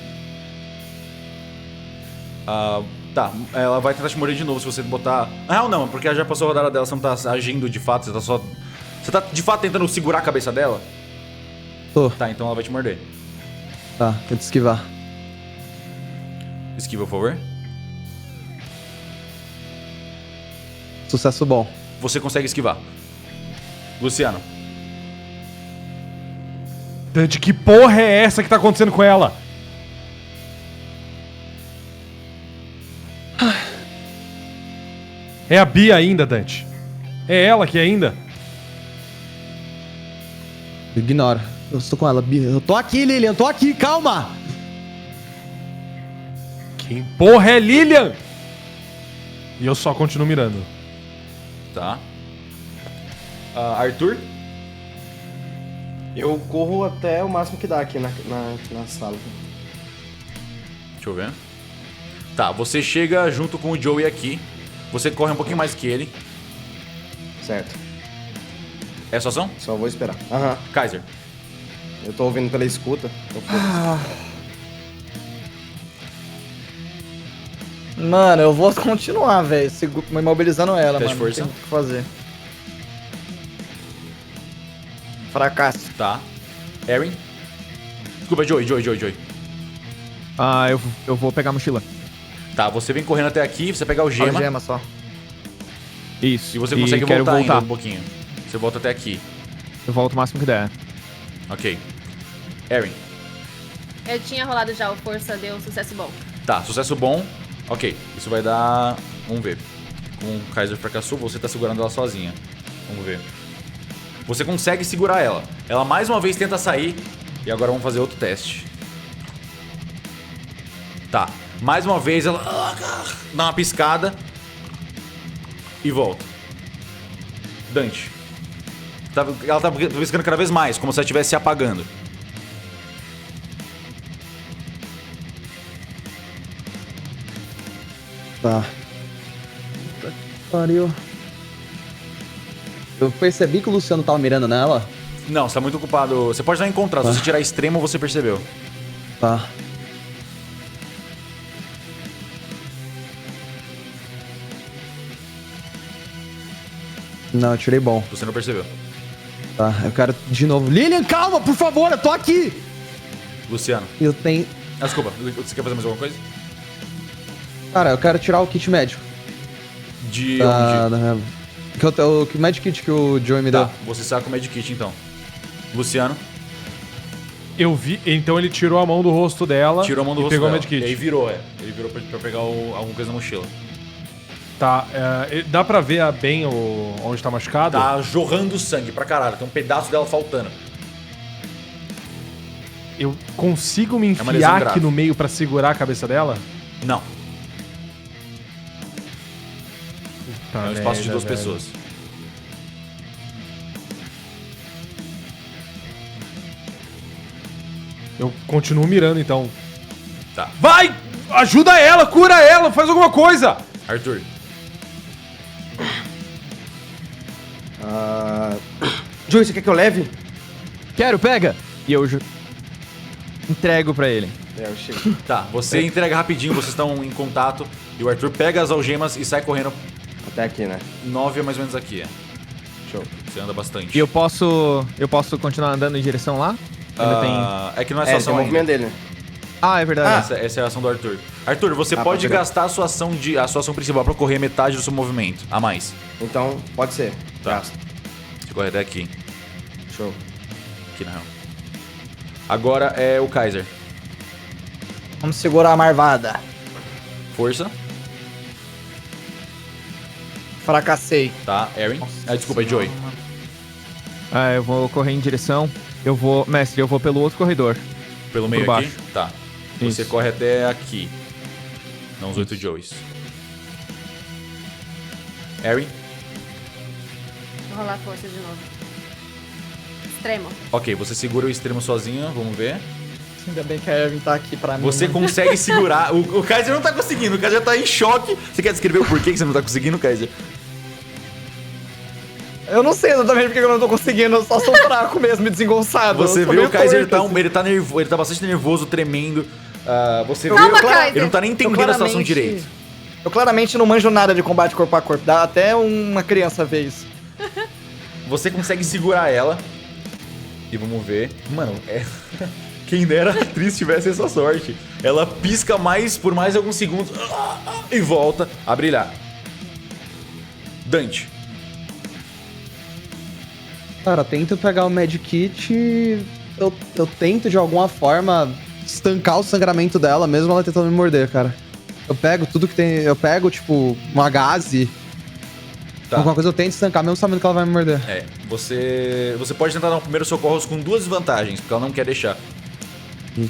Tá, ela vai tentar te morder de novo se você botar... Ah, não, porque ela já passou a rodada dela, você não tá agindo de fato, você tá só... Você tá de fato tentando segurar a cabeça dela? Tô. Tá, então ela vai te morder. Tá, tento esquivar. Esquiva, por favor. Sucesso bom. Você consegue esquivar. Luciano. Dante, que porra é essa que tá acontecendo com ela? É a Bia ainda, Dante. É ela que ainda? Ignora. Eu estou com ela, Bia. Eu tô aqui, Lilian. Eu tô aqui, calma! Quem porra é Lilian? E eu só continuo mirando. Tá. Arthur? Eu corro até o máximo que dá aqui na sala. Deixa eu ver. Tá, você chega junto com o Joey aqui. Você corre um pouquinho mais que ele. Certo. É a sua ação? Só vou esperar. Aham. Kaiser. Eu tô ouvindo pela escuta. Então foda-se. Mano, eu vou continuar, velho. Imobilizando ela, Teste mano. de força. Não tem o que fazer. Fracasso. Tá. Erin? Desculpa, Joey. Ah, eu vou pegar a mochila. Tá, você vem correndo até aqui, você pega o gema. Gema só. Isso. E você consegue quero voltar ainda um pouquinho. Você volta até aqui. Eu volto o máximo que der. Ok. Erin. Eu tinha rolado já o força, deu sucesso bom. Tá, sucesso bom. Ok, isso vai dar... Vamos ver. Com o Kaiser fracassou, você tá segurando ela sozinha. Vamos ver. Você consegue segurar ela. Ela mais uma vez tenta sair. E agora vamos fazer outro teste. Tá. Mais uma vez ela dá uma piscada. E volta. Dante. Ela tá piscando cada vez mais, como se ela estivesse se apagando. Tá. Puta que pariu. Eu percebi que o Luciano tava mirando nela. Não, você tá muito ocupado. Você pode não encontrar. Se você tirar extremo, você percebeu. Tá. Não, eu tirei bom. Você não percebeu. Tá, eu quero de novo. Lilian, calma, por favor, eu tô aqui! Luciano. Eu tenho... Ah, desculpa. Você quer fazer mais alguma coisa? Cara, eu quero tirar o kit médico. De Da, onde? da minha... O Med Kit que o Joey me Tá, deu. você saca o Medkit então. Luciano. Eu vi, então ele tirou a mão do rosto dela. Tirou a mão do e rosto pegou dela. o medkit. E aí virou, Ele virou pra pegar alguma coisa na mochila. Tá, dá pra ver bem onde tá machucado? Tá jorrando sangue pra caralho. Tem um pedaço dela faltando. Eu consigo me uma lesão enfiar grave. aqui no meio pra segurar a cabeça dela? Não. Tá, É um espaço de merda, duas velho. pessoas. Eu continuo mirando, então. Tá. Vai! Ajuda ela, cura ela, faz alguma coisa! Arthur. Joey, você quer que eu leve? Quero, pega! E eu entrego pra ele. Eu chego. Tá, você entrega rapidinho, vocês estão em contato. E o Arthur pega as algemas e sai correndo. Até aqui, né? 9 é mais ou menos aqui, Show. Você anda bastante. E eu posso continuar andando em direção lá? Ainda tem... É que não é É, sua tem ação o ainda. movimento dele, né? Ah, é verdade. Essa é a ação do Arthur. Arthur, você pode pode pegar. gastar a sua ação principal pra correr metade do seu movimento. A mais. Então, pode ser. Tá. Gasto. Você corre até aqui. Show. Aqui na real. Agora é o Kaiser. Vamos segurar a marvada. Força. Fracassei. Tá, Erin. Desculpa, é Joey. Ah, eu vou correr em direção. Mestre, eu vou pelo outro corredor. Pelo meio Por aqui? baixo. Tá. Você Isso. corre até aqui. Não os 8 Joeys. Erin. Vou rolar força de novo. Extremo. Ok, você segura o extremo sozinho, vamos ver. Ainda bem que a Erin tá aqui pra mim. Você mano. consegue segurar. O Kaiser não tá conseguindo, o Kaiser tá em choque. Você quer descrever o porquê que você não tá conseguindo, Kaiser? Eu não sei exatamente porque eu não tô conseguindo, eu só sou fraco mesmo e desengonçado. Você Eu sou vê meio o Kaiser, torto, assim. ele tá bastante nervoso, tremendo. Você vê Calma, o Kaiser. ele não tá nem entendendo a situação direito. Eu claramente não manjo nada de combate corpo a corpo, dá até uma criança ver isso. Você consegue segurar ela. E vamos ver. Mano, quem dera a atriz tivesse essa sorte. Ela pisca por mais alguns segundos e volta a brilhar. Dante. Cara, tento pegar o medkit e eu tento de alguma forma estancar o sangramento dela, mesmo ela tentando me morder, cara. Eu pego tudo que tem. Eu pego, tipo, uma gaze. Tá. Alguma coisa eu tento estancar, mesmo sabendo que ela vai me morder. Você pode tentar dar um primeiro socorros com 2 desvantagens, porque ela não quer deixar.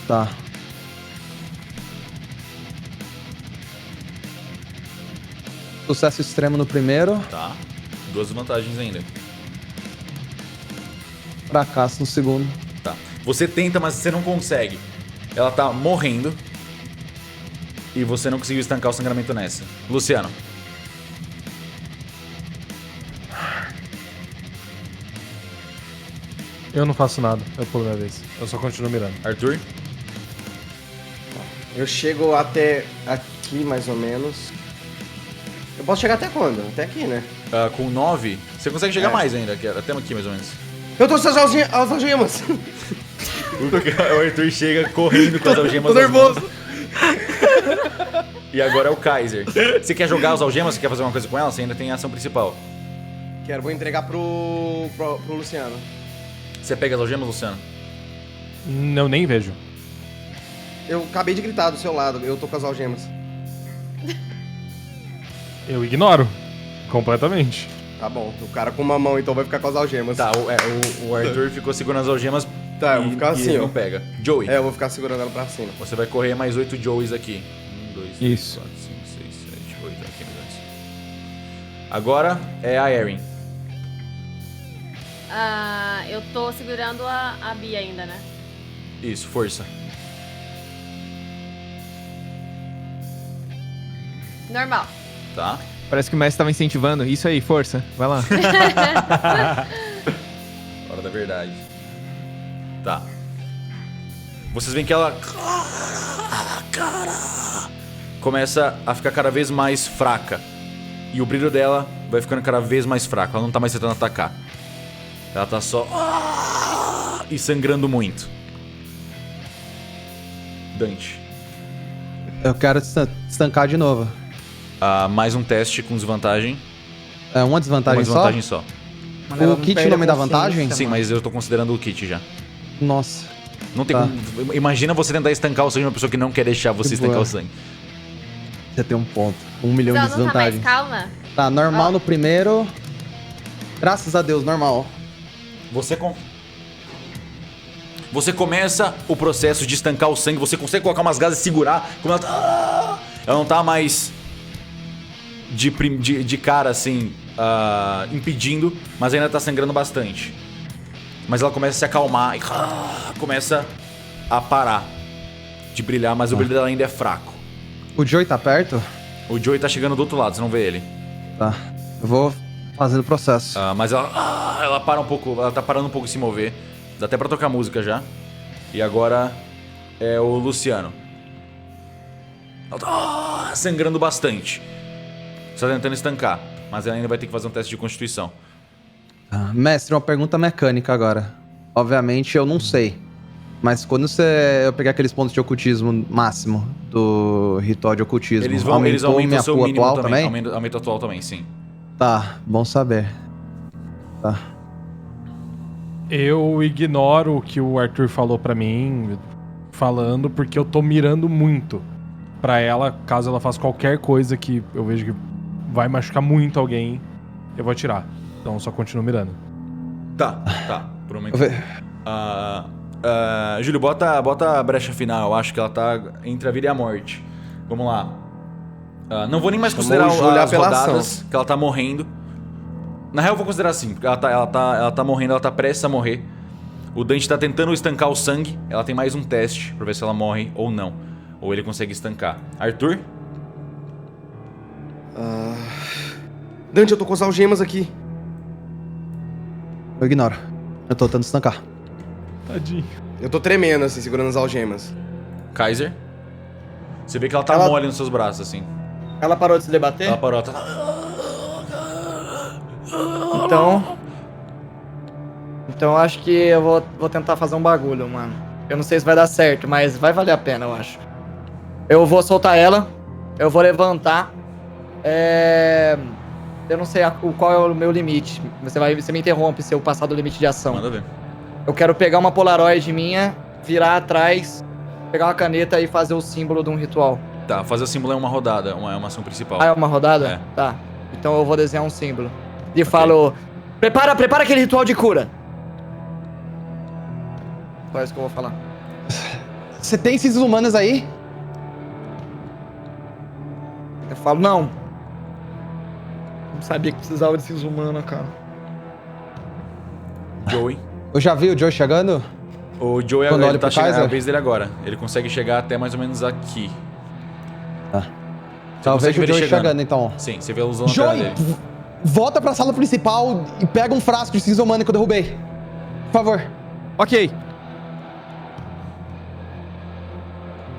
Tá. Sucesso extremo no primeiro, Tá. 2 desvantagens ainda. fracasso no segundo. Tá. Você tenta, mas você não consegue. Ela tá morrendo. E você não conseguiu estancar o sangramento nessa. Luciano. Eu não faço nada, eu pulo minha vez. Eu só continuo mirando. Arthur. Eu chego até aqui, mais ou menos. Eu posso chegar até quando? Até aqui, né? Com 9, você consegue chegar mais ainda, até aqui mais ou menos. Eu tô sem as algemas. O Arthur chega correndo com as algemas. Tô nervoso. E agora é o Kaiser. Você quer jogar as algemas? Você quer fazer uma coisa com ela? Você ainda tem a ação principal. Quero, vou entregar pro Luciano. Você pega as algemas, Luciano? Eu nem vejo. Eu acabei de gritar do seu lado, eu tô com as algemas. Eu ignoro. Completamente. Tá bom, o cara com uma mão então vai ficar com as algemas. Tá, o Arthur ficou segurando as algemas. Tá, eu vou ficar e assim, ele ó. não pega. Joey. Eu vou ficar segurando ela pra cima. Você vai correr mais 8 Joeys aqui. 1, 2, 3, Isso. 4, 5, 6, 7, 8. Aqui, mais antes. Agora é a Erin. Eu tô segurando a Bia ainda, né? Isso, força. Normal. Tá? Parece que o mestre tava incentivando. Isso aí, força. Vai lá. Hora da verdade. Tá. Vocês veem que ela começa a ficar cada vez mais fraca. E o brilho dela vai ficando cada vez mais fraco. Ela não tá mais tentando atacar. Ela tá só e sangrando muito. Dante. Eu quero estancar de novo. Mais um teste com desvantagem. É uma desvantagem, Uma desvantagem só. Mas ela O não kit perde não a me dá consciência, vantagem? Sim, mano. mas eu tô considerando o kit já. Nossa. Não tem Tá. como. Imagina você tentar estancar o sangue de uma pessoa que não quer deixar você De estancar boa. o sangue. Você tem um ponto. 1 milhão de Então não tá mais desvantagens. calma? Tá, normal Ó. no primeiro. Graças a Deus, normal. Você começa o processo de estancar o sangue, você consegue colocar umas gases e segurar. Como ela não tá mais de cara assim, impedindo, mas ainda tá sangrando bastante. Mas ela começa a se acalmar e começa a parar de brilhar, mas o brilho dela ainda é fraco. O Joey tá perto? O Joey tá chegando do outro lado, você não vê ele. Tá. Eu vou fazendo o processo. Mas ela para um pouco, ela tá parando um pouco de se mover. Dá até pra tocar música já. E agora é o Luciano. Ela tá sangrando bastante. Você tá tentando estancar, mas ela ainda vai ter que fazer um teste de constituição. Mestre, uma pergunta mecânica agora. Obviamente eu não sei. Mas quando eu pegar aqueles pontos de ocultismo máximo do ritual de ocultismo, Eles aumentou aumentam minha o seu pua mínimo atual também. também? Aumenta o atual também, sim. Tá, bom saber. Tá. Eu ignoro o que o Arthur falou pra mim, falando, porque eu tô mirando muito pra ela, caso ela faça qualquer coisa que eu vejo que vai machucar muito alguém, eu vou atirar. Então eu só continuo mirando. Tá. Por um momento. Eu ve- Júlio, bota a brecha final. Eu acho que ela tá entre a vida e a morte. Vamos lá. Não vou nem mais Chamou considerar o Júlio as apelação. rodadas, que ela tá morrendo. Na real, eu vou considerar assim, porque ela tá morrendo, ela tá prestes a morrer. O Dante tá tentando estancar o sangue. Ela tem mais um teste pra ver se ela morre ou não. Ou ele consegue estancar. Arthur? Dante, eu tô com as algemas aqui. Eu ignoro. Eu tô tentando estancar. Tadinho. Eu tô tremendo, assim, segurando as algemas. Kaiser. Você vê que ela tá Ela- mole nos seus braços, assim. Ela parou de se debater? Ela parou, tá... Então eu acho que eu vou tentar fazer um bagulho, mano. Eu não sei se vai dar certo, mas vai valer a pena, eu acho. Eu vou soltar ela. Eu vou levantar. Eu não sei qual é o meu limite. Você me interrompe se eu passar do limite de ação. Manda ver. Eu quero pegar uma Polaroid minha, virar atrás, pegar uma caneta e fazer o símbolo de um ritual. Tá, fazer o símbolo é uma rodada, é uma ação principal. Ah, é uma rodada? É. Tá. Então eu vou desenhar um símbolo. E falo... Prepara aquele ritual de cura. Só isso que eu vou falar. Você tem esses humanos aí? Eu falo, não. Não sabia que precisava desses humanos, cara. Joey. Eu já vi o Joe chegando? O Joey Quando agora, olha ele tá pro chegando, é a Kaiser? vez dele agora. Ele consegue chegar até mais ou menos aqui. Tá. Você Então eu consegue vejo o ver ele Joe chegando, então. Sim, você vê a luz da lanterna Joey, dele. volta pra sala principal e pega um frasco de cinza humana que eu derrubei. Por favor. Ok.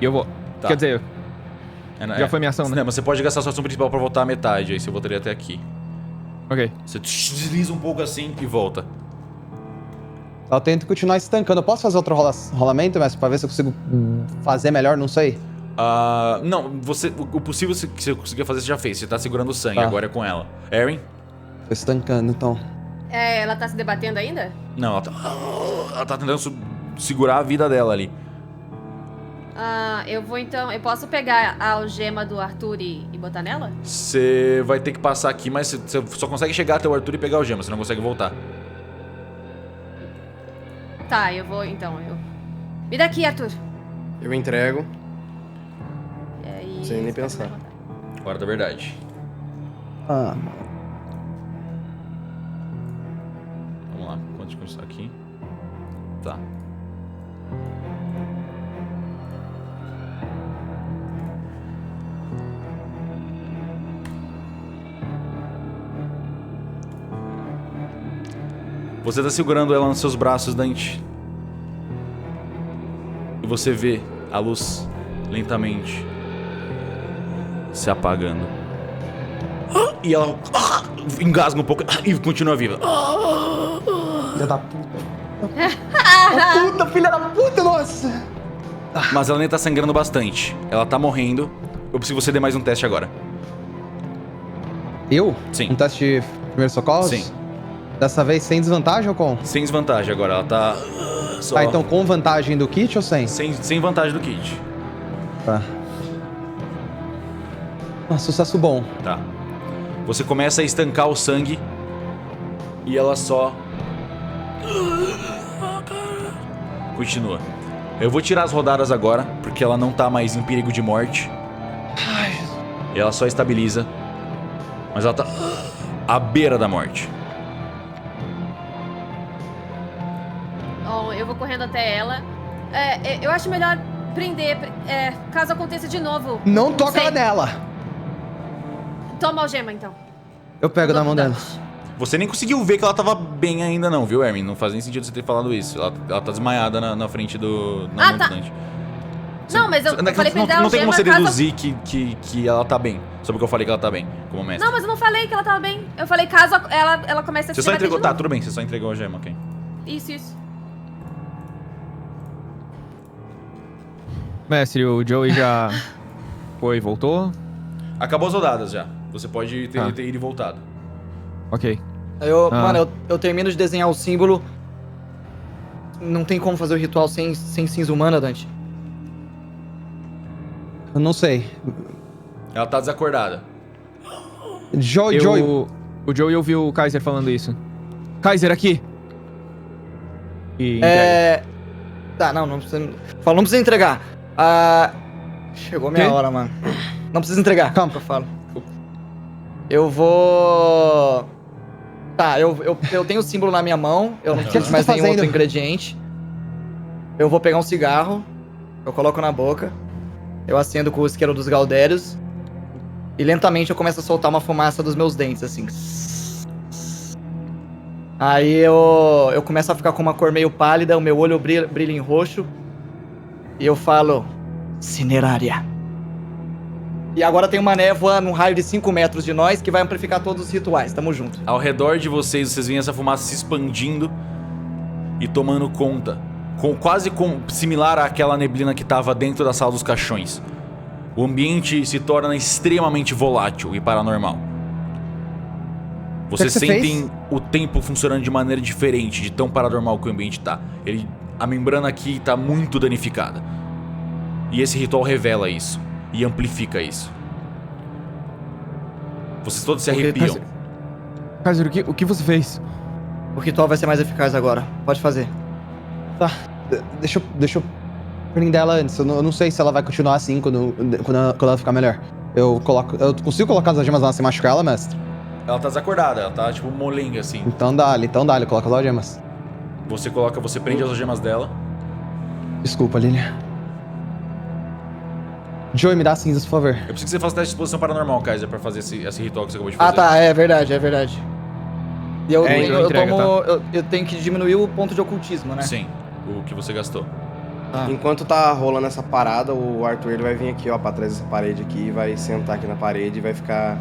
E eu vou. Tá. Quer dizer, É, já foi minha ação, né? Não, mas você pode gastar sua ação principal pra voltar a metade, aí você voltaria até aqui. ok. Você desliza um pouco assim e volta. Eu tento continuar estancando. Eu posso fazer outro rolamento, mas pra ver se eu consigo fazer melhor? Não sei. Não, o possível que você conseguia fazer você já fez. Você tá segurando o sangue, Tá. agora é com ela. Erin? Tô estancando, então. Ela tá se debatendo ainda? Não, ela tá tentando segurar a vida dela ali. Eu vou então. Eu posso pegar a algema do Arthur e botar nela? Você vai ter que passar aqui, mas você só consegue chegar até o Arthur e pegar o gema, você não consegue voltar. Tá, eu vou então. Me dá aqui, Arthur. Eu entrego. E aí, Sem nem você pode pensar. levantar. Hora da verdade. Ah, Vamos lá, quanto custa aqui? Tá. Você tá segurando ela nos seus braços, Dante. E você vê a luz lentamente se apagando. E ela engasga um pouco e continua viva. filha da puta. Filha da puta, nossa. Mas ela nem tá sangrando bastante. Ela tá morrendo. Eu preciso que você dê mais um teste agora. Eu? Sim. Um teste de primeiros socorros? Sim. Dessa vez sem desvantagem ou com? Sem desvantagem agora, ela tá... Só... Tá, então com vantagem do kit ou sem? Sem vantagem do kit. Tá. Sucesso bom. Tá. Você começa a estancar o sangue. E ela só... Continua. Eu vou tirar as rodadas agora, porque ela não tá mais em perigo de morte. E ela só estabiliza. Mas ela tá à beira da morte. Bom, eu vou correndo até ela. Eu acho melhor prender, caso aconteça de novo. Não toca sei. ela nela. Toma a algema, então. Eu pego na mão dela. Você nem conseguiu ver que ela tava bem ainda não, viu, Erin? Não faz nem sentido você ter falado isso. Ela tá desmaiada na frente do... Na mão tá. do Dante. Não, mas eu falei pra ele dar a Não tem como algema você caso... deduzir que ela tá bem. Só porque eu falei que ela tá bem, como mestre. Não, mas eu não falei que ela tava bem. Eu falei caso ela comece a Você se só debater entregou... de Tá, novo. tudo bem, você só entregou a gema, ok. Isso. Mestre, o Joey já foi e voltou? Acabou as rodadas já. Você pode ter Tá. ido e voltado. Ok. Mano, eu termino de desenhar o símbolo. Não tem como fazer o ritual sem cinza humana, Dante. Eu não sei. Ela tá desacordada. Joey. O Joey ouviu o Kaiser falando isso. Kaiser, aqui! E Tá, não precisa... Não precisa entregar. Chegou minha Quê? hora, mano. Não precisa entregar. Calma. Que eu falo. Eu vou... Tá, eu tenho o símbolo na minha mão. Eu não que preciso você mais tá nenhum outro fazendo? ingrediente. Eu vou pegar um cigarro. Eu coloco na boca. Eu acendo com o isqueiro dos Galdérios. E lentamente eu começo a soltar uma fumaça dos meus dentes, assim. Aí eu começo a ficar com uma cor meio pálida, o meu olho brilha em roxo. E eu falo... Cinerária. E agora tem uma névoa num raio de 5 metros de nós que vai amplificar todos os rituais. Tamo junto. Ao redor de vocês veem essa fumaça se expandindo e tomando conta. Quase similar àquela neblina que estava dentro da sala dos caixões. O ambiente se torna extremamente volátil e paranormal. Vocês você sentem fez? o tempo funcionando de maneira diferente, de tão paranormal que o ambiente tá. A membrana aqui tá muito danificada. E esse ritual revela isso. E amplifica isso. Vocês todos se arrepiam. Kaiser, o que você fez? O ritual vai ser mais eficaz agora. Pode fazer. Tá, deixa eu prender ela antes. Eu não sei se ela vai continuar assim quando ela ficar melhor. Eu consigo colocar as algemas lá sem machucar ela, mestre? Ela tá desacordada, ela tá tipo molenga assim. Então dá-lhe, coloca as algemas. Você prende as algemas dela. Desculpa, Lilian. Joey, me dá as cinzas, por favor. Eu preciso que você faça teste de exposição paranormal, Kaiser, pra fazer esse ritual que você acabou de fazer. Ah, tá. É verdade. E eu entrega, eu tenho que diminuir o ponto de ocultismo, né? Sim, o que você gastou. Ah. Enquanto tá rolando essa parada, o Arthur ele vai vir aqui, ó, pra trás dessa parede aqui, vai sentar aqui na parede e vai ficar...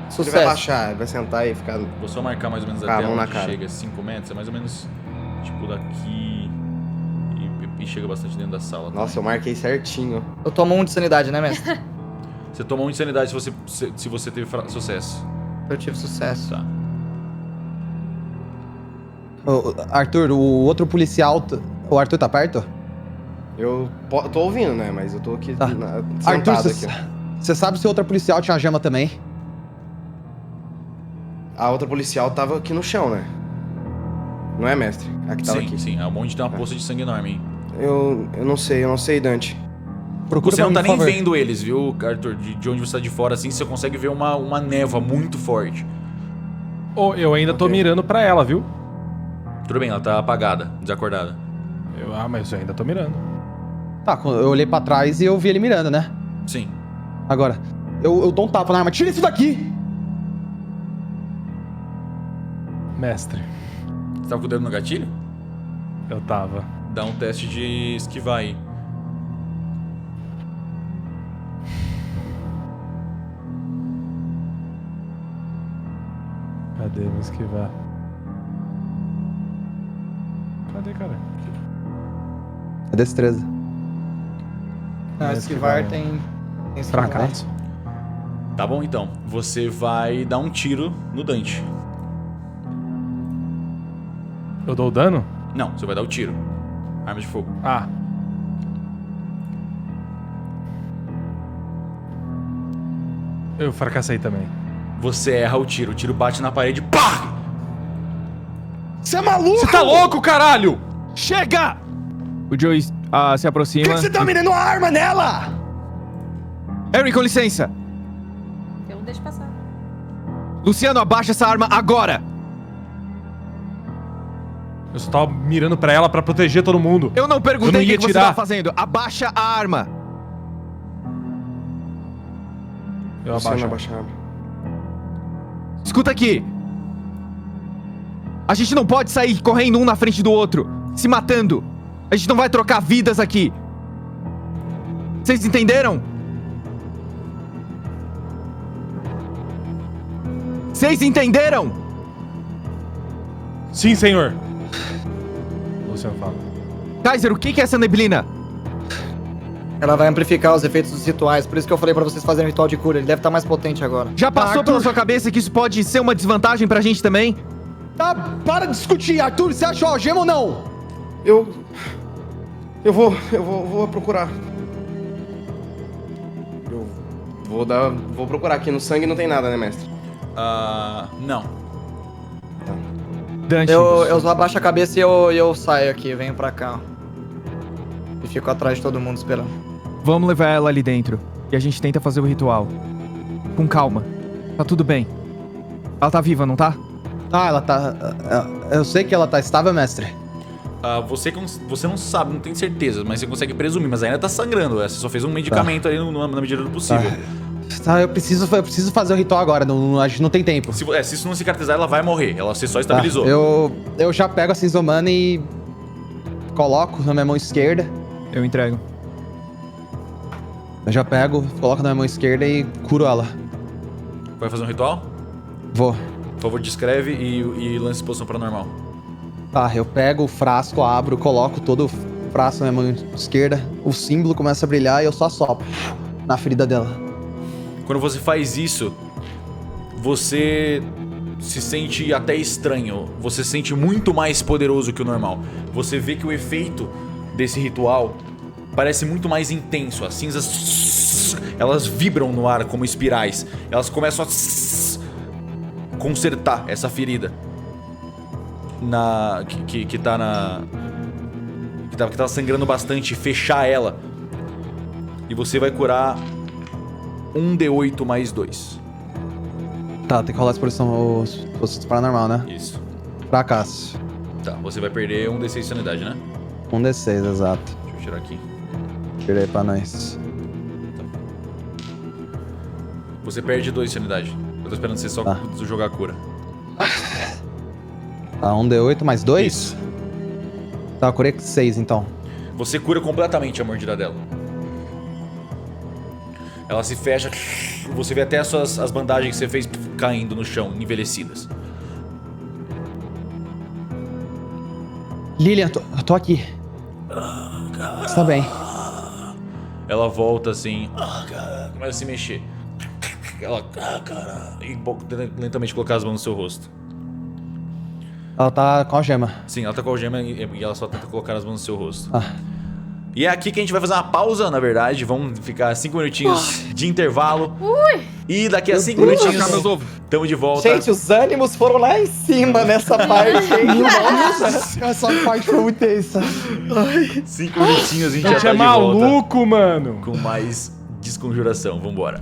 Sucesso. Ele vai baixar, ele vai sentar e ficar... Vou só marcar mais ou menos Ah, até mão na onde cara. chega, 5 metros, é mais ou menos tipo daqui e chega bastante dentro da sala. Nossa, eu marquei certinho. Eu tomo 1 de sanidade, né, mestre? Você tomou 1 de sanidade se você teve sucesso. Eu tive sucesso. Tá. Ô, Arthur, o outro policial... O Arthur tá perto? Eu tô ouvindo, né, mas eu tô aqui Tá. sentado Arthur, aqui, ó. você sabe se o outro policial tinha uma gema também? A outra policial tava aqui no chão, né? Não é, mestre? A que tava Sim, aqui. sim, é um monte de uma poça de sangue enorme aí. Eu não sei, Dante. Procura Você pra não tá mim, nem por favor. vendo eles, viu, Arthur? De onde você tá de fora, assim, você consegue ver uma névoa muito forte. Ô, eu ainda tô Ok. mirando pra ela, viu? Tudo bem, ela tá apagada, desacordada. Mas eu ainda tô mirando. Tá, eu olhei pra trás e eu vi ele mirando, né? Sim. Agora, eu dou um tapa na arma. Tira isso daqui! Mestre, Você tava com o dedo no gatilho? eu tava. Dá um teste de esquivar aí. Cadê me esquivar? Cadê, cara? É destreza. Não, esquivar tem esquivar. Fracasso. Tá bom, então. Você vai dar um tiro no Dante. Eu dou o dano? Não, você vai dar o tiro. Arma de fogo. Ah. Eu fracassei também. Você erra o tiro bate na parede, pá! Você é maluco? Você tá louco, caralho? Chega! O Joey se aproxima. Por que você tá mirando a arma nela? Harry, com licença. Eu não deixo passar. Luciano, abaixa essa arma agora! Eu só tava mirando pra ela pra proteger todo mundo. Eu não Eu perguntei não o ia que você tirar. tá fazendo. Abaixa a arma. Eu Você não abaixo. abaixa a arma. Escuta aqui. A gente não pode sair correndo um na frente do outro, se matando. A gente não vai trocar vidas aqui. Vocês entenderam? Vocês entenderam? Sim, senhor. Luciano fala. Kaiser, o que é essa neblina? Ela vai amplificar os efeitos dos rituais, por isso que eu falei pra vocês fazerem um ritual de cura. Ele deve estar mais potente agora. Já passou pela sua cabeça que isso pode ser uma desvantagem pra gente também? Tá, para de discutir, Arthur. Você achou a gema ou não? Eu vou procurar. Eu vou procurar aqui. No sangue não tem nada, né, mestre? Não. Dante, Eu abaixo a cabeça e eu saio aqui, venho pra cá. E fico atrás de todo mundo esperando. vamos levar ela ali dentro. E a gente tenta fazer o ritual. Com calma. Tá tudo bem. Ela tá viva, não tá? Ah, ela tá... Eu sei que ela tá estável, mestre. Você não sabe, não tem certeza, mas você consegue presumir, mas ainda tá sangrando. Você só fez um medicamento ali na medida do possível. eu preciso fazer o ritual agora, a gente não tem tempo. Se isso não cicatrizar, ela vai morrer. Você só estabilizou. Eu já pego a cinza humana e coloco na minha mão esquerda. Eu entrego. Eu já pego, coloco na minha mão esquerda e curo ela. Vai fazer um ritual? Vou. Por favor, descreve e lance poção paranormal. Tá, eu pego o frasco, abro, coloco todo o frasco na minha mão esquerda, o símbolo começa a brilhar e eu só sopro na ferida dela. Quando você faz isso, você se sente até estranho. Você se sente muito mais poderoso que o normal. Você vê que o efeito desse ritual parece muito mais intenso. As cinzas, elas vibram no ar como espirais. Elas começam a consertar essa ferida que tá sangrando bastante, fechar ela. E você vai curar 1d8 mais 2. Tá, tem que rolar a exposição paranormal, né? Isso. Fracasso. Tá, você vai perder 1d6 de sanidade, né? 1d6, exato. Deixa eu tirar aqui. Tirei pra nós. Você perde 2 de sanidade. Eu tô esperando você só jogar a cura. Tá, 1d8 mais 2? Isso. Tá, eu curei 6 então. Você cura completamente a mordida dela. Ela se fecha. Você vê até as bandagens que você fez caindo no chão, envelhecidas. Lilian, eu tô aqui. Você tá bem? Ela volta assim. Começa a se mexer. Ela. E tenta lentamente colocar as mãos no seu rosto. Ela tá com a algema. Sim, ela tá com a algema e ela só tenta colocar as mãos no seu rosto. Ah. E é aqui que a gente vai fazer uma pausa, na verdade. Vamos ficar 5 minutinhos de intervalo. E daqui a 5 minutinhos estamos de volta. Gente, os ânimos foram lá em cima nessa parte, hein? Nossa, essa parte foi muito tensa. 5 minutinhos a gente já Você tá é de volta maluco, mano. com mais desconjuração. Vambora.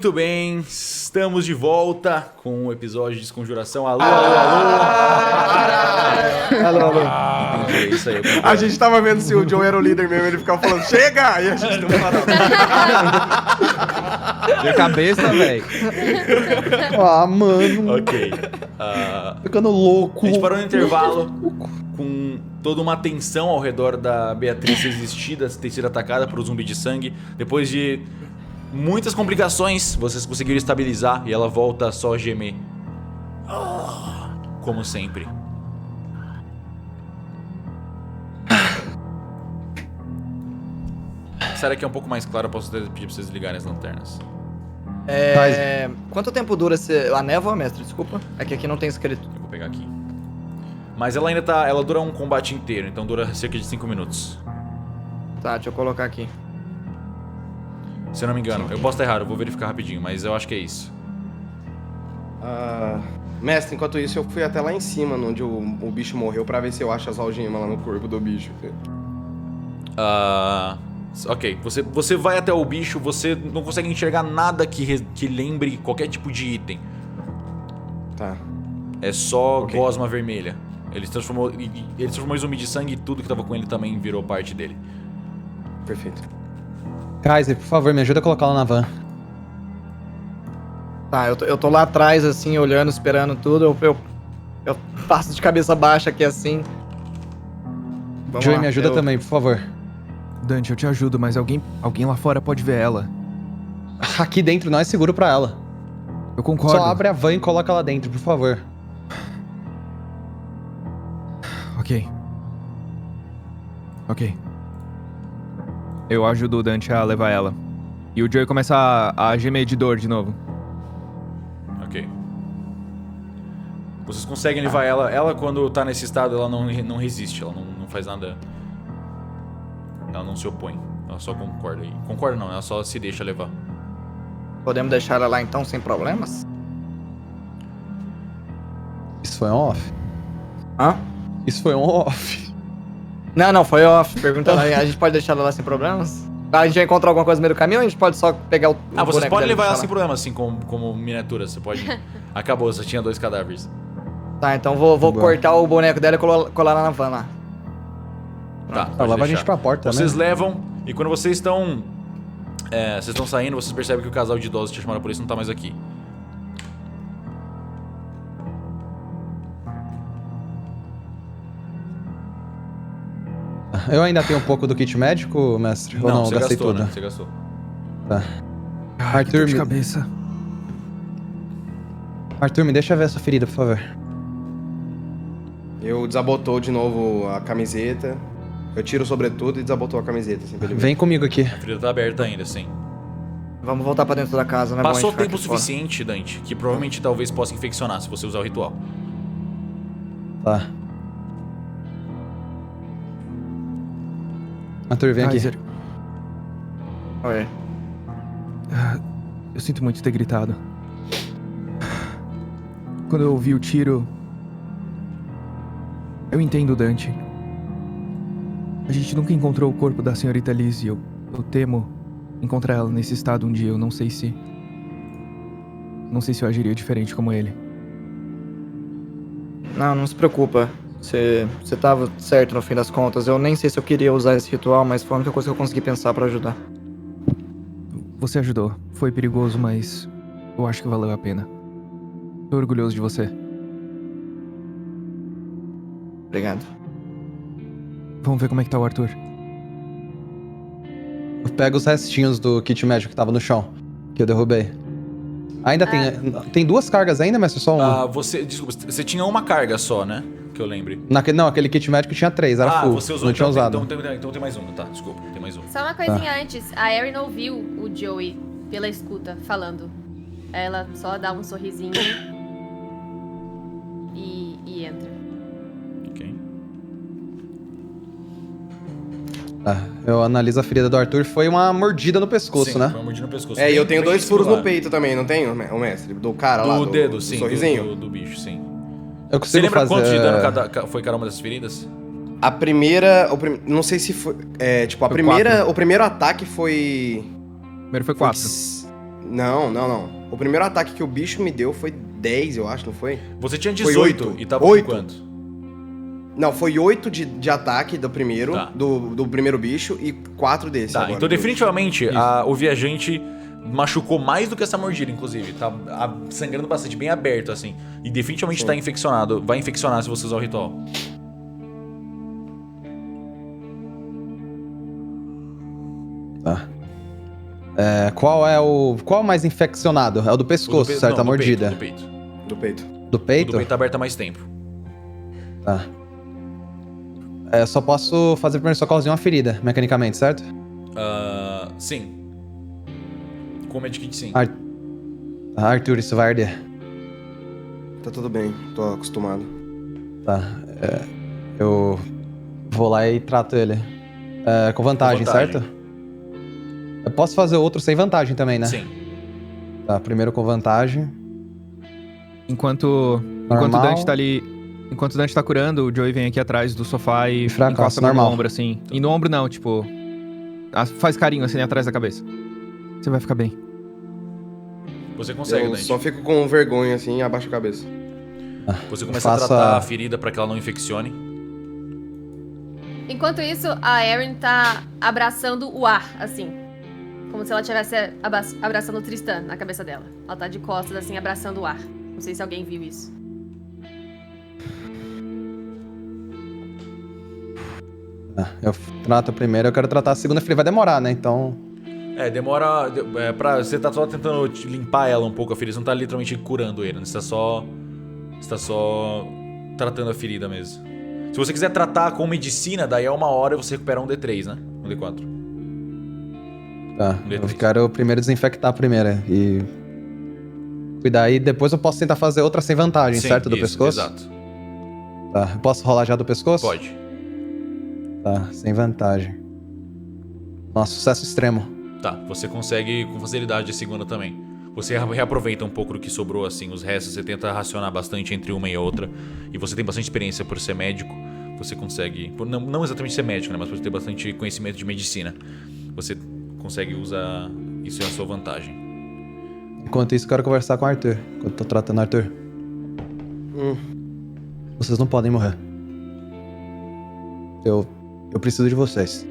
Muito bem, estamos de volta com o episódio de Desconjuração. Alô, alô, alô. Entendi, é isso aí. A gente tava vendo se o Joe era o líder mesmo, ele ficava falando, chega! E a gente não parava. Minha cabeça, velho. Ah, mano. Ok. Ficando louco. A gente parou no intervalo com toda uma tensão ao redor da Beatriz ter sido atacada por um zumbi de sangue. Depois de muitas complicações, vocês conseguiram estabilizar e ela volta a só gemer. Como sempre. Será que é um pouco mais claro? Eu posso pedir pra vocês ligarem as lanternas. Quanto tempo dura a névoa, mestre? Desculpa. É que aqui não tem escrito. Eu vou pegar aqui. Mas ela ainda tá... Ela dura um combate inteiro, então dura cerca de 5 minutos. Tá, deixa eu colocar aqui. Se eu não me engano. Eu posso estar errado, eu vou verificar rapidinho, mas eu acho que é isso. Mestre, enquanto isso, eu fui até lá em cima, onde o bicho morreu, pra ver se eu acho as algemas lá no corpo do bicho. Ok, você vai até o bicho, você não consegue enxergar nada que lembre qualquer tipo de item. Tá. É só Ok. gosma vermelha. Ele transformou em zumbi de sangue e tudo que tava com ele também virou parte dele. Perfeito. Kaiser, por favor, me ajuda a colocar ela na van. Tá, eu tô lá atrás, assim, olhando, esperando tudo. Eu passo de cabeça baixa aqui, assim. Vamos Joey, lá, me ajuda eu- também, por favor. Dante, eu te ajudo, mas alguém lá fora pode ver ela. Aqui dentro não é seguro pra ela. Eu concordo. Só abre a van e coloca ela dentro, por favor. Ok. Eu ajudo o Dante a levar ela. E o Joey começa a gemer de dor de novo. Ok. Vocês conseguem levar ela. Ela, quando tá nesse estado, ela não resiste. Ela não faz nada. Ela não se opõe. Ela só concorda. Concorda não, ela só se deixa levar. Podemos deixar ela lá então, sem problemas? Isso foi um off? Hã? Isso foi um off. Não, foi off. Perguntando aí, a gente pode deixar ela lá sem problemas? A gente vai encontrar alguma coisa no meio do caminho ou a gente pode só pegar o Vocês boneco podem dela e levar ela deixar sem lá? problema, assim, como miniatura. Você pode... Acabou, só tinha 2 cadáveres. Tá, então vou Boa. cortar o boneco dela e colar lá na van lá. Tá, Ela pode leva a deixar. gente pra porta, né? Vocês levam, e quando vocês estão... vocês estão saindo, vocês percebem que o casal de idosos que tinha chamado a polícia não tá mais aqui. Eu ainda tenho um pouco do kit médico, mestre? Ou não, você gastei gastou, tudo. né? Você gastou. Tá. Ai, que dor de Arthur, cabeça. Arthur, me deixa ver essa ferida, por favor. Eu desabotou de novo a camiseta. Eu tiro o sobretudo e desabotou a camiseta, assim, pra ele ver. Vem comigo aqui. A ferida tá aberta ainda, sim. Vamos voltar pra dentro da casa, né? Bom a Passou gente ficar tempo aqui fora. suficiente, Dante, que provavelmente talvez possa infeccionar se você usar o ritual. Tá. Arthur, vem Kaiser, aqui. Oi. eu sinto muito ter gritado. Quando eu ouvi o tiro... Eu entendo o Dante. A gente nunca encontrou o corpo da senhorita Liz e eu temo encontrar ela nesse estado um dia. Eu não sei se... Não sei se eu agiria diferente como ele. Não se preocupa. Você tava certo no fim das contas. Eu nem sei se eu queria usar esse ritual, mas foi a única coisa que eu consegui pensar pra ajudar. Você ajudou. Foi perigoso, mas... Eu acho que valeu a pena. Tô orgulhoso de você. Obrigado. Vamos ver como é que tá o Arthur. Eu pego os restinhos do kit médico que tava no chão, que eu derrubei. Ainda tem 2 cargas ainda, mestre? Só uma? Desculpa, você tinha uma carga só, né? Que eu lembre. Não, aquele kit médico tinha 3, era full. Você usou, não tinha usado. Então tem mais um, tá? Desculpa, tem mais um. Só uma coisinha antes. A Erin ouviu o Joey pela escuta falando. Ela só dá um sorrisinho e entra. Ok. Eu analiso a ferida do Arthur, foi uma mordida no pescoço, Sim, né? foi uma mordida no pescoço. E eu tenho Bem 2 furos no similar. peito também, não tenho, o mestre? Do cara lá, Do dedo, do sim. sorrisinho? Do bicho, sim. Eu Você consigo lembra fazer... quanto de dano foi cada uma dessas feridas? A primeira... não sei se foi... Foi o primeiro ataque foi... Primeiro foi 4. Não. O primeiro ataque que o bicho me deu foi 10, eu acho, não foi? Você tinha Foi 18 8. e tava 8. com quanto? Não, foi 8 de ataque do primeiro, Tá. do primeiro bicho e 4 desse. Tá, agora, então do- definitivamente o viajante machucou mais do que essa mordida, inclusive. Tá sangrando bastante, bem aberto, assim. E definitivamente Sim. tá infeccionado. Vai infeccionar se você usar o ritual. Tá. Qual é o mais infeccionado? É o do pescoço, O do pe- certo? não, A mordida. Do peito. Do peito. Do O peito? do peito tá aberto há mais tempo. Tá. Só posso fazer primeiro socorro em uma ferida, mecanicamente, certo? Sim. Com o medkit, sim. Arthur, isso vai arder. Tá tudo bem, tô acostumado. Tá. Eu vou lá e trato ele. Com vantagem, Com vantagem. certo? Eu posso fazer outro sem vantagem também, né? Sim. Tá, primeiro com vantagem. Enquanto o Normal. Dante tá ali. Enquanto o Dante tá curando, o Joey vem aqui atrás do sofá e Fracasso, encosta a mão normal. no ombro, assim. E no ombro não, tipo. Faz carinho assim atrás da cabeça. Você vai ficar bem. Você consegue, Eu Dante. só fico com vergonha assim e abaixo a cabeça. Você começa a Faça- tratar a ferida pra que ela não infeccione. Enquanto isso, a Erin tá abraçando o ar, assim. Como se ela estivesse abraçando o Tristan na cabeça dela. Ela tá de costas, assim, abraçando o ar. Não sei se alguém viu isso. Eu trato a primeira, eu quero tratar a segunda ferida. Vai demorar, né? Então. Demora. Você tá só tentando limpar ela um pouco a ferida. Você não tá literalmente curando ele, né? Você tá só tratando a ferida mesmo. Se você quiser tratar com medicina, daí é 1 hora e você recupera um D3, né? Um D4. Tá. Beleza. Eu quero primeiro desinfectar a primeira e. Cuidar. E depois eu posso tentar fazer outra sem vantagem, Sim, certo? Do isso, pescoço? Exato. Tá. Eu posso rolar já do pescoço? Pode. Tá, sem vantagem. Nossa, sucesso extremo. Tá, você consegue com facilidade a segunda também. Você reaproveita um pouco do que sobrou, assim, os restos. Você tenta racionar bastante entre uma e outra. E você tem bastante experiência por ser médico. Você consegue... Não exatamente ser médico, né? Mas por ter bastante conhecimento de medicina. Você consegue usar isso à sua vantagem. Enquanto isso, eu quero conversar com o Arthur. Enquanto eu tô tratando o Arthur. Vocês não podem morrer. Eu preciso de vocês.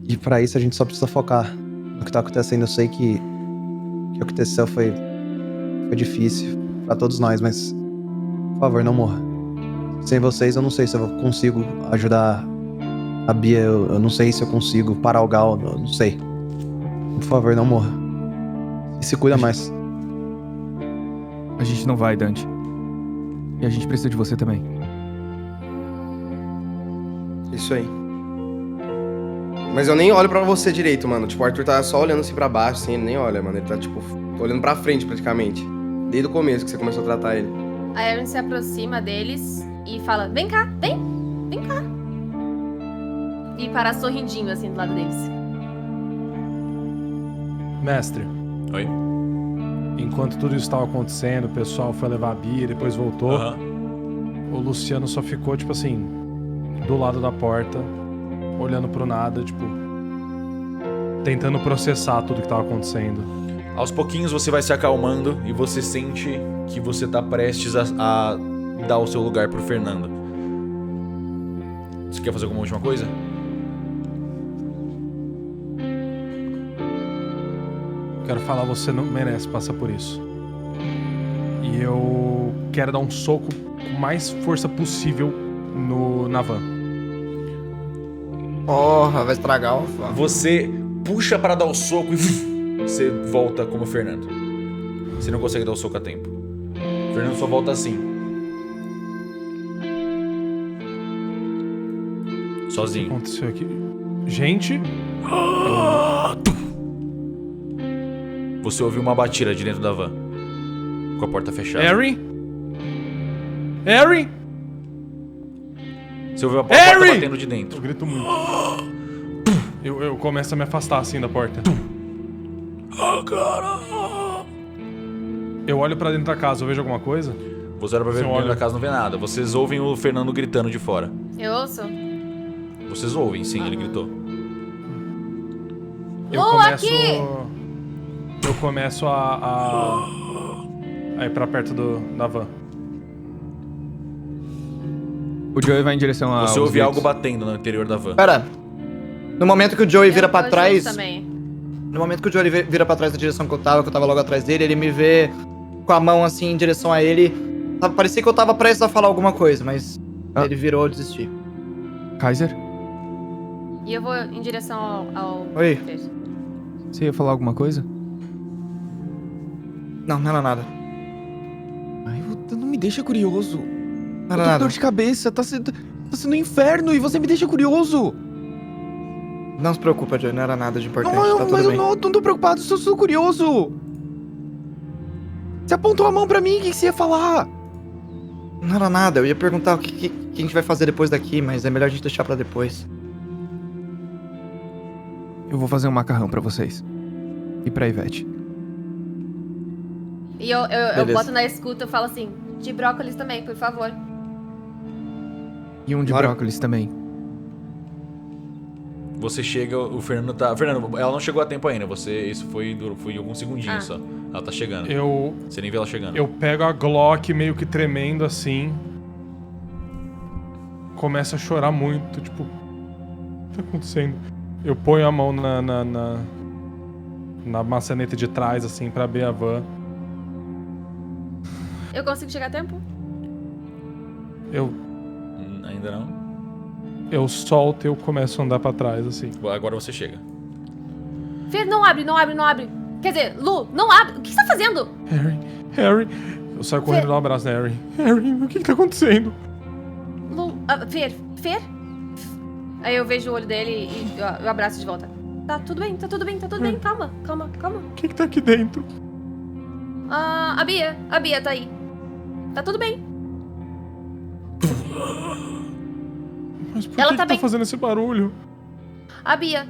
E pra isso a gente só precisa focar no que tá acontecendo. Eu sei que o que aconteceu foi difícil pra todos nós, mas por favor, não morra. Sem vocês, eu não sei se eu consigo ajudar a Bia. Eu não sei se eu consigo parar o Gal. Eu não sei. Por favor, não morra. E se cuida mais. A gente não vai, Dante. E a gente precisa de você também. Isso aí. Mas eu nem olho pra você direito, mano. Tipo, o Arthur tá só olhando assim pra baixo, assim, ele nem olha, mano. Ele tá, tipo, olhando pra frente praticamente. Desde o começo que você começou a tratar ele. A Erin se aproxima deles e fala: vem cá, vem cá. E para sorrindinho, assim, do lado deles. Mestre, Oi? enquanto tudo isso estava acontecendo, o pessoal foi levar a Bia, depois voltou. Aham. O Luciano só ficou, tipo assim, do lado da porta, olhando pro nada, tipo, tentando processar tudo que tava acontecendo. Aos pouquinhos você vai se acalmando e você sente que você tá prestes a dar o seu lugar pro Fernando. Você quer fazer alguma última coisa? Quero falar, você não merece passar por isso. E eu quero dar um soco com mais força possível na van. Porra, vai estragar o van. Você puxa para dar o soco e você volta como o Fernando. Você não consegue dar o soco a tempo. O Fernando só volta assim. O que Sozinho. aconteceu aqui? Gente, Você ouve uma batida de dentro da van. Com a porta fechada. Erin? Erin? Você ouve a porta Harry! batendo de Eu dentro. grito muito. Eu começo a me afastar assim da porta. Eu olho pra dentro da casa, eu vejo alguma coisa? Você olha pra ver Você dentro olha. da casa, não vê nada. Vocês ouvem o Fernando gritando de fora. Eu ouço? Vocês ouvem, sim, ele gritou. Eu Lu, começo. aqui! Eu começo a ir pra perto da van. O Joey vai em direção a. Você ouve algo batendo no interior da van. Pera. No momento que o Joey vira Eu pra tô trás. junto também. No momento que o Joey vira pra trás da direção que eu tava logo atrás dele, ele me vê com a mão assim em direção a ele. Parecia que eu tava prestes a falar alguma coisa, mas ele virou e desistiu. Kaiser? E eu vou em direção ao... Oi. Você ia falar alguma coisa? Não era nada. Ai, não me deixa curioso. Não Eu era tô com nada. dor de cabeça, tá sendo um inferno e você me deixa curioso. Não se preocupa, Joey, não era nada de importante, Não, tá tudo mas bem. eu não tô preocupado, só sou curioso. Você apontou a mão pra mim, o que você ia falar? Não era nada, eu ia perguntar o que a gente vai fazer depois daqui, mas é melhor a gente deixar pra depois. Eu vou fazer um macarrão pra vocês. E pra Ivete. E eu Beleza. boto na escuta e falo assim, de brócolis também, por favor. E um de Bora. brócolis também. Você chega, o Fernando tá... Fernando, ela não chegou a tempo ainda. Isso foi alguns segundinhos só. Ela tá chegando. Você nem vê ela chegando. Eu pego a Glock meio que tremendo assim. Começo a chorar muito, tipo... O que tá acontecendo? Eu ponho a mão na maçaneta de trás, assim, pra abrir a van. Eu consigo chegar a tempo? Ainda não. Eu solto e eu começo a andar pra trás, assim. Agora você chega. Fer, não abre. Quer dizer, Lu, não abre. O que você tá fazendo? Harry... Eu saio correndo e dou um abraço na Harry. Harry, o que tá acontecendo? Lu, Fer? Aí eu vejo o olho dele e eu abraço de volta. Tá tudo bem, calma. O que tá aqui dentro? A Bia tá aí. Tá tudo bem. Mas por Ela que tá tá bem. fazendo esse barulho? A Bia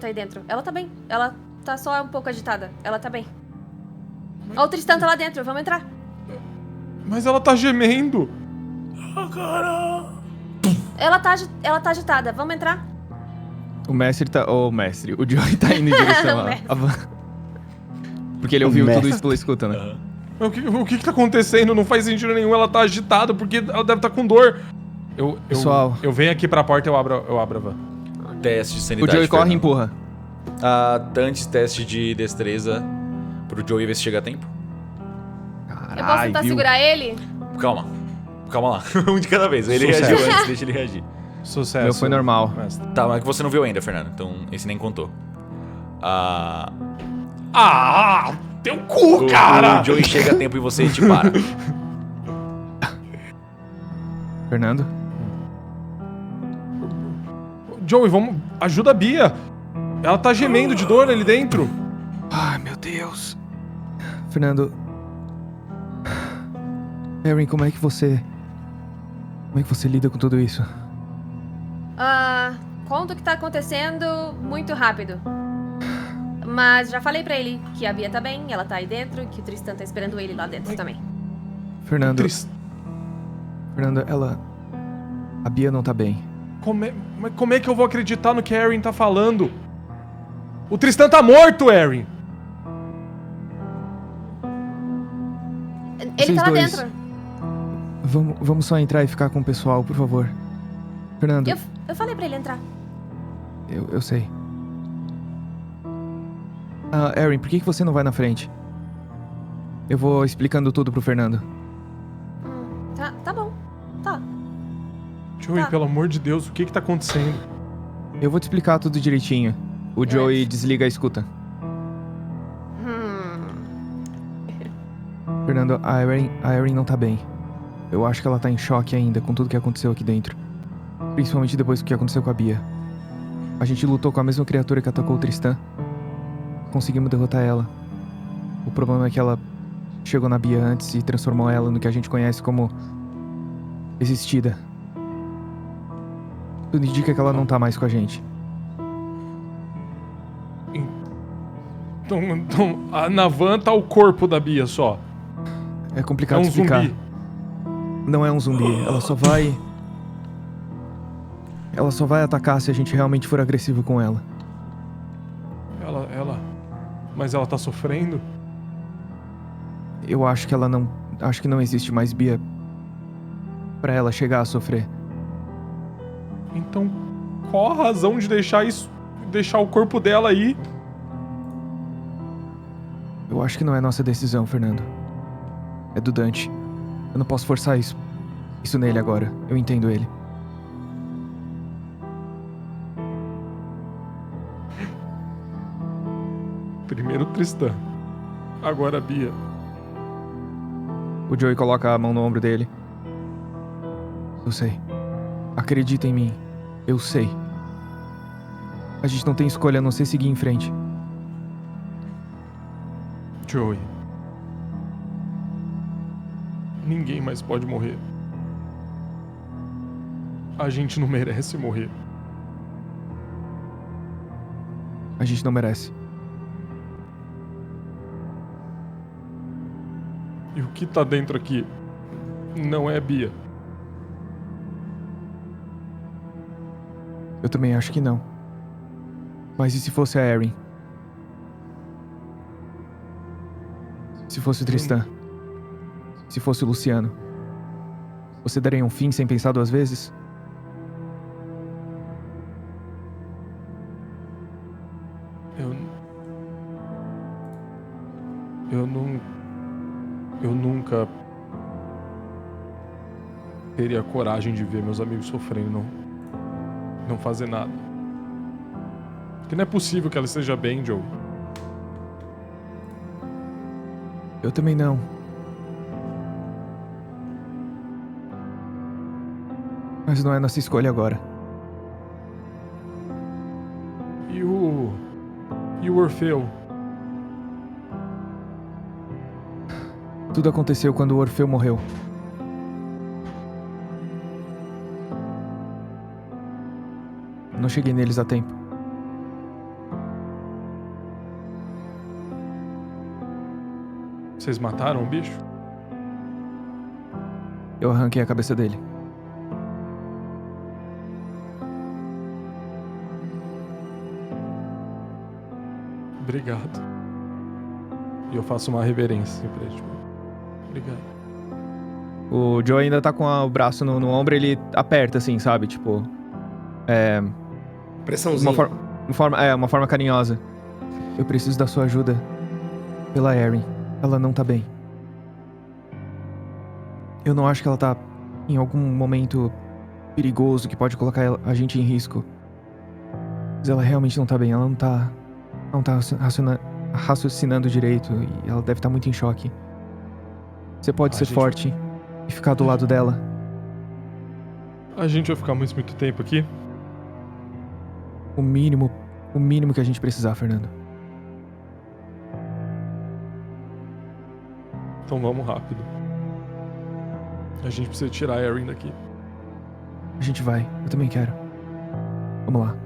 tá aí dentro. Ela tá bem. Ela tá só um pouco agitada. Ela tá bem. Ó, o Tristan tá lá dentro, vamos entrar. Mas ela tá gemendo. Ela tá agitada, vamos entrar? O mestre tá... O Joey tá indo em direção à van. Porque ele ouviu O tudo mestre. isso pela escuta, né? O que tá acontecendo? Não faz sentido nenhum. Ela tá agitada porque ela deve estar com dor. Pessoal. Eu venho aqui pra porta e eu abro a van. Teste de O sanidade. Joey corre e Fernando. empurra. Antes teste de destreza pro Joey ver se chega a tempo. Eu posso tentar segurar ele? Calma lá. Um de cada vez. Ele Sucesso. reagiu antes, deixa ele reagir. Sucesso. Meu foi normal. mestre. Tá, mas que você não viu ainda, Fernando. Então esse nem contou. Teu cu, cara! O Joey chega a tempo e você te para. Fernando? Joey, vamos... Ajuda a Bia. Ela tá gemendo de dor ali dentro. Ai, meu Deus. Fernando... Erin, como é que você lida com tudo isso? Conta o que tá acontecendo muito rápido. Mas já falei pra ele que a Bia tá bem, ela tá aí dentro, e que o Tristan tá esperando ele lá dentro também. Fernando, a Bia não tá bem. Mas como é que eu vou acreditar no que a Erin tá falando? O Tristan tá morto, Erin! Ele Vocês tá lá dois. dentro. Vamos só entrar e ficar com o pessoal, por favor. Fernando, Eu falei pra ele entrar. eu sei. Erin, por que você não vai na frente? Eu vou explicando tudo pro Fernando. Tá bom. Tá. Joey, Tá. pelo amor de Deus, o que tá acontecendo? Eu vou te explicar tudo direitinho. O Joey desliga a escuta. Fernando, a Erin não tá bem. Eu acho que ela tá em choque ainda com tudo que aconteceu aqui dentro. Principalmente depois do que aconteceu com a Bia. A gente lutou com a mesma criatura que atacou o Tristan. Conseguimos derrotar ela. O problema é que ela chegou na Bia antes e transformou ela no que a gente conhece como... Existida. Tudo indica que ela não tá mais com a gente. Então na van tá o corpo da Bia só. É É complicado um explicar. zumbi. Não é um zumbi. Ela só vai atacar se a gente realmente for agressivo com ela. Mas ela tá sofrendo? Eu acho que ela não... Acho que não existe mais Bia pra ela chegar a sofrer. Então, qual a razão de deixar o corpo dela aí? Eu acho que não é nossa decisão, Fernando. É do Dante. Eu não posso forçar isso nele agora. Eu entendo ele. Primeiro Tristan, agora a Bia. O Joey coloca a mão no ombro dele. Eu sei. Acredita em mim. Eu sei. A gente não tem escolha a não ser seguir em frente. Joey. Ninguém mais pode morrer. A gente não merece morrer. A gente não merece. E o que tá dentro aqui não é Bia. Eu também acho que não. Mas e se fosse a Erin? Se fosse o Tristan? Se fosse o Luciano? Você daria um fim sem pensar 2 vezes? Eu nunca teria coragem de ver meus amigos sofrendo, não fazer nada. Porque não é possível que ela esteja bem, Joe. Eu também não. Mas não é nossa escolha agora. E o Orfeu? Tudo aconteceu quando o Orfeu morreu. Não cheguei neles a tempo. Vocês mataram o bicho? Eu arranquei a cabeça dele. Obrigado. E eu faço uma reverência pra ele. Tipo, obrigado. O Joe ainda tá com o braço no ombro, ele aperta assim, sabe? Tipo... Pressãozinha. Uma forma carinhosa. Eu preciso da sua ajuda. Pela Erin. Ela não tá bem. Eu não acho que ela tá em algum momento perigoso que pode colocar a gente em risco. Mas ela realmente não tá bem. Ela não tá raciocinando direito e ela deve estar muito em choque. Você pode ser forte e ficar do lado dela. A gente vai ficar mais muito tempo aqui? O mínimo que a gente precisar, Fernando. Então vamos rápido. A gente precisa tirar a Erin daqui. A gente vai. Eu também quero. Vamos lá.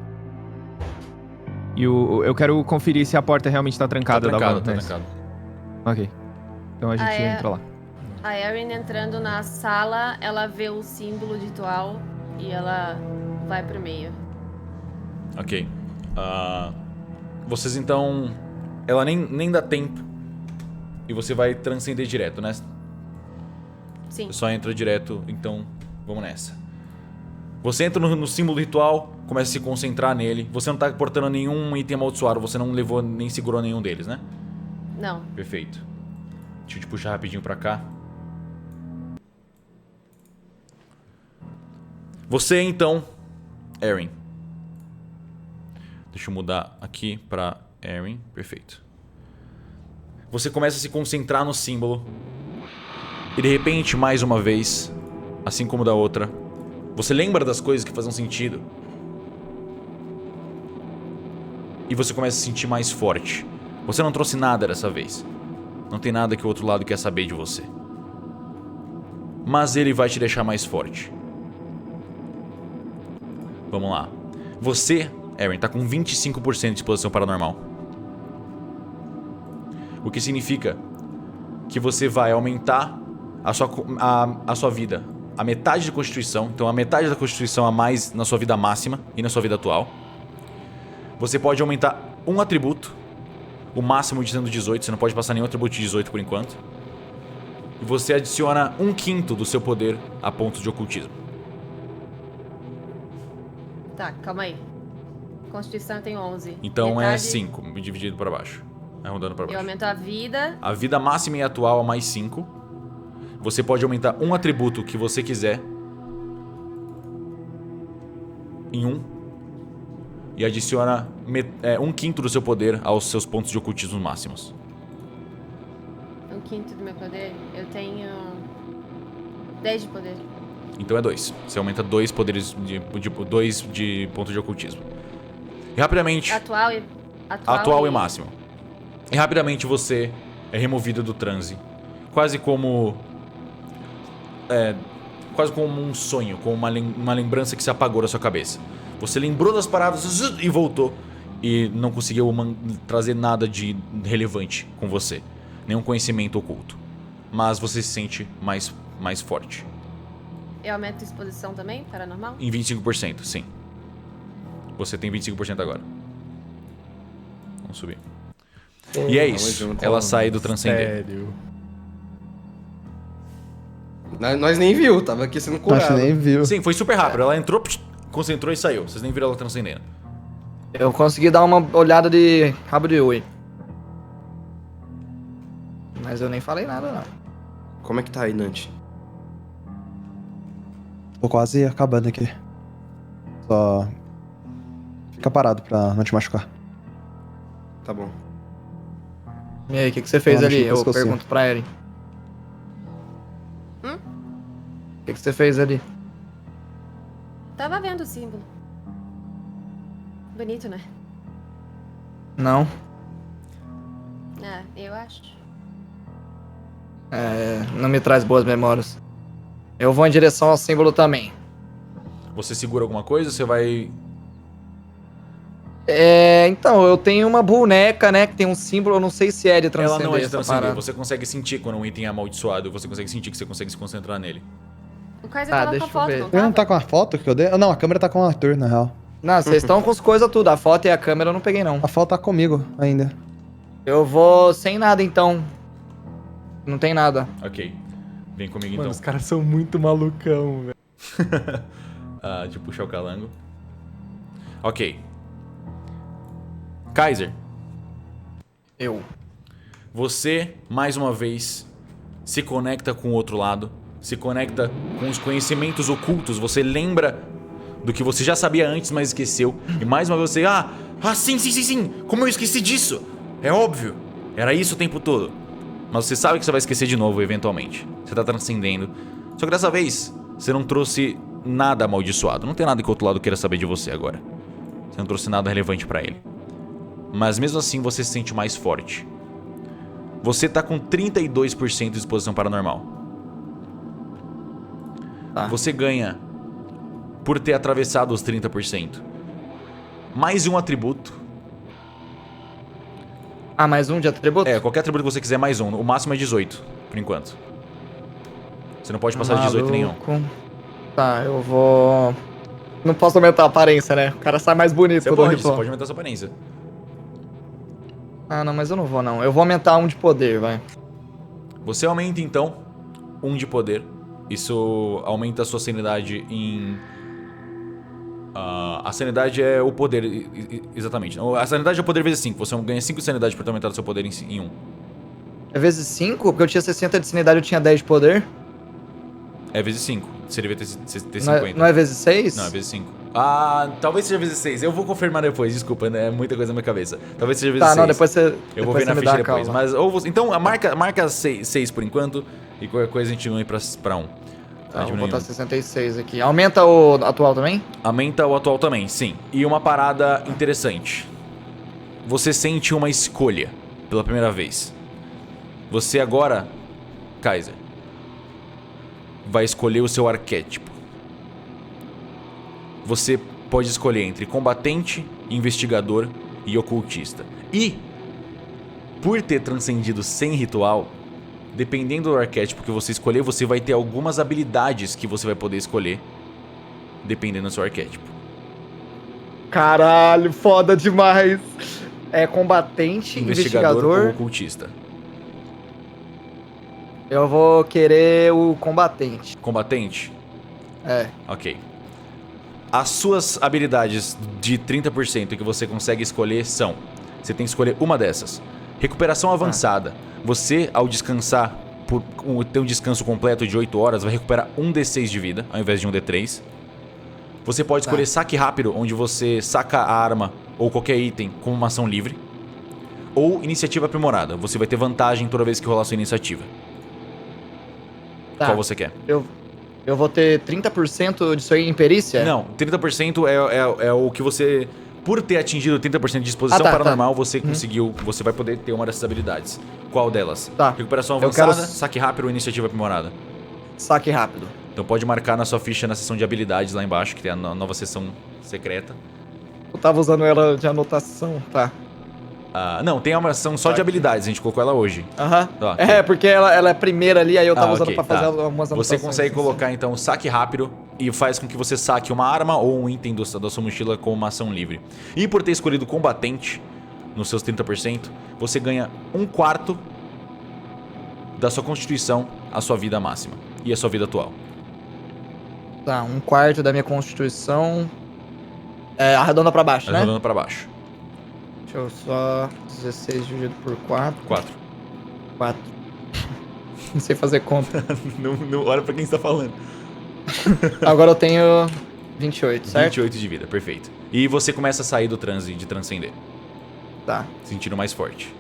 E eu quero conferir se a porta realmente tá trancada. Tá trancado. Ok. Então a gente entra lá. A Erin entrando na sala, ela vê o símbolo ritual e ela vai pro meio. Ok. Vocês então... Ela nem dá tempo. E você vai transcender direto, né? Sim. Você só entra direto, então vamos nessa. Você entra no símbolo ritual, começa a se concentrar nele. Você não tá portando nenhum item amaldiçoado, você não levou nem segurou nenhum deles, né? Não. Perfeito. Deixa eu te puxar rapidinho pra cá. Você então, Erin. Deixa eu mudar aqui pra Erin. Perfeito. Você começa a se concentrar no símbolo. E de repente, mais uma vez, assim como da outra, você lembra das coisas que fazem sentido. E você começa a se sentir mais forte. Você não trouxe nada dessa vez. Não tem nada que o outro lado quer saber de você. Mas ele vai te deixar mais forte. Vamos lá. Você, Erin, tá com 25% de exposição paranormal. O que significa que você vai aumentar a sua vida. A metade de constituição. Então a metade da constituição a mais na sua vida máxima e na sua vida atual. Você pode aumentar um atributo. o máximo de sendo 18, você não pode passar nenhum atributo de 18 por enquanto. E você adiciona 1/5 do seu poder a pontos de ocultismo. Tá, calma aí. Constituição eu tenho 11. Então é Metade, 5, dividido para baixo. Arredondando para Eu baixo. aumento a vida. A vida máxima e atual é mais 5. Você pode aumentar um atributo que você quiser em 1. E adiciona 1/5 do seu poder aos seus pontos de ocultismo máximos. 1/5 do meu poder. Eu tenho 10 de poder. Então é 2. Você aumenta 2 poderes dois de ponto de ocultismo. E rapidamente... Atual e... Atual e máximo. E rapidamente você é removido do transe. Quase como um sonho, como uma lembrança que se apagou da sua cabeça. Você lembrou das paradas e voltou. E não conseguiu trazer nada de relevante com você. Nenhum conhecimento oculto. Mas você se sente mais forte. Eu aumento a exposição também, paranormal? Em 25%, sim. Você tem 25% agora. Vamos subir. E é isso. Ela sai do transcendente. Sério. Nós nem viu, tava aqui sendo curado. Acho que nem viu. Sim, foi super rápido. Ela entrou, concentrou e saiu. Vocês nem viram ela transcendendo. Eu consegui dar uma olhada de rabo de oi. Mas eu nem falei nada, não. Como é que tá aí, Nante? Tô quase acabando aqui. Só... Fica parado pra não te machucar. Tá bom. E aí, o que você fez Não, ali? mexi no Eu pescocinho. pergunto pra Eren. O que você fez ali? Tava vendo o símbolo. Bonito, né? Não. Ah, eu acho. Não me traz boas memórias. Eu vou em direção ao símbolo também. Você segura alguma coisa? Você vai... Então, eu tenho uma boneca, né, que tem um símbolo, eu não sei se é de Ela transcender não é de essa transcender. parada. Você consegue sentir quando um item é amaldiçoado. Você consegue sentir que você consegue se concentrar nele. O Kaiser Tá, tava com deixa a eu foto, ver. não Ele tava? não tá com a foto que eu dei? Não, a câmera tá com o ator, na real. Não, vocês estão com as coisas tudo, a foto e a câmera eu não peguei não. A foto tá comigo ainda. Eu vou sem nada então. Não tem nada. Ok. Vem comigo Mano, então. os caras são muito malucão, velho. De puxar o calango. Ok. Kaiser, Eu. você, mais uma vez, se conecta com o outro lado. Se conecta com os conhecimentos ocultos. Você lembra do que você já sabia antes, mas esqueceu. E mais uma vez você... sim. Como eu esqueci disso? É óbvio. Era isso o tempo todo. Mas você sabe que você vai esquecer de novo, eventualmente. Você tá transcendendo. Só que dessa vez, você não trouxe nada amaldiçoado. Não tem nada que o outro lado queira saber de você agora. Você não trouxe nada relevante pra ele. Mas mesmo assim, você se sente mais forte. Você tá com 32% de exposição paranormal. Tá. Você ganha, por ter atravessado os 30%, mais um atributo. Mais um de atributo? Qualquer atributo que você quiser, mais um. O máximo é 18, por enquanto. Você não pode passar de 18 nenhum. Maluco. Tá, eu vou... Não posso aumentar a aparência, né? O cara sai mais bonito Você quando eu pode ritual. aumentar sua aparência. Não, mas eu não vou não. Eu vou aumentar um de poder, vai. Você aumenta, então, 1 de poder. Isso aumenta a sua sanidade em... a sanidade é o poder, exatamente. A sanidade é o poder vezes 5. Você ganha 5 de sanidade por ter aumentado seu poder em 1. É vezes 5? Porque eu tinha 60 de sanidade e eu tinha 10 de poder. É vezes 5. Você devia ter 50. Não é vezes 6? Não, é vezes 5. Talvez seja vezes 6. Eu vou confirmar depois, desculpa, né? É muita coisa na minha cabeça. Talvez seja vezes 6. Tá, não, depois você... Eu vou ver na ficha depois. Mas, então, marca 6 por enquanto. E qualquer coisa a gente diminui pra 1. Tá, vou botar 66 aqui. Aumenta o atual também? Aumenta o atual também, sim. E uma parada interessante. Você sente uma escolha pela primeira vez. Você agora, Kaiser, vai escolher o seu arquétipo. Você pode escolher entre combatente, investigador e ocultista. E, por ter transcendido sem ritual, dependendo do arquétipo que você escolher, você vai ter algumas habilidades que você vai poder escolher, dependendo do seu arquétipo. Caralho, foda demais. É combatente, Investigador ou investigador. ocultista? Eu vou querer o combatente. Combatente? É. Ok. As suas habilidades de 30% que você consegue escolher são... Você tem que escolher uma dessas. Recuperação avançada. Você, ao descansar, ter um descanso completo de 8 horas, vai recuperar um D6 de vida, ao invés de um D3. Você pode escolher saque rápido, onde você saca a arma ou qualquer item como uma ação livre. Ou iniciativa aprimorada. Você vai ter vantagem toda vez que rolar sua iniciativa. Tá. Qual você quer? Eu vou ter 30% disso aí em perícia? Não, 30% é o que você... Por ter atingido 30% de exposição paranormal, você conseguiu... Você vai poder ter uma dessas habilidades. Qual delas? Tá. Recuperação Eu avançada, quero- saque rápido ou iniciativa aprimorada? Saque rápido. Então pode marcar na sua ficha na seção de habilidades lá embaixo, que tem a nova seção secreta. Eu tava usando ela de anotação, tá. Não, tem uma seção só de habilidades, a gente colocou ela hoje. Aham. Tá, É, porque ela é a primeira ali, aí eu tava usando ok, pra fazer tá. algumas anotações. Você consegue assim. colocar então saque rápido e faz com que você saque uma arma ou um item da sua mochila com uma ação livre. E por ter escolhido combatente nos seus 30%, você ganha 1/4 da sua constituição, a sua vida máxima e a sua vida atual. Tá, 1/4 da minha constituição. Arredonda pra baixo, né? Arredondando pra baixo. Deixa eu só... 16 dividido por 4. 4. 4. Não sei fazer conta. não olha pra quem você tá falando. Agora eu tenho 28, certo? 28 de vida, perfeito. E você começa a sair do transe de transcender, Tá. sentindo mais forte.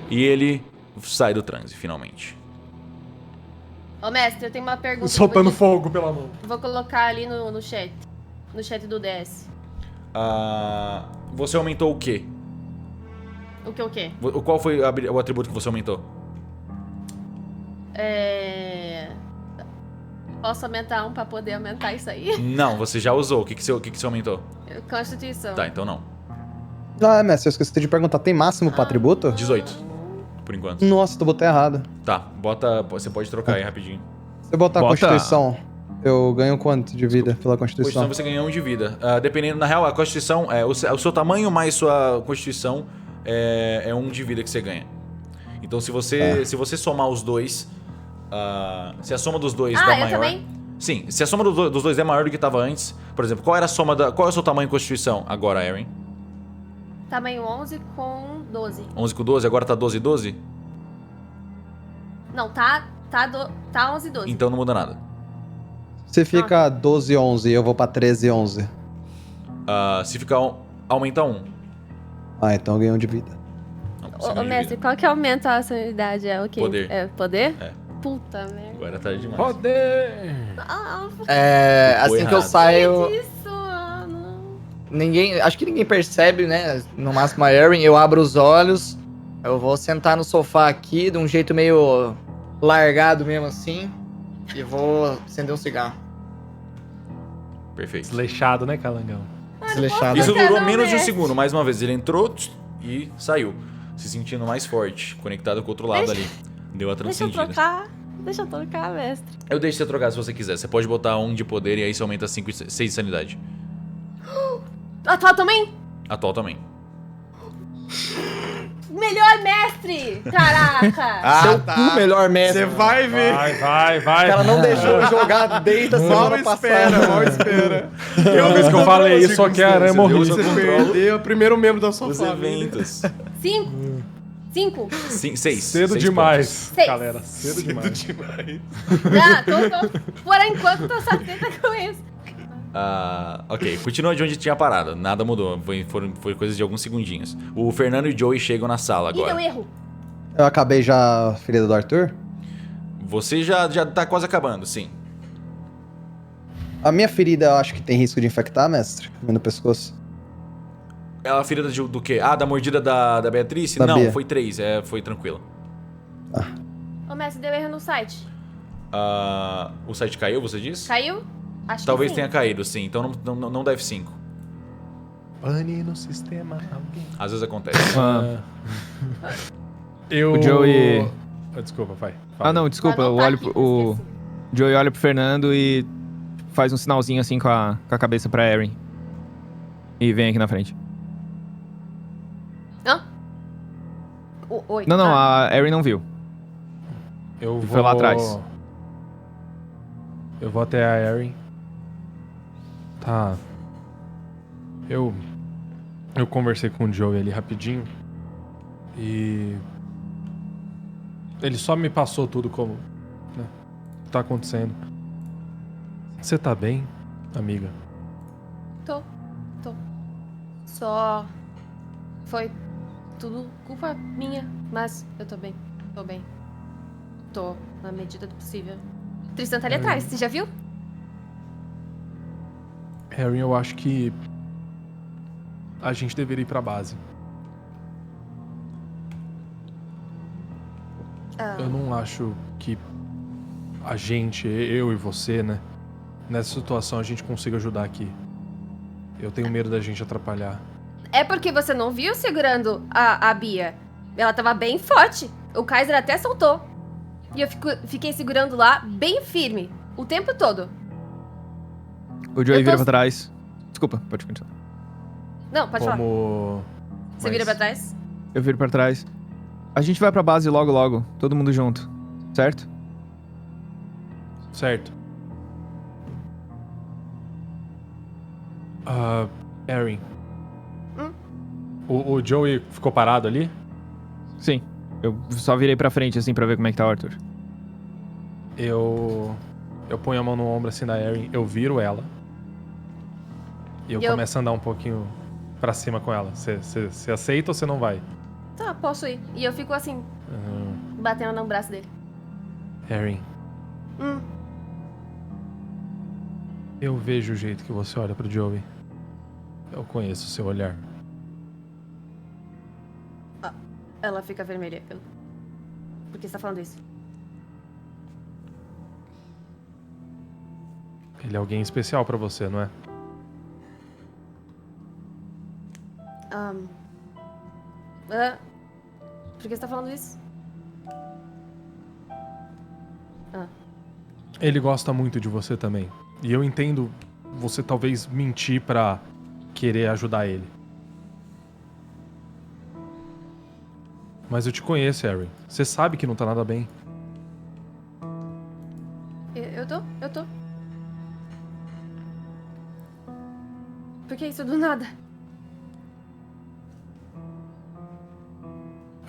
E ele sai do transe, finalmente. Ô, mestre, eu tenho uma pergunta. Soltando fogo pela mão. Vou colocar ali no chat. No chat do DS. Você aumentou o quê? O que o quê? Qual foi o atributo que você aumentou? Posso aumentar um pra poder aumentar isso aí? Não, você já usou. O que você aumentou? Constituição. Tá, então não. Mestre, eu esqueci de perguntar, tem máximo pra atributo? 18, por enquanto. Nossa, tu botei errado. Tá, você pode trocar aí rapidinho. Se eu botar a Bota- Constituição, eu ganho quanto de vida pela Constituição Constituição? você ganha 1 de vida. Dependendo, na real, a Constituição, o seu tamanho mais sua Constituição é 1 de vida que você ganha. Então se você somar os dois, se a soma dos dois der eu maior... também? Sim, se a soma dos dois é maior do que estava antes, por exemplo, qual é o seu tamanho em Constituição agora, Erin? Tamanho 11 com 12. 11 com 12, agora tá 12 e 12? Não, tá 11 e 12. Então não muda nada. Se fica 12 e 11 eu vou pra 13 e 11. Se ficar aumenta 1. Então eu ganho 1 de vida. Não, você ganha Ô, de mestre, vida. qual que aumenta a sanidade? É o quê? Poder. É poder? É. Puta merda. Agora tá demais. Poder! Assim que eu errado. saio... Isso, mano. Acho que ninguém percebe, né? No máximo a Erin, eu abro os olhos, eu vou sentar no sofá aqui, de um jeito meio largado mesmo assim, e vou acender um cigarro. Perfeito. Desleixado, né, Calangão? Desleixado. Isso Cada durou um menos de um desce. segundo. Mais uma vez, ele entrou e saiu. Se sentindo mais forte, conectado com o outro lado ali. Deu a Deixa eu transcendida. Deixa eu trocar, mestre. Eu deixo você trocar se você quiser. Você pode botar 1 de poder e aí você aumenta 6 de sanidade. Atual também? Atual também. Melhor mestre! Caraca! Seu cu, melhor mestre. Você vai ver. Vai. O cara não deixou eu jogar desde a Mal semana espera, passada. mal espera. Uma vez que eu falei isso, só que a aranha morreu. Você perdeu o primeiro membro da sua Os família. eventos. 5? 6. Cedo demais, Seis. galera. Cedo demais. Tô. Por enquanto, tô satisfeita com isso. Ok, continua de onde tinha parado. Nada mudou. Foi coisa de alguns segundinhos. O Fernando e o Joey chegam na sala Ih, deu agora. erro. Eu acabei já a ferida do Arthur? Você já tá quase acabando, sim. A minha ferida eu acho que tem risco de infectar, mestre? No pescoço. Ela ferida do quê? Da mordida da Beatriz? Da Não, Bia. foi 3. Foi tranquilo. Ô, mestre, deu erro no site. O site caiu, você disse? Caiu? Acho Talvez que sim. tenha caído, sim. Então não deve 5. Pane no sistema. Alguém. Às vezes acontece. Eu... O Joey- Desculpa, vai. Fala. Não, desculpa. Ah, não Eu tá olho aqui, o esqueci. Joey olha pro Fernando e faz um sinalzinho assim com a cabeça pra Erin. E vem aqui na frente. oi. Não, Ah, a Erin não viu. Eu vou... Foi lá atrás. Eu vou até a Erin. Tá. Eu conversei com o Joey ali rapidinho. E... ele só me passou tudo como... né, tá acontecendo. Você tá bem, amiga? Tô. Só... Foi tudo culpa minha, mas eu tô bem. Tô bem. Tô na medida do possível. Tristan tá ali atrás, você já viu? Erin, eu acho que... a gente deveria ir pra base. Ah, Eu não acho que a gente, eu e você, né? Nessa situação a gente consiga ajudar aqui. Eu tenho medo da gente atrapalhar. É porque você não viu segurando a Bia. Ela tava bem forte. O Kaiser até soltou. E eu fiquei segurando lá bem firme. O tempo todo. O Joey Eu tô- vira pra trás. Desculpa, pode continuar. Não, pode falar. Como... Você vira pra trás? Eu viro pra trás. A gente vai pra base logo, logo. Todo mundo junto. Certo? Certo. Erin. O Joey ficou parado ali? Sim. Eu só virei pra frente, assim, pra ver como é que tá o Arthur. Eu ponho a mão no ombro assim da Erin, eu viro ela. E eu começo a andar um pouquinho pra cima com ela. Você aceita ou você não vai? Tá, posso ir. E eu fico assim, batendo no braço dele. Erin, Hum, eu vejo o jeito que você olha pro Joey. Eu conheço o seu olhar. ela fica vermelha. Por que você tá falando isso? Ele é alguém especial pra você, não é? Por que você tá falando isso? Ele gosta muito de você também. E eu entendo você talvez mentir pra querer ajudar ele. Mas eu te conheço, Erin. Você sabe que não tá nada bem. Eu tô. Por que isso do nada?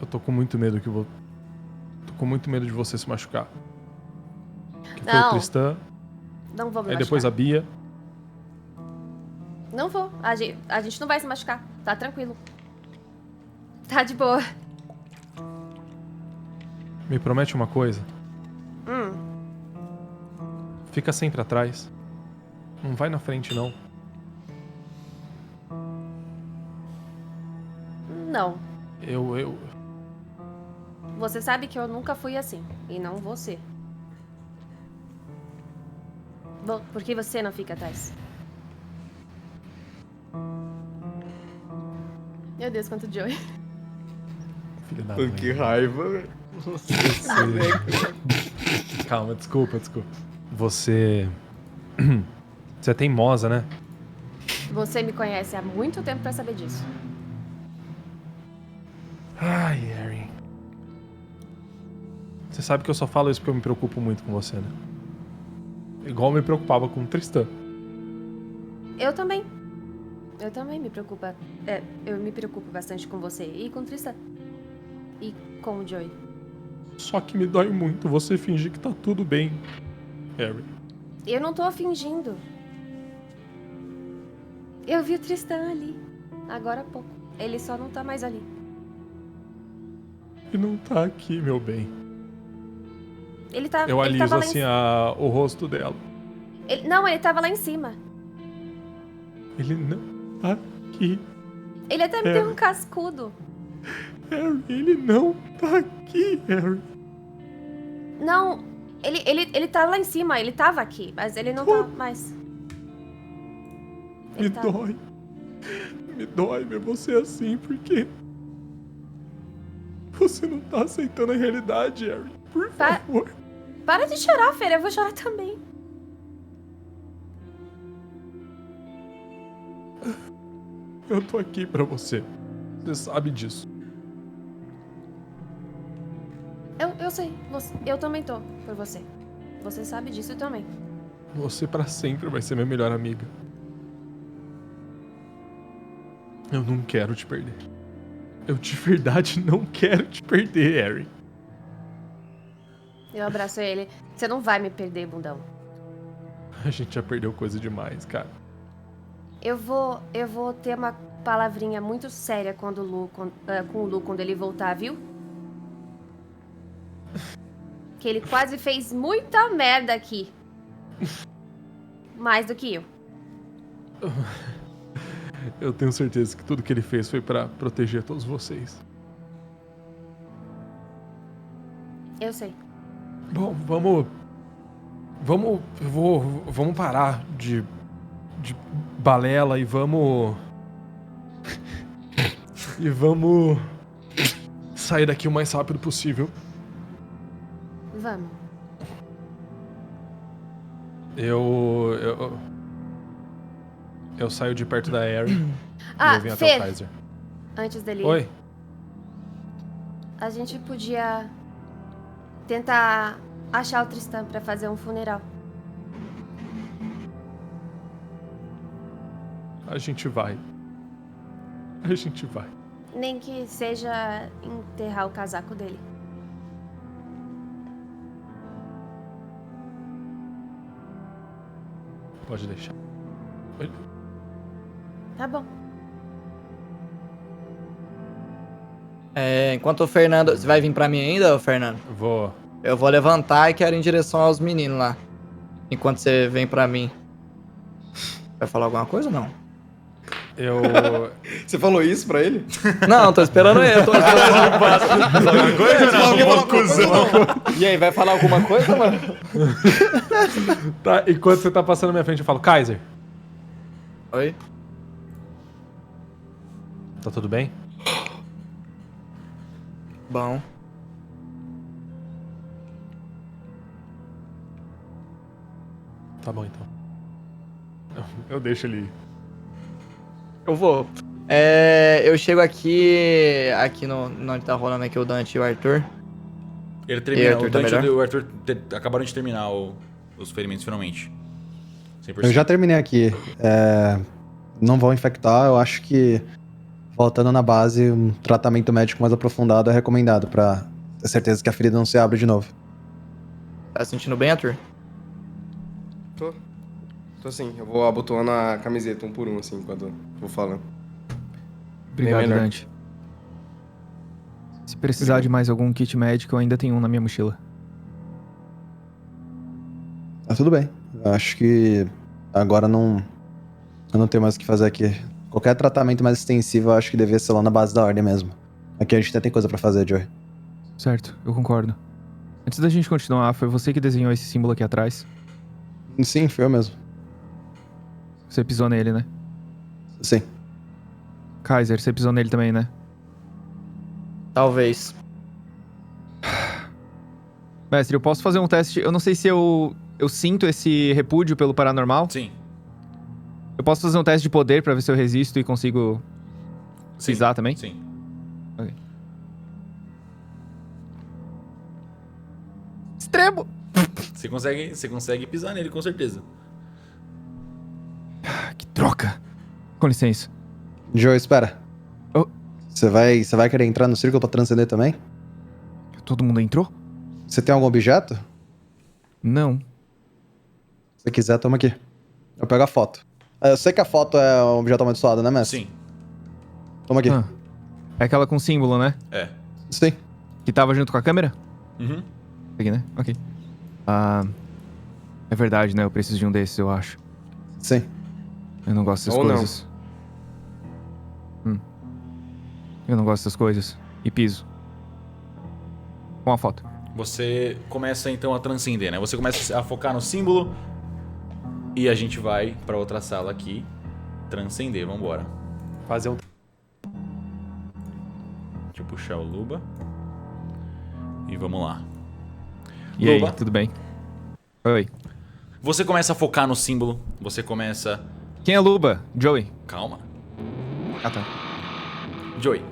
Eu tô com muito medo que tô com muito medo de você se machucar. Que foi Não. o Tristan, Não vou me aí machucar. depois a Bia. Não vou. A gente não vai se machucar. Tá tranquilo. Tá de boa. Me promete uma coisa. Fica sempre atrás. Não vai na frente, não. Não. Eu... Você sabe que eu nunca fui assim. E não você. Bom, por que você não fica atrás? Meu Deus, quanto Joey. Filho da Mano, mãe. que raiva, velho. Calma, desculpa. Você... Você é teimosa, né? Você me conhece há muito tempo pra saber disso. Ai, Erin. Você sabe que eu só falo isso porque eu me preocupo muito com você, né? Igual eu me preocupava com o Tristan. Eu também. Eu também me preocupo. Eu me preocupo bastante com você e com o Tristan. E com o Joey. Só que me dói muito você fingir que tá tudo bem, Erin. Eu não tô fingindo. Eu vi o Tristan ali. Agora há pouco. Ele só não tá mais ali. E não tá aqui, meu bem. Ele tá. Eu ele tava aliso assim o rosto dela. Não, ele tava lá em cima. Ele não tá aqui. Ele até me deu um cascudo. Harry, ele não tá aqui, Harry. Não, ele tá lá em cima, ele tava aqui, mas ele não tá mais. Me dói. Me dói ver você assim, porque... Você não tá aceitando a realidade, Harry. Por favor. Para de chorar, Fer, eu vou chorar também. Eu tô aqui pra você. Você sabe disso. sei. Eu também tô por você. Você sabe disso também. Você pra sempre vai ser minha melhor amiga. Eu não quero te perder. Eu de verdade não quero te perder, Harry. Eu abraço ele. Você não vai me perder, bundão. A gente já perdeu coisa demais, cara. Eu vou ter uma palavrinha muito séria com o Lu quando ele voltar, viu? Que ele quase fez muita merda aqui. Mais do que eu. Eu tenho certeza que tudo que ele fez foi pra proteger todos vocês. Eu sei. Bom, vamos parar de balela e vamos sair daqui o mais rápido possível. Vamos. Eu saio de perto da Harry e Ah, eu venho até Fer, o Kaiser. antes dele ir, Oi? a gente podia tentar achar o Tristan pra fazer um funeral. A gente vai. A gente vai. Nem que seja enterrar o casaco dele. Pode deixar. Oi? Tá bom. Enquanto o Fernando... Você vai vir pra mim ainda, ô Fernando? Vou. Eu vou levantar e quero ir em direção aos meninos lá. Enquanto você vem pra mim. Vai falar alguma coisa ou não? Você falou isso pra ele? Não, tô esperando ele. Tô esperando Alguma coisa, não? E aí, vai falar alguma coisa, mano? Tá, enquanto você tá passando na minha frente, eu falo, Kaiser, Oi? tá tudo bem? Bom. Tá bom, então. Eu deixo ele ir. Eu vou. Eu chego aqui no onde tá rolando aqui o Dante e o Arthur. Ele termina. Arthur, O tá Dante e melhor? o Arthur acabaram de terminar os ferimentos finalmente. 100%. Eu já terminei aqui. Não vou infectar, eu acho que voltando na base, um tratamento médico mais aprofundado é recomendado pra ter certeza que a ferida não se abre de novo. Tá se sentindo bem, Arthur? Tô assim, eu vou abotoando a camiseta um por um, assim, enquanto eu vou falando. Obrigado, melhor. Dante. Se precisar de mais algum kit médico, eu ainda tenho um na minha mochila. Tá tudo bem. Eu acho que agora eu não tenho mais o que fazer aqui. Qualquer tratamento mais extensivo, eu acho que devia ser lá na base da ordem mesmo. Aqui a gente ainda tem coisa pra fazer, Joey. Certo, eu concordo. Antes da gente continuar, foi você que desenhou esse símbolo aqui atrás? Sim, foi eu mesmo. Você pisou nele, né? Sim. Kaiser, você pisou nele também, né? Talvez. Mestre, eu posso fazer um teste. Eu não sei se eu sinto esse repúdio pelo paranormal. Sim. Eu posso fazer um teste de poder pra ver se eu resisto e consigo Sim. pisar também? Sim. Ok. Extremo! Você consegue pisar nele, com certeza. Que troca! Com licença. Joey, espera. Oh. Você vai querer entrar no círculo pra transcender também? Todo mundo entrou? Você tem algum objeto? Não. Se você quiser, toma aqui. Eu pego a foto. Eu sei que a foto é um objeto amaldiçoado, né, mestre? Sim. Toma aqui. Ah, é aquela com símbolo, né? É. Sim. Que tava junto com a câmera? Uhum. Aqui, né? Ok. É verdade, né? Eu preciso de um desses, eu acho. Sim. Eu não gosto dessas Ou não. coisas. Eu não gosto dessas coisas. E piso. Com a foto. Você começa então a transcender, né? Você começa a focar no símbolo. E a gente vai pra outra sala aqui. Transcender, vambora. Fazer um... Deixa eu puxar o Luba. E vamos lá. E aí, Luba? tudo bem? Oi. Você começa a focar no símbolo. Você começa... Quem é Luba? Joey. Calma. Ah, tá. Joey.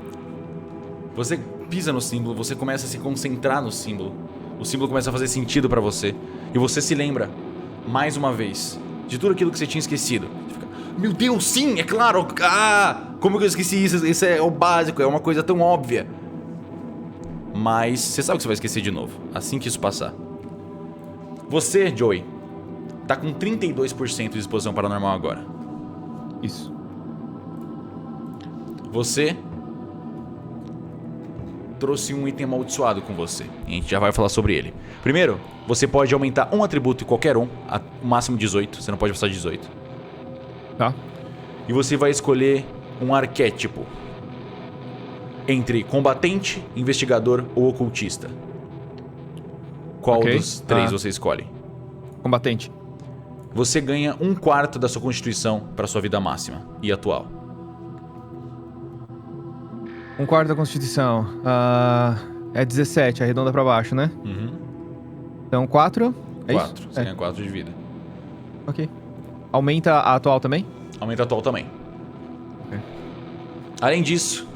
Você pisa no símbolo, você começa a se concentrar no símbolo. O símbolo começa a fazer sentido pra você. E você se lembra, mais uma vez, de tudo aquilo que você tinha esquecido. Você fica, meu Deus, sim, é claro! Como que eu esqueci isso? Isso é o básico, é uma coisa tão óbvia. Mas você sabe que você vai esquecer de novo, assim que isso passar. Você, Joey, tá com 32% de exposição paranormal agora. Isso. Você trouxe um item amaldiçoado com você. E a gente já vai falar sobre ele. Primeiro, você pode aumentar um atributo em qualquer um, o máximo 18. Você não pode passar de 18. Tá. E você vai escolher um arquétipo entre combatente, investigador ou ocultista. Qual Ok. dos três você escolhe? Combatente. Você ganha 1/4 da sua constituição para sua vida máxima e atual. 1/4 da Constituição. É 17, arredonda pra baixo, né? Uhum. Então 4. É 4. isso? Você É. ganha 4 de vida. Ok. Aumenta a atual também? Aumenta a atual também. Ok. Além disso,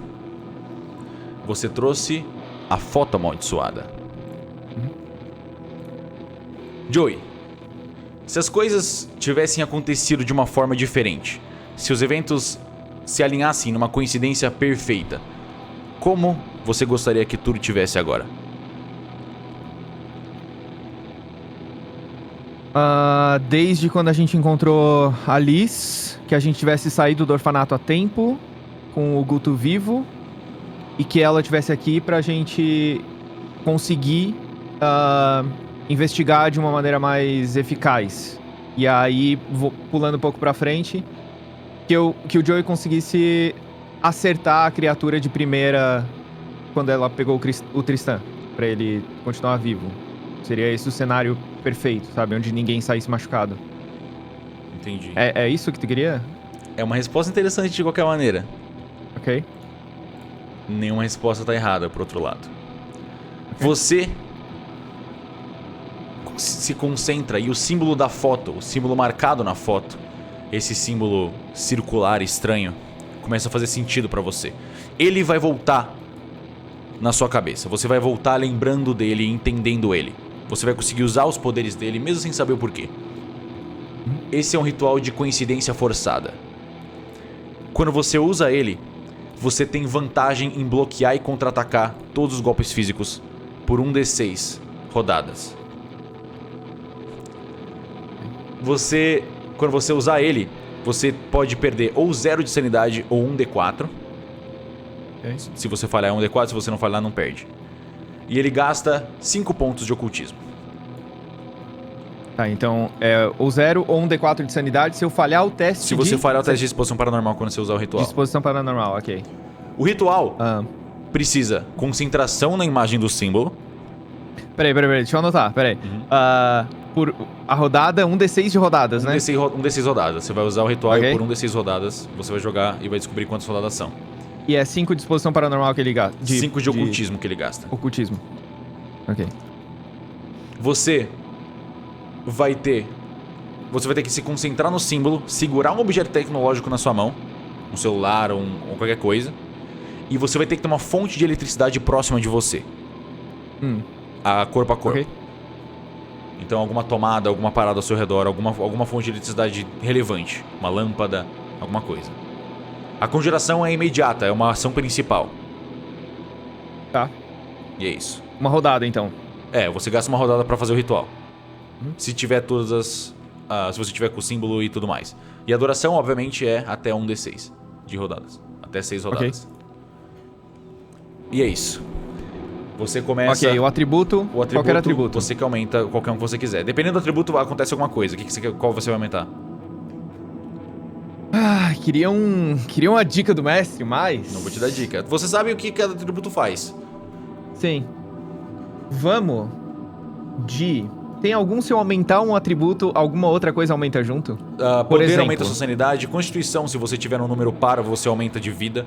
você trouxe a foto amaldiçoada. Joey, se as coisas tivessem acontecido de uma forma diferente, se os eventos se alinhassem numa coincidência perfeita, como você gostaria que tudo tivesse agora? Desde quando a gente encontrou a Liz, que a gente tivesse saído do orfanato a tempo, com o Guto vivo, e que ela tivesse aqui pra gente conseguir investigar de uma maneira mais eficaz. E aí, pulando um pouco pra frente, que o Joey conseguisse acertar a criatura de primeira quando ela pegou o Tristan, pra ele continuar vivo. Seria esse o cenário perfeito, sabe? Onde ninguém saísse machucado. Entendi. É isso que tu queria? É uma resposta interessante de qualquer maneira. Ok. Nenhuma resposta tá errada, por outro lado. Você se concentra e o símbolo da foto, o símbolo marcado na foto, esse símbolo circular estranho, começa a fazer sentido pra você. Ele vai voltar na sua cabeça. Você vai voltar lembrando dele e entendendo ele. Você vai conseguir usar os poderes dele mesmo sem saber o porquê. Esse é um ritual de coincidência forçada. Quando você usa ele, você tem vantagem em bloquear e contra-atacar todos os golpes físicos por 1d6 rodadas. Quando você usar ele, você pode perder ou 0 de sanidade ou 1d4. Ok. Se você falhar é 1d4, se você não falhar não perde. E ele gasta 5 pontos de ocultismo. Tá, então é ou 0 ou 1d4 de sanidade se eu falhar o teste Se você de... falhar o teste de exposição paranormal quando você usar o ritual. Disposição paranormal, ok. O ritual Ah, precisa concentração na imagem do símbolo. peraí, deixa eu anotar, peraí. Por a rodada, 1d6 de rodadas, né? 1d6 rodadas. Você vai usar o ritual Ok. e por 1d6 rodadas você vai jogar e vai descobrir quantas rodadas são. E é 5 de disposição paranormal que ele gasta. 5 de ocultismo que ele gasta. Ocultismo. Ok. Você vai ter que se concentrar no símbolo, segurar um objeto tecnológico na sua mão, um celular ou qualquer coisa, e você vai ter que ter uma fonte de eletricidade próxima de você, corpo a corpo. Ok. Então alguma tomada, alguma parada ao seu redor, alguma fonte de eletricidade relevante, uma lâmpada, alguma coisa. A conjuração é imediata, é uma ação principal. Tá. E é isso. Uma rodada, então. Você gasta uma rodada pra fazer o ritual. Se tiver todas as... se você tiver com o símbolo e tudo mais. E a duração, obviamente, é até 1d6 de rodadas. Até 6 rodadas. E é isso. Você começa... Ok, o atributo, qualquer atributo. Você que aumenta qualquer um que você quiser. Dependendo do atributo, acontece alguma coisa. Qual você vai aumentar? Queria uma dica do mestre, mas... Não vou te dar dica. Você sabe o que cada atributo faz. Sim. Vamos Tem algum, se eu aumentar um atributo, alguma outra coisa aumenta junto? Poder exemplo. aumenta a sua sanidade. Constituição, se você tiver um número par, você aumenta de vida.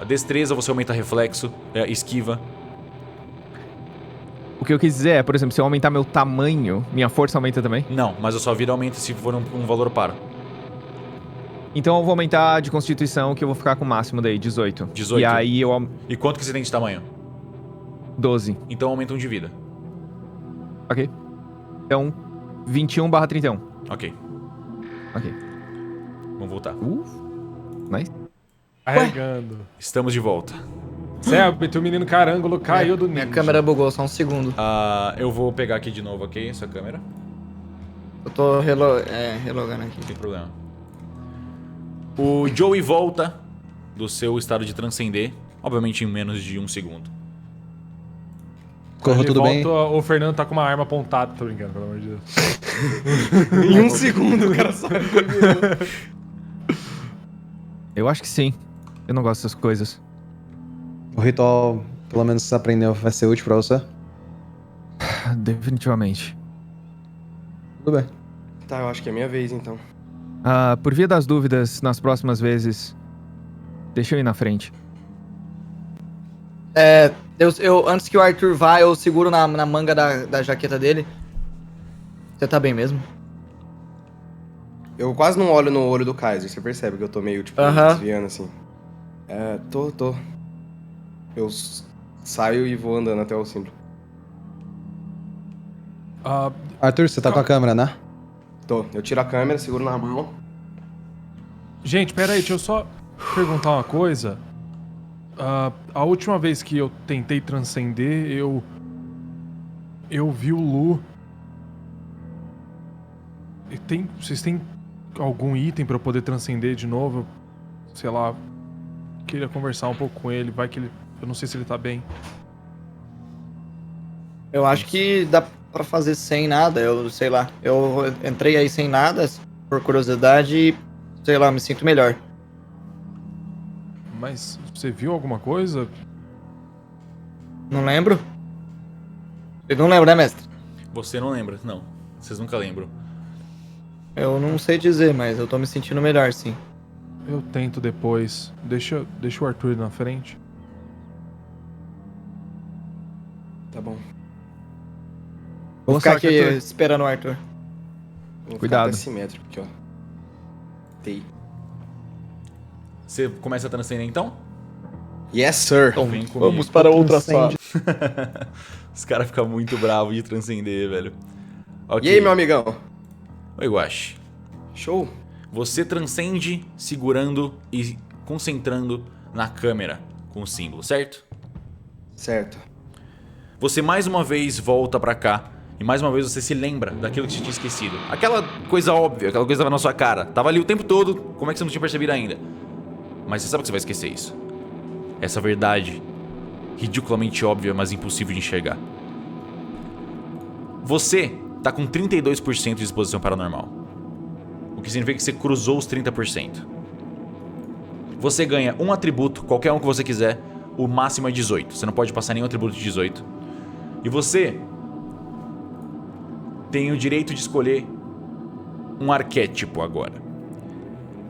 Destreza, você aumenta reflexo. Esquiva. O que eu quis dizer é, por exemplo, se eu aumentar meu tamanho, minha força aumenta também? Não, mas a sua vida aumenta se for um valor par. Então eu vou aumentar de constituição, que eu vou ficar com o máximo daí, 18. 18. E aí eu... E quanto que você tem de tamanho? 12. Então aumenta um de vida. Ok. Então, 21/31. Ok, Ok. vamos voltar. Nice. Carregando. Estamos de volta. Certo, o menino carangulo caiu do ninja. Minha câmera bugou, só um segundo. Eu vou pegar aqui de novo, ok? Essa câmera. Eu tô relogando aqui. Não tem problema. O Joey volta do seu estado de transcender, obviamente em menos de 1 segundo. Correu Ele tudo bem? volta, o Fernando tá com uma arma apontada, tô brincando, pelo amor de Deus. Em 1 segundo o cara sai. Eu acho que sim. Eu não gosto dessas coisas. O ritual, pelo menos você aprendeu, vai ser útil pra você? Definitivamente. Tudo bem. Tá, eu acho que é minha vez então. Por via das dúvidas, nas próximas vezes, deixa eu ir na frente. Eu antes que o Arthur vá, eu seguro na manga da jaqueta dele. Você tá bem mesmo? Eu quase não olho no olho do Kaiser, você percebe que eu tô meio, tipo, desviando assim. Tô. Eu saio e vou andando até o símbolo. Arthur, você tá com a câmera, né? Tô. Eu tiro a câmera, seguro na mão. Gente, pera aí, deixa eu só perguntar uma coisa. A última vez que eu tentei transcender, eu vi o Lu. Vocês têm algum item pra eu poder transcender de novo? Sei lá, queria conversar um pouco com ele, vai que ele... Eu não sei se ele tá bem. Eu acho que dá pra fazer sem nada, eu sei lá. Eu entrei aí sem nada, por curiosidade, e, sei lá, me sinto melhor. Mas você viu alguma coisa? Não lembro? Eu não lembro, né, mestre? Você não lembra? Não. Vocês nunca lembram. Eu não sei dizer, mas eu tô me sentindo melhor, sim. Eu tento depois. Deixa o Arthur ir na frente. Tá bom. Vou ficar aqui Arthur. esperando o Arthur. Vou Cuidado. ficar até simétrico aqui, ó. Tei. Você começa a transcender então? Yes, sir. Então, Vem comigo. vamos para outra sala. Os caras ficam muito bravos de transcender, velho. Ok. E aí, meu amigão? Oi, Guache. Show? Você transcende segurando e concentrando na câmera com o símbolo, certo? Certo. Você mais uma vez volta pra cá e mais uma vez você se lembra daquilo que você tinha esquecido. Aquela coisa óbvia, aquela coisa que tava na sua cara. Tava ali o tempo todo, como é que você não tinha percebido ainda? Mas você sabe que você vai esquecer isso. Essa verdade ridiculamente óbvia, mas impossível de enxergar. Você tá com 32% de exposição paranormal. O que significa que você cruzou os 30%. Você ganha um atributo, qualquer um que você quiser. O máximo é 18. Você não pode passar nenhum atributo de 18. E você tem o direito de escolher um arquétipo agora.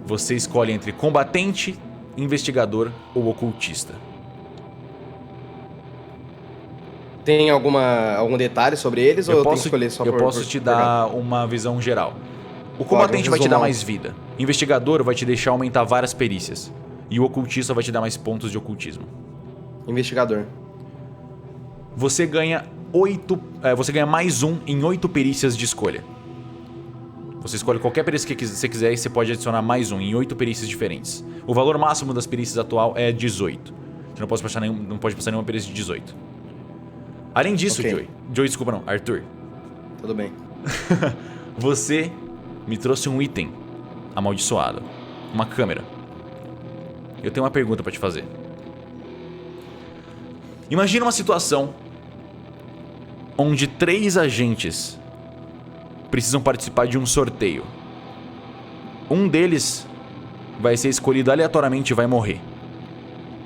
Você escolhe entre combatente, investigador ou ocultista. Tem algum detalhe sobre eles ou eu tenho que escolher só eu por... posso por- te por- dar uma visão geral. O combatente vai te dar resumão. mais vida. Investigador vai te deixar aumentar várias perícias. E o ocultista vai te dar mais pontos de ocultismo. Investigador. Você ganha mais um em 8 perícias de escolha. Você escolhe qualquer perícia que você quiser e você pode adicionar mais um em 8 perícias diferentes. O valor máximo das perícias atual é 18. Você não pode passar nenhuma perícia de 18. Além disso, Ok. Joey, desculpa não, Arthur. Tudo bem. Você me trouxe um item amaldiçoado. Uma câmera. Eu tenho uma pergunta pra te fazer. Imagina uma situação onde 3 agentes precisam participar de um sorteio. Um deles vai ser escolhido aleatoriamente e vai morrer.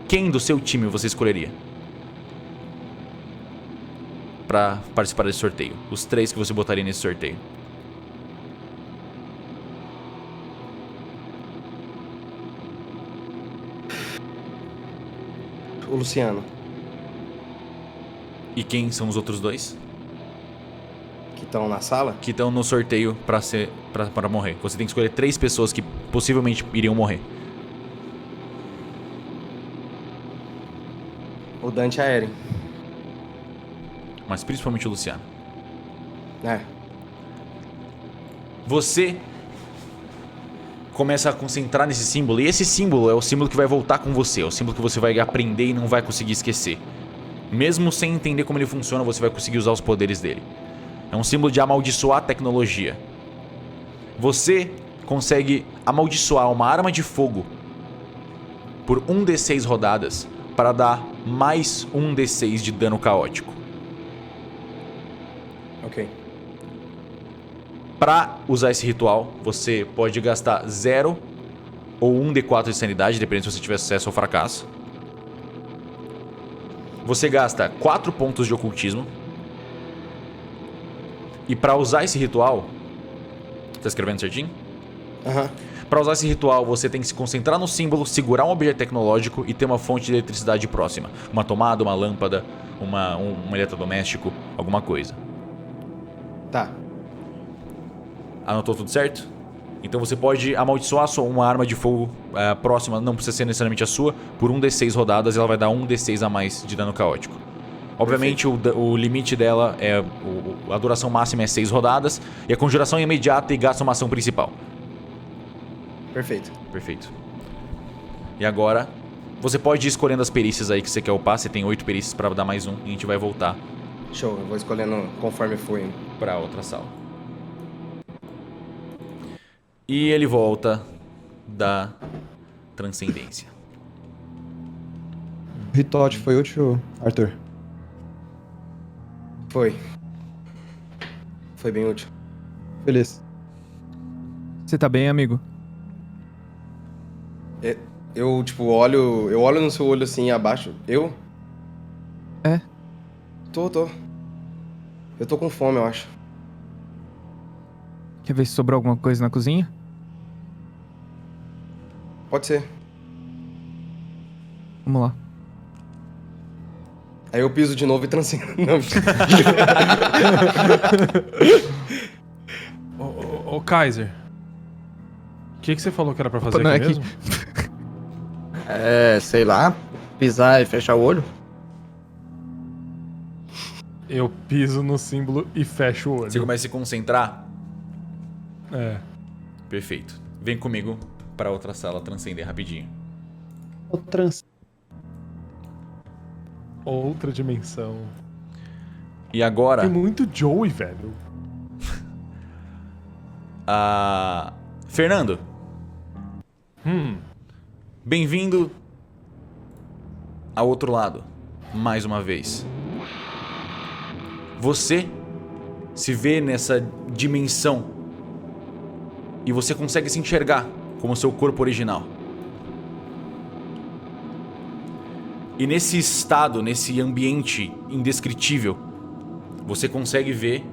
Quem do seu time você escolheria pra participar desse sorteio? Os 3 que você botaria nesse sorteio. O Luciano, E quem são os outros 2? que estão na sala. Que estão no sorteio pra morrer. Você tem que escolher 3 pessoas que possivelmente iriam morrer. O Dante e a Eren. Mas principalmente o Luciano. É. Você começa a concentrar nesse símbolo. E esse símbolo é o símbolo que vai voltar com você. É o símbolo que você vai aprender e não vai conseguir esquecer. Mesmo sem entender como ele funciona, você vai conseguir usar os poderes dele. É um símbolo de amaldiçoar a tecnologia. Você consegue amaldiçoar uma arma de fogo por 1d6 rodadas para dar mais 1d6 de dano caótico. Ok. Para usar esse ritual, você pode gastar 0 ou 1d4 de sanidade, dependendo se você tiver sucesso ou fracasso. Você gasta 4 pontos de ocultismo. E para usar esse ritual... Tá escrevendo certinho? Aham. Para usar esse ritual, você tem que se concentrar no símbolo, segurar um objeto tecnológico e ter uma fonte de eletricidade próxima. Uma tomada, uma lâmpada, um eletrodoméstico, alguma coisa. Tá. Anotou tudo certo? Então você pode amaldiçoar uma arma de fogo próxima, não precisa ser necessariamente a sua, por 1d6 rodadas e ela vai dar 1d6 a mais de dano caótico. Obviamente o limite dela é... a duração máxima é 6 rodadas e a conjuração é imediata e gasta uma ação principal. Perfeito. Perfeito. E agora, você pode ir escolhendo as perícias aí que você quer upar. Você tem 8 perícias pra dar mais um e a gente vai voltar Show, eu vou escolhendo conforme for indo. pra outra sala. E ele volta da transcendência. O ritual te foi útil, Arthur? Foi. Foi bem útil. Feliz. Você tá bem, amigo? Eu, tipo, eu olho no seu olho assim, abaixo. Eu? É? Tô. Eu tô com fome, eu acho. Quer ver se sobrou alguma coisa na cozinha? Pode ser. Vamos lá. Aí eu piso de novo e transcendo. Não. Ô, Kaiser. O que você falou que era pra fazer Não é aqui que- mesmo? Sei lá, pisar e fechar o olho. Eu piso no símbolo e fecho o olho. Você começa a se concentrar? É. Perfeito. Vem comigo pra outra sala transcender rapidinho. Outra dimensão. E agora, Tem muito Joey, velho. Fernando, bem-vindo ao outro lado, mais uma vez. Você se vê nessa dimensão e você consegue se enxergar como seu corpo original. E nesse estado, nesse ambiente indescritível, você consegue ver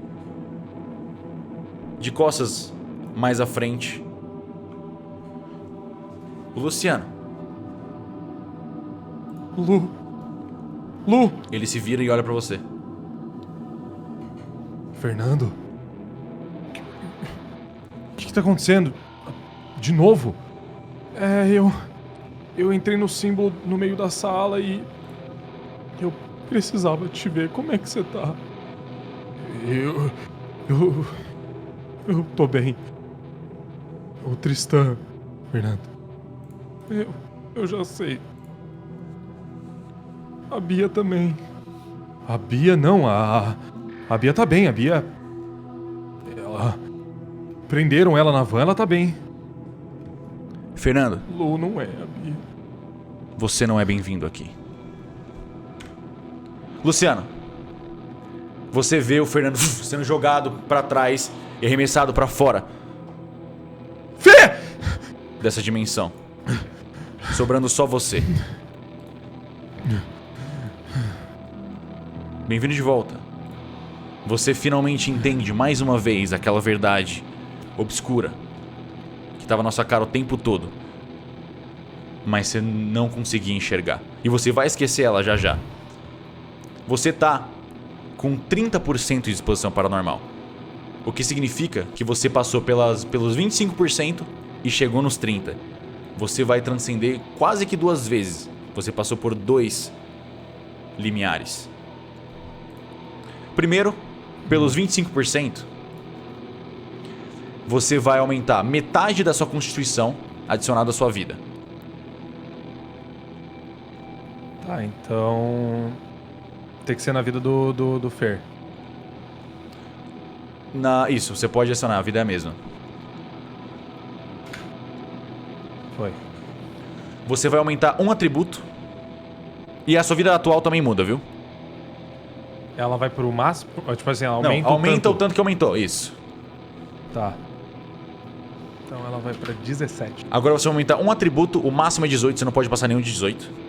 de costas mais à frente o Luciano. Lu! Ele se vira e olha pra você. Fernando? O que tá acontecendo? De novo? Eu entrei no símbolo no meio da sala e... eu precisava te ver. Como é que você tá? Eu tô bem. O Tristan, Fernando. Eu já sei. A Bia também. A Bia não, a Bia tá bem, a Bia... Prenderam ela na van, ela tá bem. Fernando, Lu não é a Bia. você não é bem-vindo aqui. Luciano, você vê o Fernando sendo jogado pra trás e arremessado pra fora Fê! dessa dimensão, sobrando só você. Bem-vindo de volta. Você finalmente entende mais uma vez aquela verdade obscura que estava na sua cara o tempo todo, mas você não conseguia enxergar. E você vai esquecer ela já já. Você tá com 30% de disposição paranormal, o que significa que você passou pelos 25% e chegou nos 30%. Você vai transcender quase que 2 vezes. Você passou por 2 limiares. Primeiro, pelos 25%, você vai aumentar metade da sua constituição adicionada à sua vida. Tá, então... Tem que ser na vida do Fer. Isso, você pode adicionar, a vida é a mesma. Foi. Você vai aumentar um atributo. E a sua vida atual também muda, viu? Ela vai pro máximo? Tipo assim, ela aumenta Não, aumenta o o tanto que aumentou, isso. Tá. Então ela vai pra 17. Agora você vai aumentar um atributo, o máximo é 18, você não pode passar nenhum de 18.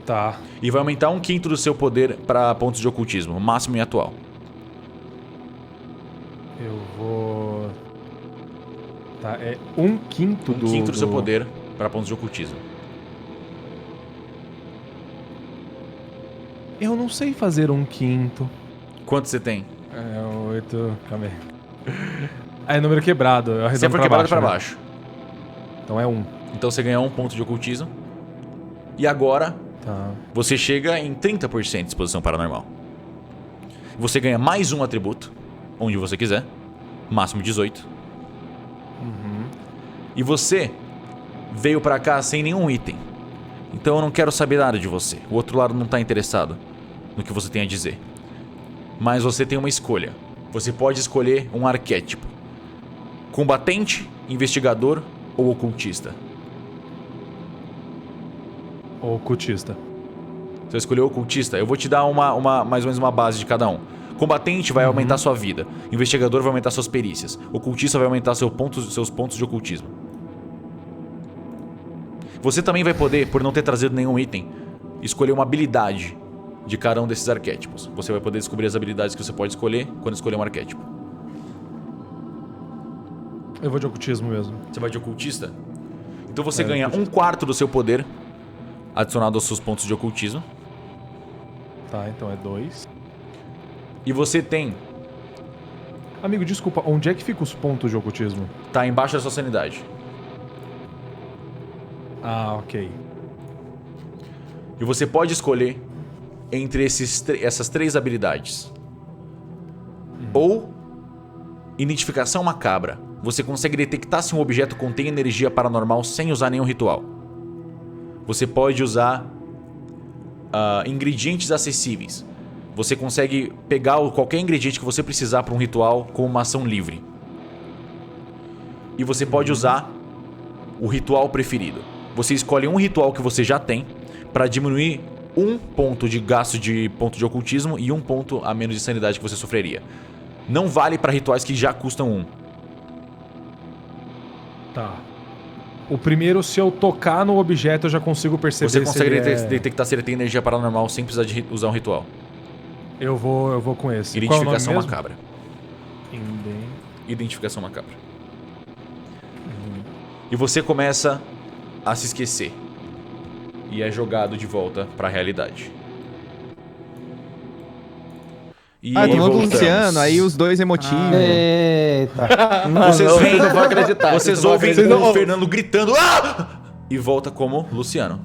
Tá. E vai aumentar 1/5 do seu poder pra pontos de ocultismo, máximo e atual. Eu vou... Tá, é 1/5 do... 1/5 do seu poder pra pontos de ocultismo. Eu não sei fazer 1/5. Quanto você tem? É 8... Calma aí. É número quebrado. Eu arredondo Sempre pra quebrado baixo, pra né? baixo. Então é 1. Então você ganha 1 ponto de ocultismo. E agora, Tá. você chega em 30% de exposição paranormal. Você ganha mais um atributo, onde você quiser. Máximo 18. E você veio pra cá sem nenhum item. Então eu não quero saber nada de você. O outro lado não tá interessado no que você tem a dizer. Mas você tem uma escolha. Você pode escolher um arquétipo: combatente, investigador ou ocultista. Ocultista. Você escolheu ocultista. Eu vou te dar mais ou menos uma base de cada um. Combatente vai aumentar sua vida. Investigador vai aumentar suas perícias. Ocultista vai aumentar seus pontos de ocultismo. Você também vai poder, por não ter trazido nenhum item, escolher uma habilidade de cada um desses arquétipos. Você vai poder descobrir as habilidades que você pode escolher quando escolher um arquétipo. Eu vou de ocultismo mesmo. Você vai de ocultista? Então você ganha 1/4 do seu poder adicionado aos seus pontos de ocultismo. Tá, então é 2. E você tem... Amigo, desculpa, onde é que fica os pontos de ocultismo? Tá embaixo da sua sanidade. Ah, ok. E você pode escolher entre essas 3 habilidades. Ou identificação macabra. Você consegue detectar se um objeto contém energia paranormal sem usar nenhum ritual. Você pode usar ingredientes acessíveis. Você consegue pegar qualquer ingrediente que você precisar para um ritual com uma ação livre. E você pode usar o ritual preferido. Você escolhe um ritual que você já tem para diminuir 1 ponto de gasto de ponto de ocultismo e 1 ponto a menos de sanidade que você sofreria. Não vale para rituais que já custam 1. Tá. O primeiro, se eu tocar no objeto, eu já consigo perceber Você consegue se ele detectar se ele tem energia paranormal sem precisar de usar um ritual. Eu vou com esse. Identificação Qual é o nome macabra. mesmo? Identificação macabra. E você começa a se esquecer. E é jogado de volta pra realidade. E Ah, tô falando com o voltamos. Luciano, aí os dois emotivos. Eita. Vocês veem, não vão acreditar. vocês ouvem o Fernando gritando "Ah!" e volta como Luciano.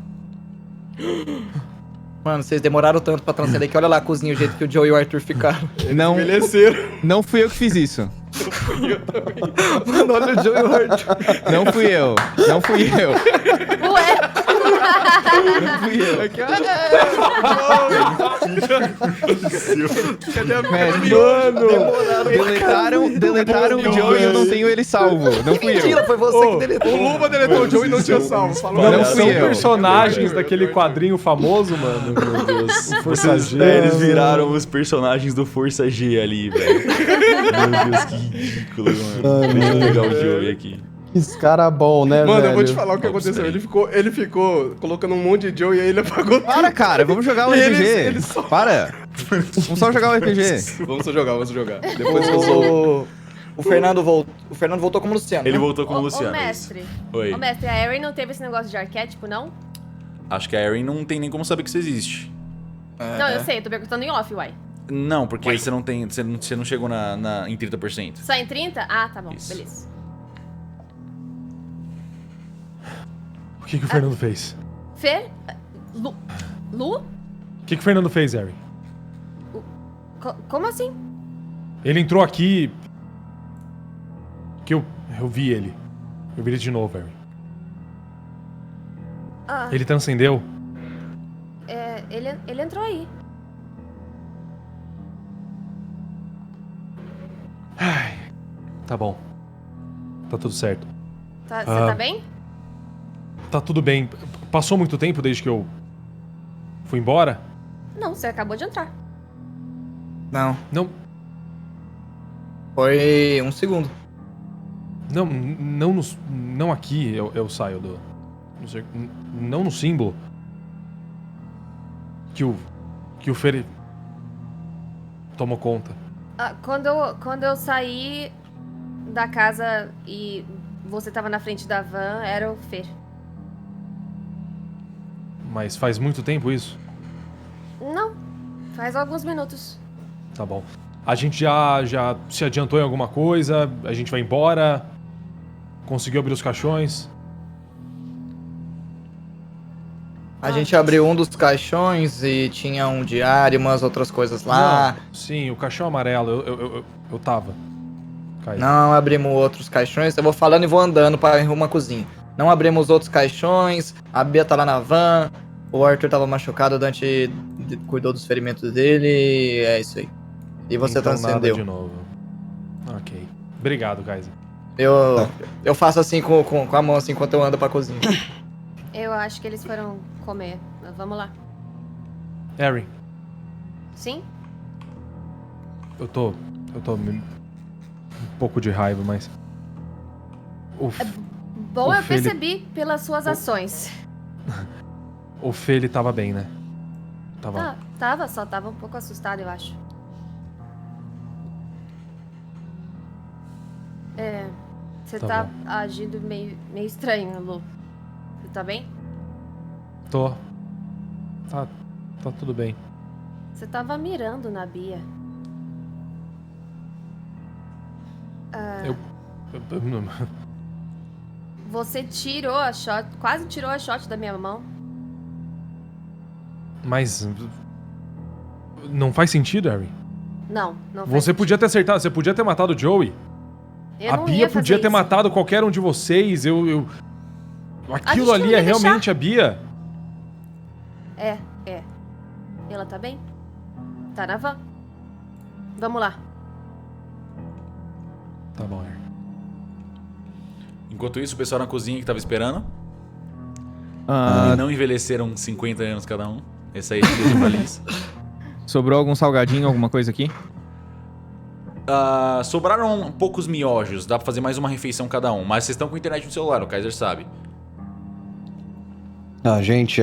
Mano, vocês demoraram tanto pra transcender que olha lá a cozinha, o jeito que o Joe e o Arthur ficaram. Não, Envelheceram. não fui eu que fiz isso. Mano, olha o Joe e o Arthur. Não fui eu. Não fui eu. Ué, Não fui eu. Deletaram o Joe e eu não tenho ele salvo. Não fui Mentira, eu. foi você que deletou. O Luva deletou o Joe e não tinha salvo. Falou Não Não são fui eu. personagens daquele quadrinho famoso, mano. Meu Deus. Força G. Eles viraram os personagens do Força G ali, velho. Meu Deus, que ridículo, mano. Deixa eu pegar o Joey aqui. Que cara bom, né, Mano, velho? eu vou te falar o que Vamos aconteceu. bem. Ele ficou colocando um monte de Joe e aí ele apagou Para, cara, vamos jogar o E RPG. eles só- Para. Vamos só jogar o RPG. Vamos jogar. Depois eu sou... O Fernando voltou como Luciano. Ele né? voltou como ô, Luciano. ô é mestre. isso. Oi. Ô mestre, a Erin não teve esse negócio de arquétipo, não? Acho que a Erin não tem nem como saber que isso existe. Não, eu sei, eu tô perguntando em off, uai. Não, porque você não tem. Você não chegou em 30%. Só em 30? Ah, tá bom, Isso. beleza. O que o Fernando fez? Fê? Lu? O que o Fernando fez, Harry? Como assim? Ele entrou aqui... Que eu vi ele. Eu vi ele de novo, Harry. Ah, Ele transcendeu. ele entrou aí. Ai, tá bom. Tá tudo certo. Você tá bem? Tá tudo bem. Passou muito tempo desde que eu fui embora? Não, você acabou de entrar. Não, Não, foi um segundo. não aqui eu saio do... Não no símbolo. Que o Fer tomou conta. Ah, quando eu saí da casa e você tava na frente da van, era o Fer. Mas faz muito tempo isso? Não, faz alguns minutos. Tá bom. A gente já se adiantou em alguma coisa? A gente vai embora? Conseguiu abrir os caixões? A gente abriu um dos caixões e tinha um diário, umas outras coisas lá. Não, sim, o caixão amarelo. Eu tava. Caí. Não abrimos outros caixões. Eu vou falando e vou andando para rumo à cozinha. Não abrimos outros caixões. A Bia tá lá na van. O Arthur tava machucado, o Dante cuidou dos ferimentos dele. É isso aí. E você Então transcendeu. nada de novo. Ok. Obrigado, Kaiser. Eu faço assim com a mão assim enquanto eu ando pra cozinha. Eu acho que eles foram comer. Vamos lá. Harry, Sim? eu tô um pouco de raiva, mas... Bom, O eu Fê, ele- percebi pelas suas ações. O Fê, ele tava bem, né? Tava... Só tava um pouco assustado, eu acho. Você Tá tá agindo meio estranho, Lu. Você tá bem? Tô. Tá tudo bem. Você tava mirando na Bia. Eu não- Você tirou a shot, quase tirou a shot da minha mão. Mas... Não faz sentido, Harry. Não faz Você sentido. podia ter acertado, você podia ter matado o Joey. Eu A não Bia ia fazer podia ter isso. matado qualquer um de vocês. Aquilo não ali ia é deixar. realmente a Bia. É. Ela tá bem? Tá na van. Vamos lá. Tá bom, Harry. Enquanto isso, o pessoal na cozinha que tava esperando. Ah, Não envelheceram 50 anos cada um. Esse aí é pra Liz. sobrou algum salgadinho, alguma coisa aqui? Sobraram poucos miojos. Dá pra fazer mais uma refeição cada um. Mas vocês estão com internet no celular, o Kaiser sabe. A gente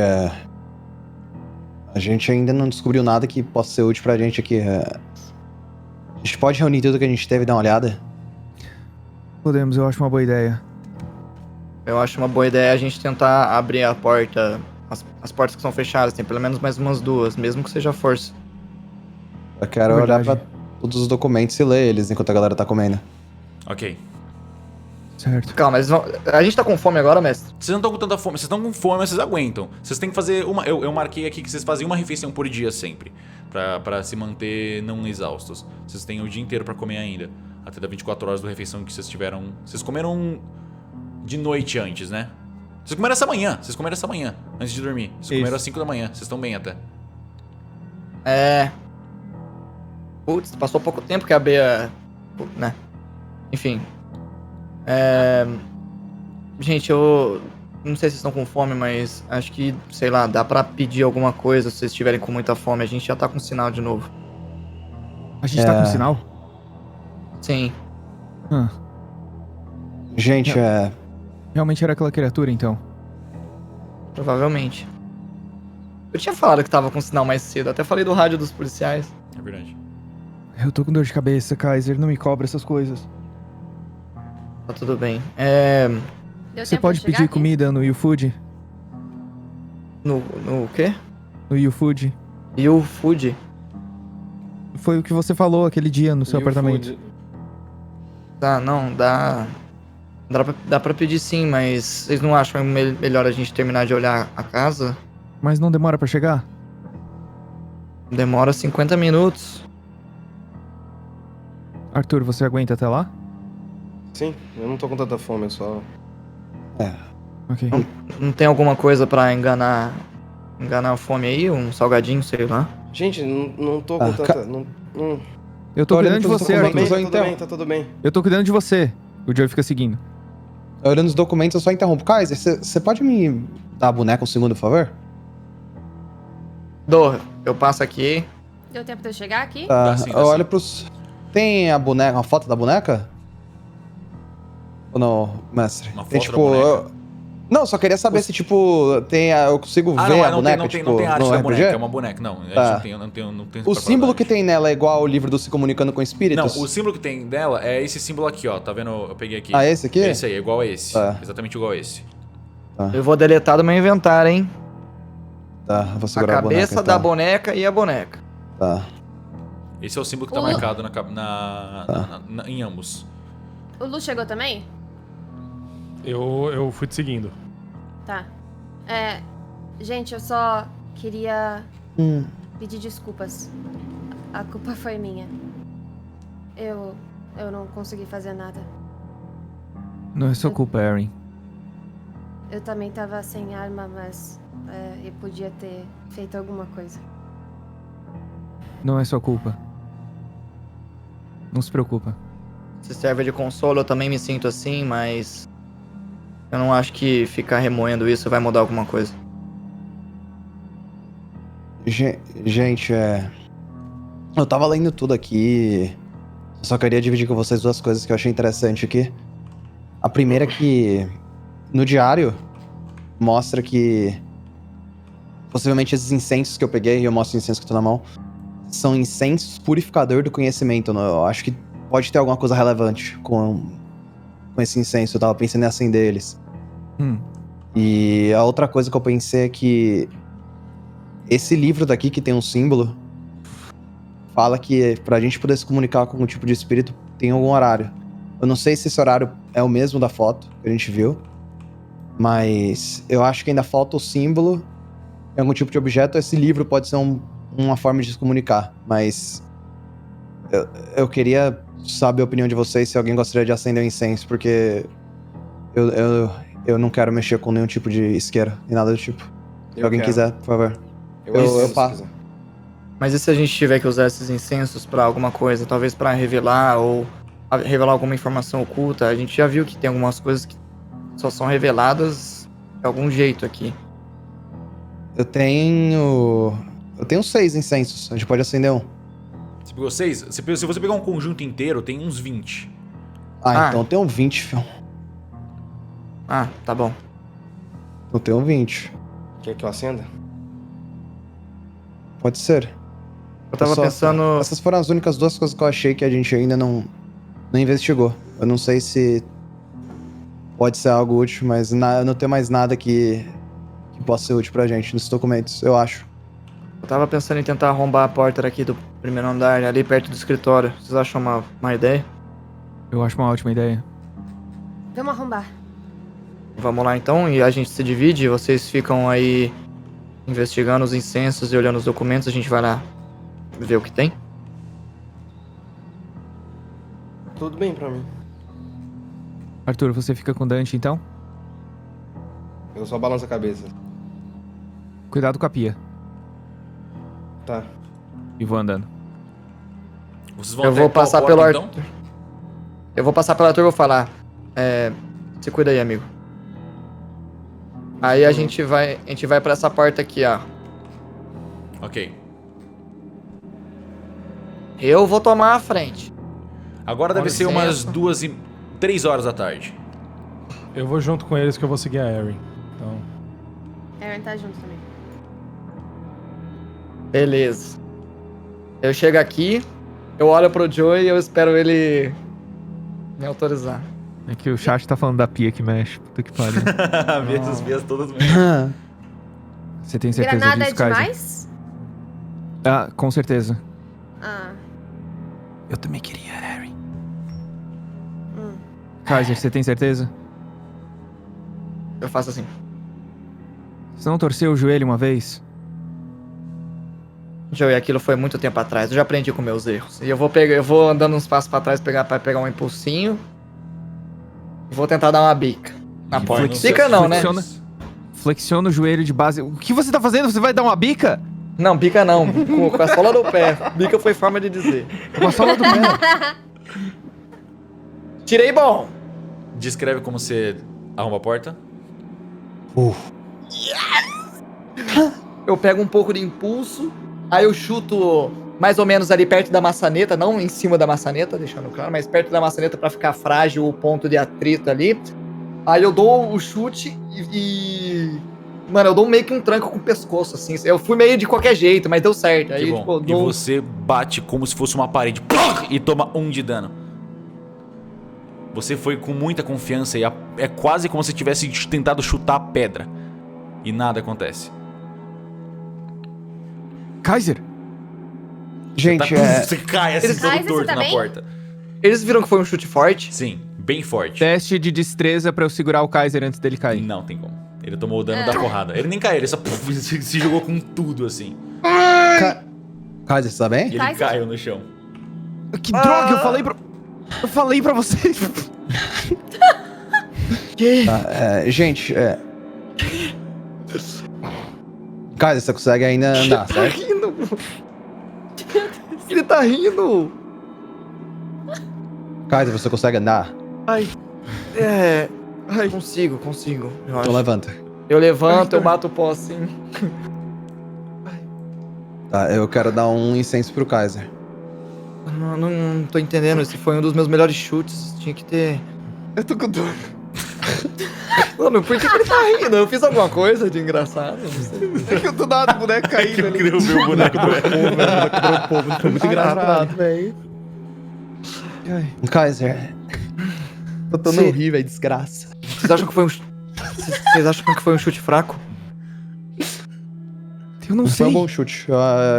ainda não descobriu nada que possa ser útil pra gente aqui. A gente pode reunir tudo que a gente teve e dar uma olhada? Podemos, eu acho uma boa ideia. Eu acho uma boa ideia a gente tentar abrir a porta. As portas que são fechadas, tem pelo menos mais umas duas, mesmo que seja força. Eu quero Verdade. olhar pra todos os documentos e ler eles enquanto a galera tá comendo. Ok. Certo. Calma, a gente tá com fome agora, mestre? Vocês não estão com tanta fome. Vocês estão com fome, mas vocês aguentam. Vocês têm que fazer uma... Eu marquei aqui que vocês fazem uma refeição por dia sempre. Pra se manter não exaustos. Vocês têm o dia inteiro pra comer ainda. Até das 24 horas da refeição que vocês tiveram... Vocês comeram de noite antes, né? Vocês comeram essa manhã, antes de dormir. Vocês Isso. comeram às 5 da manhã. Vocês estão bem até. Putz, passou pouco tempo que a Bea... né? Enfim. Gente, eu... Não sei se vocês estão com fome, mas acho que, sei lá, dá pra pedir alguma coisa se vocês estiverem com muita fome. A gente já tá com sinal de novo. A gente tá com sinal? Sim. Ah, Gente, realmente era aquela criatura, então. Provavelmente. Eu tinha falado que tava com sinal mais cedo. Até falei do rádio dos policiais. É verdade. Eu tô com dor de cabeça, Kaiser. Não me cobra essas coisas. Tá tudo bem. Deu Você tempo pode de chegar pedir aqui? comida no YouFood? No quê? No YouFood? E o food? Foi o que você falou aquele dia no seu apartamento. Tá, não, dá... Dá pra pedir sim, mas vocês não acham melhor a gente terminar de olhar a casa? Mas não demora pra chegar? Demora 50 minutos. Arthur, você aguenta até lá? Sim, eu não tô com tanta fome, é só... Ok. Não tem alguma coisa pra enganar a fome aí? Um salgadinho, sei lá? Gente, não tô com Ah, tanta... Eu tô Tô cuidando de olhando pros você, documentos, Arthur. então. Tá tudo bem. Eu tô cuidando de você. O Joey fica seguindo. Olhando os documentos, eu só interrompo. Kaiser, você pode me dar a boneca um segundo, por favor? Dou, eu passo aqui. Deu tempo de eu chegar aqui? Tá, Dá sim, dá eu sim. olho pros... Tem a boneca, uma foto da boneca? Ou não, mestre? Uma Tem, foto da boneca? Não, só queria saber se, tipo, eu consigo ver a boneca, não tipo, tem arte no da RPG? boneca, é uma boneca. Não, a gente Tá. não tem O símbolo que tem nela é igual ao livro do Se Comunicando com Não, Espíritos? o símbolo que tem dela é esse símbolo aqui, ó. Tá vendo? Eu peguei aqui. Ah, esse aqui? É esse aí, é igual a esse. Tá. Exatamente igual a esse. Eu vou deletar do meu inventário, hein? Tá, eu vou A segurar a boneca, cabeça da então. boneca e a boneca. Tá. Esse é o símbolo que tá O- marcado em ambos. O Lu chegou também? Eu fui te seguindo. Tá. Gente, eu só queria pedir desculpas. A culpa foi minha. Eu não consegui fazer nada. Não é sua culpa, Erin. Eu também tava sem arma, mas eu podia ter feito alguma coisa. Não é sua culpa. Não se preocupa. Se serve de consolo, eu também me sinto assim, mas... eu não acho que ficar remoendo isso vai mudar alguma coisa. Gente, eu tava lendo tudo aqui. Eu só queria dividir com vocês duas coisas que eu achei interessante aqui. A primeira é que no diário mostra que possivelmente esses incensos que eu peguei, e eu mostro o incenso que eu tô na mão, são incensos purificador do conhecimento. Eu acho que pode ter alguma coisa relevante com esse incenso. Eu tava pensando em acender eles. E a outra coisa que eu pensei é que esse livro daqui, que tem um símbolo, fala que pra gente poder se comunicar com algum tipo de espírito, tem algum horário. Eu não sei se esse horário é o mesmo da foto que a gente viu, mas eu acho que ainda falta o símbolo em algum tipo de objeto. Esse livro pode ser uma forma de se comunicar, mas eu queria saber a opinião de vocês, se alguém gostaria de acender um incenso, porque eu não quero mexer com nenhum tipo de isqueira, nem nada do tipo. Se alguém quiser, por favor. Eu passo. Mas e se a gente tiver que usar esses incensos pra alguma coisa? Talvez pra revelar ou revelar alguma informação oculta? A gente já viu que tem algumas coisas que só são reveladas de algum jeito aqui. Eu tenho 6 incensos. A gente pode acender um. Você pegou 6? Se você pegar um conjunto inteiro, tem uns 20. Então eu tenho 20, filho. Ah, tá bom. Eu tenho 20. Quer que eu acenda? Pode ser. Eu tava pensando... Essas foram as únicas duas coisas que eu achei que a gente ainda não investigou. Eu não sei se pode ser algo útil, mas eu não tenho mais nada que possa ser útil pra gente nesses documentos, eu acho. Eu tava pensando em tentar arrombar a porta daqui do primeiro andar, ali perto do escritório. Vocês acham uma ideia? Eu acho uma ótima ideia. Vamos arrombar. Vamos lá então, e a gente se divide, vocês ficam aí investigando os incensos e olhando os documentos, a gente vai lá ver o que tem. Tudo bem pra mim. Arthur, você fica com Dante, então? Eu só balanço a cabeça. Cuidado com a pia. Tá. E vou andando. Vocês vão Eu até vou qual passar porta, pelo então? Arthur. Eu vou passar pelo Arthur e vou falar. Se cuida aí, amigo. Aí a gente vai pra essa porta aqui, ó. Ok. Eu vou tomar a frente. Agora deve ser umas 3 horas da tarde. Eu vou junto com eles que eu vou seguir a Erin. Então... Aaron tá junto também. Beleza. Eu chego aqui, eu olho pro Joey e eu espero ele me autorizar. É que o chat tá falando da pia que mexe. Puta que pariu. As vias todas Você tem certeza Granada disso, é Kaiser? demais? Ah, com certeza. Ah. Eu também queria, Erin. Kaiser, você tem certeza? Eu faço assim. Você não torceu o joelho uma vez? Joey, aquilo foi muito tempo atrás. Eu já aprendi com meus erros. E eu vou andando uns passos pra trás pra pegar um impulsinho. E vou tentar dar uma bica na porta. Bica não, né? Flexiona o joelho de base. O que você tá fazendo? Você vai dar uma bica? Não, bica não. Com a sola do pé. Bica foi forma de dizer. Com a sola do pé. Tirei bom. Descreve como você arruma a porta. Eu pego um pouco de impulso. Aí eu chuto mais ou menos ali perto da maçaneta. Não em cima da maçaneta, deixando claro. Mas perto da maçaneta pra ficar frágil o ponto de atrito ali. Aí eu dou o chute e... Mano, eu dou meio que um tranco com o pescoço, assim. Eu fui meio de qualquer jeito, mas deu certo. Aí, Que bom. tipo, E você bate como se fosse uma parede e toma 1 de dano. Você foi com muita confiança e é quase como se tivesse tentado chutar a pedra. E nada acontece. Kaiser! Gente, Você cai assim, todo Kaiser, torto você tá na bem? porta. Eles viram que foi um chute forte? Sim, bem forte. Teste de destreza pra eu segurar o Kaiser antes dele cair. Não tem como. Ele tomou o dano da porrada. Ele nem caiu, ele só se jogou com tudo assim. Kaiser, você tá bem? E ele Kaiser? caiu no chão. Que droga, eu falei pra vocês. Tá, gente, Kaiser, você consegue ainda andar, Tá certo? rindo. Ele tá rindo. Kaiser, você consegue andar? Ai. Consigo, eu acho. Então levanta. Eu levanto, eu bato o pó assim. Tá, eu quero dar um incenso pro Kaiser. Não tô entendendo, esse foi um dos meus melhores chutes. Tinha que ter... eu tô com dor. Mano, por que ele tá rindo? Eu fiz alguma coisa de engraçado? Não sei. É que eu tô dando boneco caindo ali. Queria ver o boneco do Foi muito engraçado, velho. Kaiser, Tô tão Sim. horrível, desgraça. Vocês acham que foi um chute fraco? Eu não foi sei. um bom chute.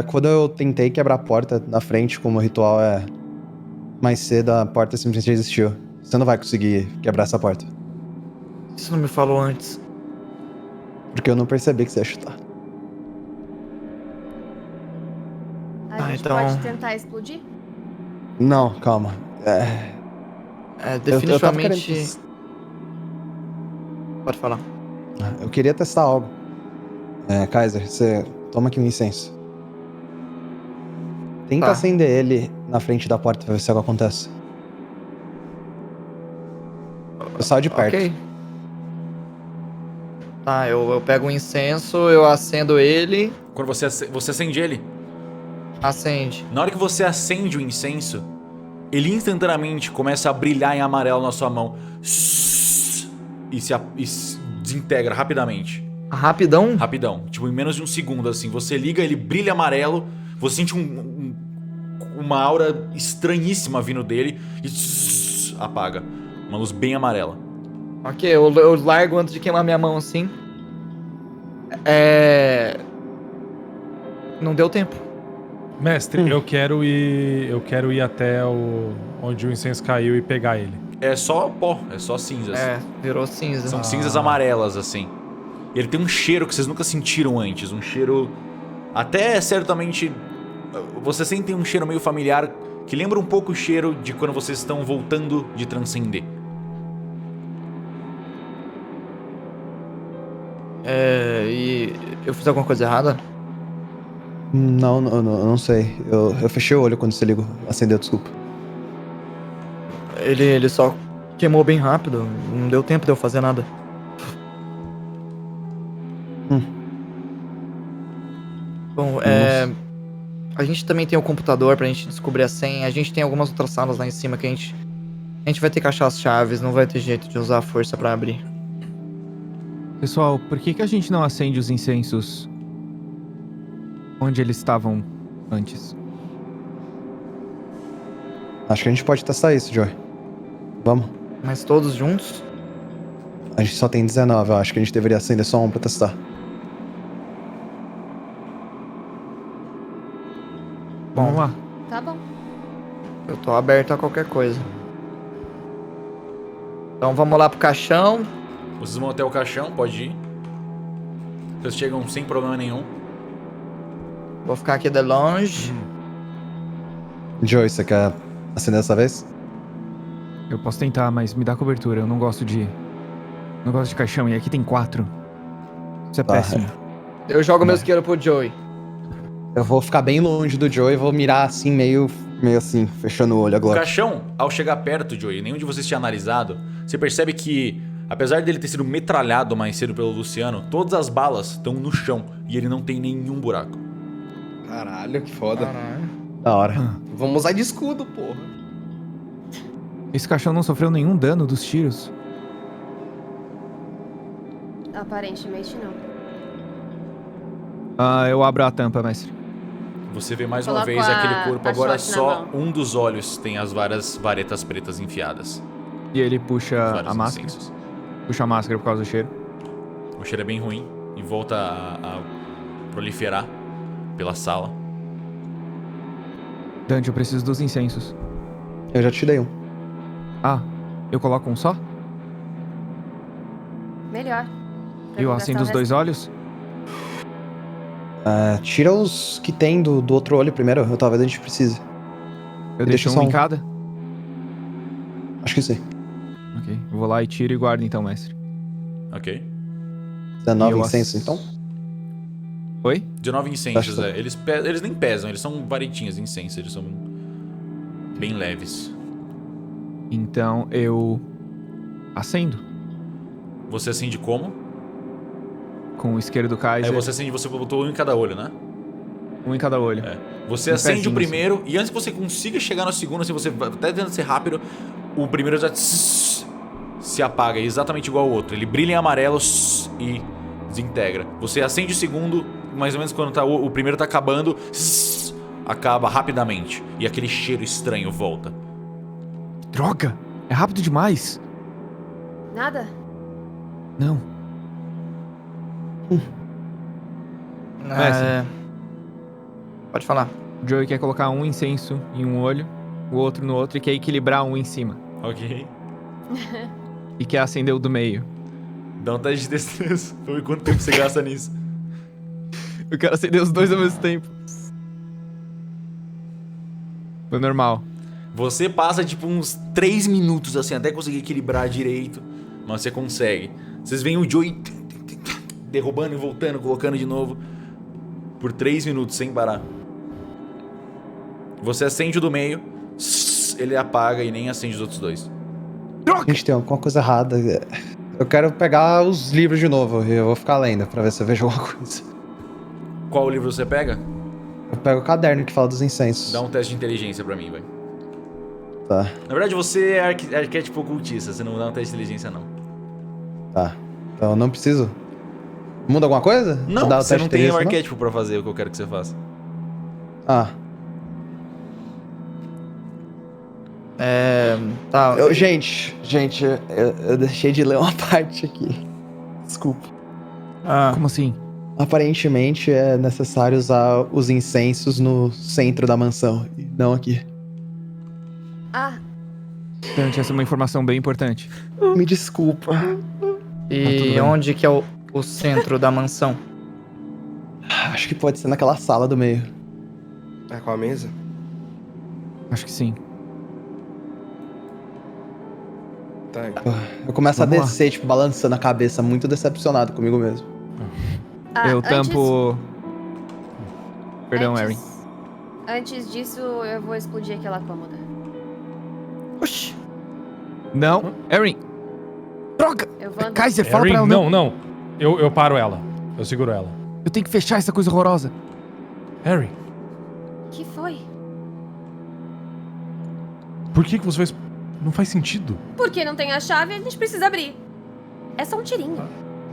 Quando eu tentei quebrar a porta na frente, como o ritual é mais cedo, a porta simplesmente existiu. Você não vai conseguir quebrar essa porta. Isso não me falou antes. Porque eu não percebi que você ia chutar. A gente então- pode tentar explodir? Não, calma. Definitivamente... Pode falar. Eu queria testar algo. Kaiser, você toma aqui um incenso. Tenta Tá. acender ele na frente da porta pra ver se algo acontece. Eu saio de perto. Ok. Tá, eu pego um incenso, eu acendo ele. Quando você acende ele, Acende. na hora que você acende o incenso, ele instantaneamente começa a brilhar em amarelo na sua mão. E se desintegra rapidamente. Rapidão? Rapidão. Tipo, em menos de um segundo, assim. Você liga, ele brilha amarelo. Você sente uma aura estranhíssima vindo dele. E apaga. Uma luz bem amarela. Ok, eu largo antes de queimar minha mão assim. Não deu tempo. Mestre, eu quero ir até onde o incenso caiu e pegar ele. É só pó, é só cinzas. Virou cinza. São cinzas amarelas, assim. E ele tem um cheiro que vocês nunca sentiram antes. Um cheiro... Até certamente... Vocês sentem um cheiro meio familiar que lembra um pouco o cheiro de quando vocês estão voltando de transcender. E eu fiz alguma coisa errada? Não sei. Eu fechei o olho quando você ligou. Acendeu, desculpa. Ele só queimou bem rápido. Não deu tempo de eu fazer nada. Bom, a gente também tem o computador pra gente descobrir a senha. A gente tem algumas outras salas lá em cima que a gente vai ter que achar as chaves. Não vai ter jeito de usar a força pra abrir. Pessoal, por que a gente não acende os incensos onde eles estavam antes? Acho que a gente pode testar isso, Joey. Vamos. Mas todos juntos? A gente só tem 19, eu acho que a gente deveria acender só um pra testar. Vamos lá. Tá bom. Eu tô aberto a qualquer coisa. Então vamos lá pro caixão. Vocês vão até o caixão, pode ir. Vocês chegam sem problema nenhum. Vou ficar aqui de longe. Joey, você quer acender dessa vez? Eu posso tentar, mas me dá cobertura. Eu não gosto de... Não gosto de caixão. E aqui tem 4. Isso é Tá, péssimo. Eu jogo meu isqueiro pro Joey. Eu vou ficar bem longe do Joey e vou mirar assim, meio assim, fechando o olho O agora. caixão, ao chegar perto, Joey, nenhum de vocês tinha analisado, você percebe que, apesar dele ter sido metralhado mais cedo pelo Luciano, todas as balas estão no chão e ele não tem nenhum buraco. Caralho, que foda. Da hora. Vamos usar de escudo, porra. Esse caixão não sofreu nenhum dano dos tiros. Aparentemente não. Eu abro a tampa, mestre. Você vê mais uma Coloco vez aquele corpo, a agora shot na só mão. um dos olhos tem as várias varetas pretas enfiadas. E ele puxa Vários a máscara. incensos. Puxa a máscara por causa do cheiro. O cheiro é bem ruim e volta a proliferar pela sala. Dante, eu preciso dos incensos. Eu já te dei um. Ah, eu coloco um só? Melhor. Pra Eu não acendo gastar os o 2 olhos? Tira os que tem do outro olho primeiro, talvez a gente precise. Eu Deixa deixo só um em um. cada? Acho que sim. Ok, eu vou lá e tiro e guardo então, mestre. Ok? 19 Eu incensos, então? Oi? 19 incensos, Acho que- eles nem pesam, eles são varetinhas de incenso, eles são bem leves. Então eu acendo Você acende como? com o isqueiro do Kaiser. Você botou um em cada olho, né? Um em cada olho. É. Você Um acende pezinho, o primeiro e antes que você consiga chegar no segundo, assim, você vai até tentando ser rápido, o primeiro já se apaga, exatamente igual ao outro. Ele brilha em amarelo e desintegra. Você acende o segundo, mais ou menos quando o primeiro tá acabando, acaba rapidamente. E aquele cheiro estranho volta. Droga! É rápido demais! Nada? Não. Pode falar. O Joey quer colocar um incenso em um olho, o outro no outro e quer equilibrar um em cima. Ok. E quer acender o do meio. Dá um teste de destreza. Vamos ver quanto tempo você gasta nisso. Eu quero acender os dois ao mesmo tempo. Foi normal. Você passa tipo uns 3 minutos assim, até conseguir equilibrar direito. Mas você consegue. Vocês veem o Joey derrubando e voltando, colocando de novo. Por 3 minutos, sem parar. Você acende o do meio. Ele apaga e nem acende os outros dois. A gente tem alguma coisa errada. Eu quero pegar os livros de novo e eu vou ficar lendo pra ver se eu vejo alguma coisa. Qual livro você pega? Eu pego o caderno que fala dos incensos. Dá um teste de inteligência pra mim, vai. Tá, Na verdade, você é arquétipo ocultista. Você não dá um teste de inteligência, não. tá. Então eu não preciso. Muda alguma coisa? Não, Dá o você teste não de tem um inteligência, arquétipo pra fazer o que eu quero que você faça. Ah. Tá. Gente, eu deixei de ler uma parte aqui. Desculpa. Como assim? Aparentemente é necessário usar os incensos no centro da mansão, e não aqui. Ah, Dante, essa é uma informação bem importante. Me desculpa. tudo E bem. onde que é o centro da mansão? Acho que pode ser naquela sala do meio. É com a mesa? Acho que sim. Tá. Eu começo Vamos a lá. descer, tipo, balançando a cabeça, muito decepcionado comigo mesmo. Eu antes- tampo... Perdão, antes- Erin. Antes disso, eu vou explodir aquela cômoda. Oxi. Não, Erin! Droga! Eu vou andar. Kaiser, fala Erin, pra ela não. não. Eu paro ela. Eu seguro ela. Eu tenho que fechar essa coisa horrorosa. Erin, O que foi? por que você fez... Não faz sentido. Porque não tem a chave, a gente precisa abrir. É só um tirinho.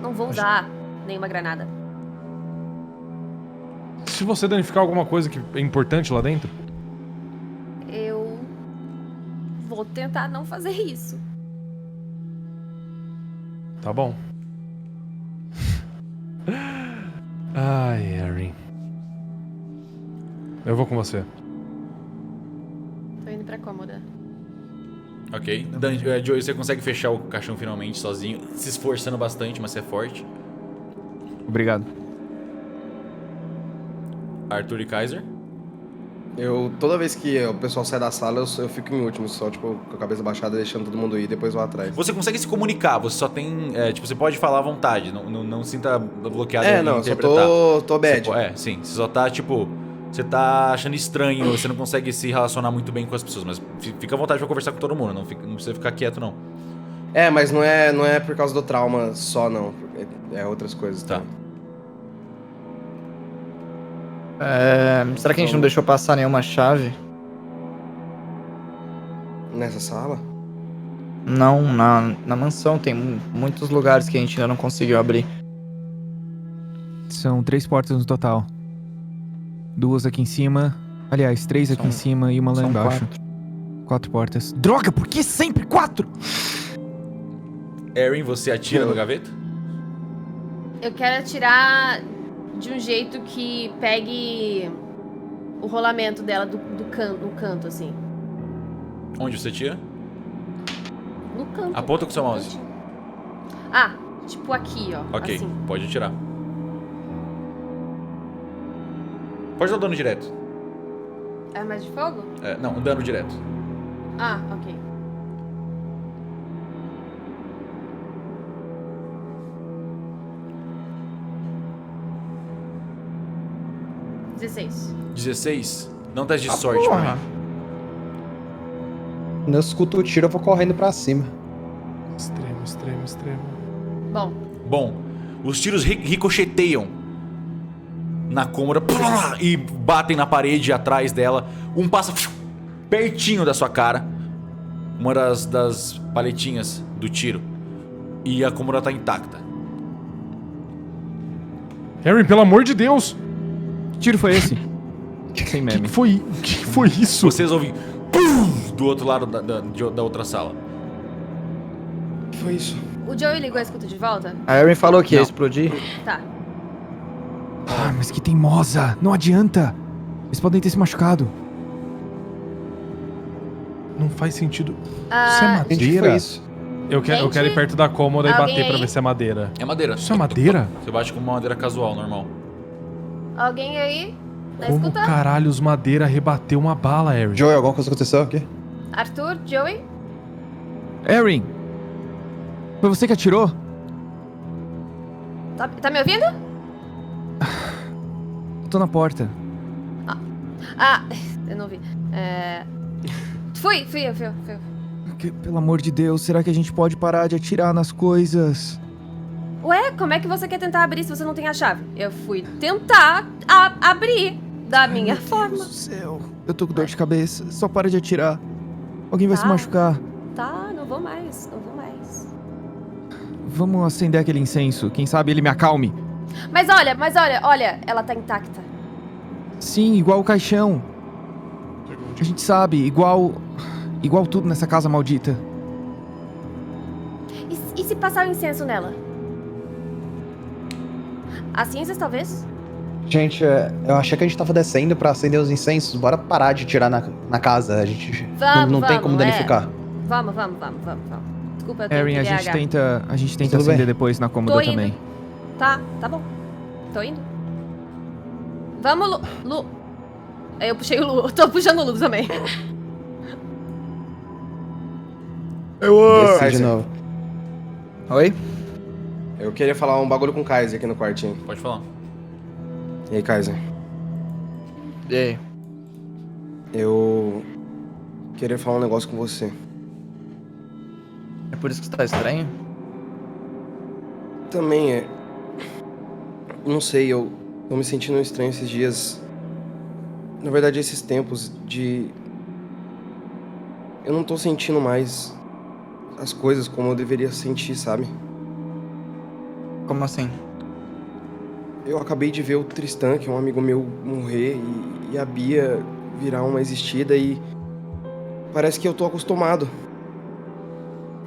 Não vou usar nenhuma granada. Se você danificar alguma coisa que é importante lá dentro... Eu vou tentar não fazer isso. Tá bom. Ai, Erin. Eu vou com você. Tô indo pra cômoda. Ok. Joey, você consegue fechar o caixão finalmente sozinho, se esforçando bastante, mas você é forte. Obrigado. Arthur e Kaiser. Toda vez que o pessoal sai da sala, eu fico em último, só, tipo, com a cabeça baixada, deixando todo mundo ir, depois vou atrás. Você consegue se comunicar, você só tem... tipo, você pode falar à vontade, não sinta bloqueado em Não, interpretar. só tô bad. Sim, você só tá, tipo... Você tá achando estranho, você não consegue se relacionar muito bem com as pessoas, mas fica à vontade pra conversar com todo mundo, não precisa ficar quieto, não. Mas não é por causa do trauma só, não. É outras coisas, Tá. também. Será que a gente não deixou passar nenhuma chave? Nessa sala? Não, na mansão tem muitos lugares que a gente ainda não conseguiu abrir. São 3 portas no total. 2 aqui em cima. Aliás, 3 aqui em cima e uma lá são embaixo. 4 portas. Droga, por que sempre 4? Erin, você atira no gaveta? Eu quero atirar de um jeito que pegue o rolamento dela no canto, assim. Onde você tira? No canto. Aponta com seu mouse. Ah, tipo aqui, ó. Ok, Assim. pode atirar. Pode dar dano direto. Arma de fogo? Não, dano direto. Ah, ok. (16). 16. Não teste de sorte pra mim. Quando eu escuto o tiro, eu vou correndo pra cima. Extremo. Bom, Os tiros ricocheteiam na cômoda e batem na parede atrás dela. Um passa pertinho da sua cara. Uma das paletinhas do tiro. E a cômoda tá intacta. Erin, pelo amor de Deus! Que tiro foi esse? Sem O meme. que foi isso? Vocês ouvem do outro lado da outra sala. Foi isso. o Joey ligou a escuta de volta? A Erin falou que ia explodir. Tá. Ah, mas que teimosa! Não adianta! Eles podem ter se machucado. Não faz sentido. Ah, Isso é Gente, que madeira? foi isso? Eu quero ir perto da cômoda e Alguém bater pra aí? ver se é madeira. É madeira. Isso é madeira? Você bate com uma madeira casual, normal. alguém aí? Na Como escuta? caralhos madeira rebateu uma bala, Erin? Joey, alguma coisa aconteceu aqui? Arthur, Joey? Erin! Foi você que atirou? Tá me ouvindo? Eu tô na porta. Ah, eu não vi. Fui. Pelo amor de Deus, será que a gente pode parar de atirar nas coisas? Ué, como é que você quer tentar abrir se você não tem a chave? Eu fui tentar abrir da minha forma. Meu Deus do céu. Eu tô com dor de cabeça. Só para de atirar. Alguém vai se Tá. machucar. Tá, não vou mais. Vamos acender aquele incenso. Quem sabe ele me acalme. Mas olha, ela tá intacta. Sim, igual o caixão. A gente sabe, igual tudo nessa casa maldita. E se passar o incenso nela? As cinzas, talvez? Gente, eu achei que a gente tava descendo pra acender os incensos. Bora parar de tirar na casa. A gente não tem como danificar. Vamos. Desculpa, eu tenho Erin, a gente tenta Tudo acender bem. depois na cômoda Tô indo. também. Tá bom. Tô indo. Vamos, Lu. Aí eu puxei o Lu. Eu tô puxando o Lu também. Desce de novo. Oi? Eu queria falar um bagulho com o Kaiser aqui no quartinho. Pode falar. E aí, Kaiser? E aí? Eu queria falar um negócio com você. É por isso que você tá estranho? Também é... Não sei, eu tô me sentindo estranho esses dias. Na verdade, esses tempos de... Eu não tô sentindo mais as coisas como eu deveria sentir, sabe? Como assim? Eu acabei de ver o Tristan, que é um amigo meu, morrer e a Bia virar uma existida e... Parece que eu tô acostumado.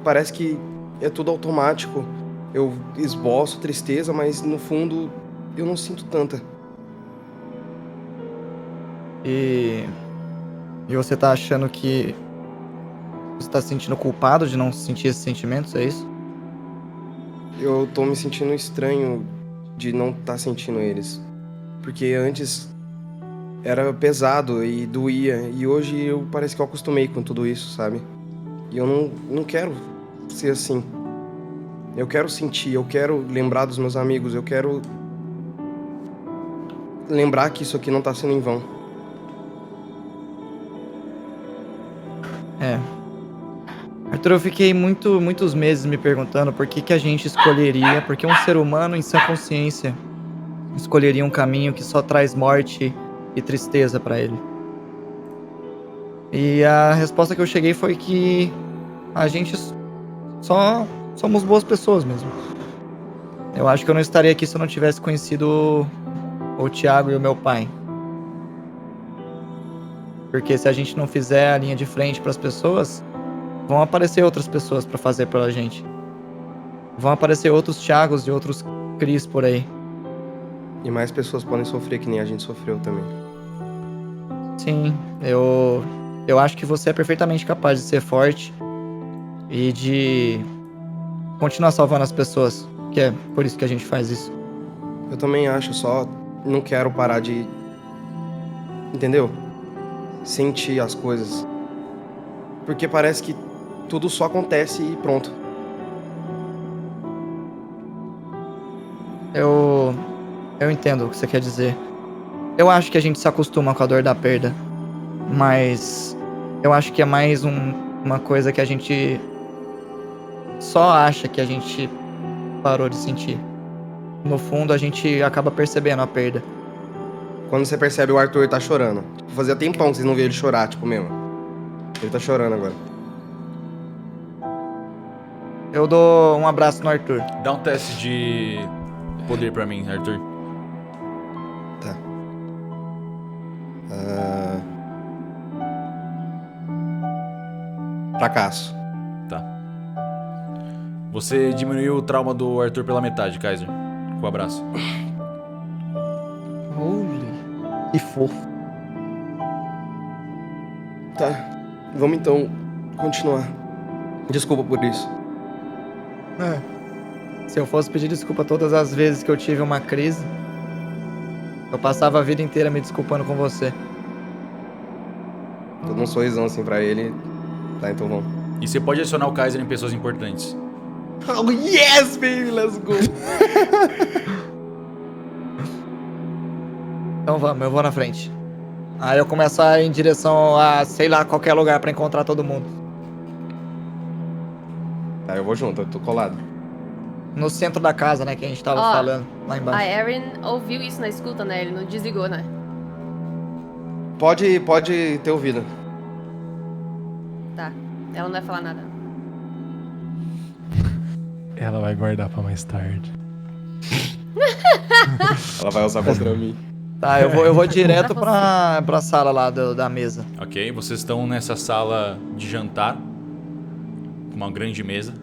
Parece que é tudo automático. Eu esboço tristeza, mas no fundo eu não sinto tanta. E você tá achando que você tá se sentindo culpado de não sentir esses sentimentos, é isso? Eu tô me sentindo estranho de não estar sentindo eles. Porque antes era pesado e doía. E hoje parece que eu acostumei com tudo isso, sabe? E eu não quero ser assim. Eu quero sentir, eu quero lembrar dos meus amigos, eu quero lembrar que isso aqui não tá sendo em vão. Arthur, eu fiquei muitos meses me perguntando por que a gente escolheria, porque um ser humano em sã consciência escolheria um caminho que só traz morte e tristeza pra ele. E a resposta que eu cheguei foi que a gente só somos boas pessoas mesmo. Eu acho que eu não estaria aqui se eu não tivesse conhecido o Thiago e o meu pai. Porque se a gente não fizer a linha de frente pras pessoas, vão aparecer outras pessoas pra fazer pela gente. Vão aparecer outros Thiagos e outros Cris por aí. E mais pessoas podem sofrer que nem a gente sofreu também. Sim, eu acho que você é perfeitamente capaz de ser forte e de continuar salvando as pessoas, que é por isso que a gente faz isso. Eu também acho, só não quero parar de... Entendeu? Sentir as coisas. Porque parece que tudo só acontece e pronto. Eu entendo o que você quer dizer. Eu acho que a gente se acostuma com a dor da perda, mas eu acho que é mais uma coisa que a gente só acha que a gente parou de sentir. No fundo, a gente acaba percebendo a perda. Quando você percebe o Arthur tá chorando. Tipo, fazia tempão que vocês não viam ele chorar, tipo mesmo. Ele tá chorando agora. Eu dou um abraço no Arthur. Dá um teste de poder pra mim, Arthur. Tá. Fracasso. Tá. Você diminuiu o trauma do Arthur pela metade, Kaiser. Com o abraço. Holy. Que fofo. Tá. Vamos então continuar. Desculpa por isso. Se eu fosse pedir desculpa todas as vezes que eu tive uma crise, eu passava a vida inteira me desculpando com você. Tô dando um sorrisão assim pra ele. Tá, então vamos. E você pode adicionar o Kaiser em pessoas importantes. Oh, yes, baby, let's go. Então vamos, eu vou na frente. Aí eu começo a ir em direção a, sei lá, qualquer lugar pra encontrar todo mundo. Tá, eu vou junto, eu tô colado. No centro da casa, né, que a gente tava Ó, falando, lá embaixo. A Erin ouviu isso na escuta, né? Ele não desligou, né? Pode ter ouvido. Tá. Ela não vai falar nada. Ela vai guardar pra mais tarde. Ela vai usar contra mim. Tá, eu vou direto pra sala lá da mesa. Ok, vocês estão nessa sala de jantar. Com uma grande mesa.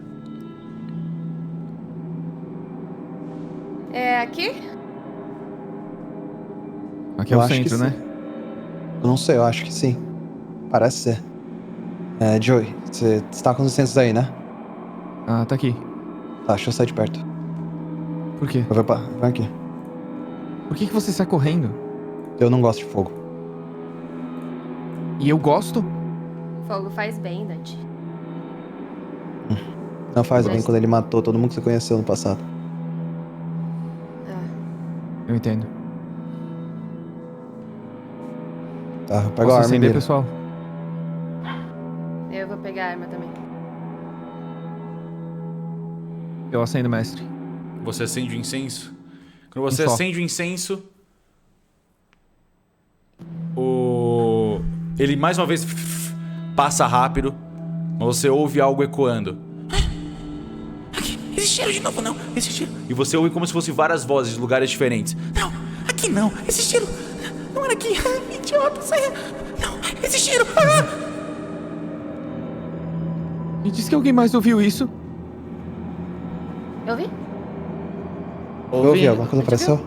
É aqui? Aqui é Eu o acho que centro, né? sim. Eu não sei, eu acho que sim. Parece ser. Joey, você tá com os licenças aí, né? Ah, tá aqui. Tá, deixa eu sair de perto. Por quê? Vai aqui. Por que você sai correndo? Eu não gosto de fogo. E eu gosto? Fogo faz bem, Dante. Não faz bem Mas- quando ele matou todo mundo que você conheceu no passado. Eu entendo. Tá, eu pego Posso a arma e acender, miro. pessoal? Eu vou pegar a arma também. Eu acendo, mestre. Você acende o incenso. Quando você Um só. acende o incenso, ele mais uma vez passa rápido, mas você ouve algo ecoando. Aqui, esse cheiro de novo não, esse cheiro. E você ouve como se fosse várias vozes de lugares diferentes. Não, aqui não, esse cheiro não era aqui. Idiota, saia. Não, esse cheiro. Me diz que alguém mais ouviu isso? Eu ouvi? Ouvi, alguma coisa apareceu?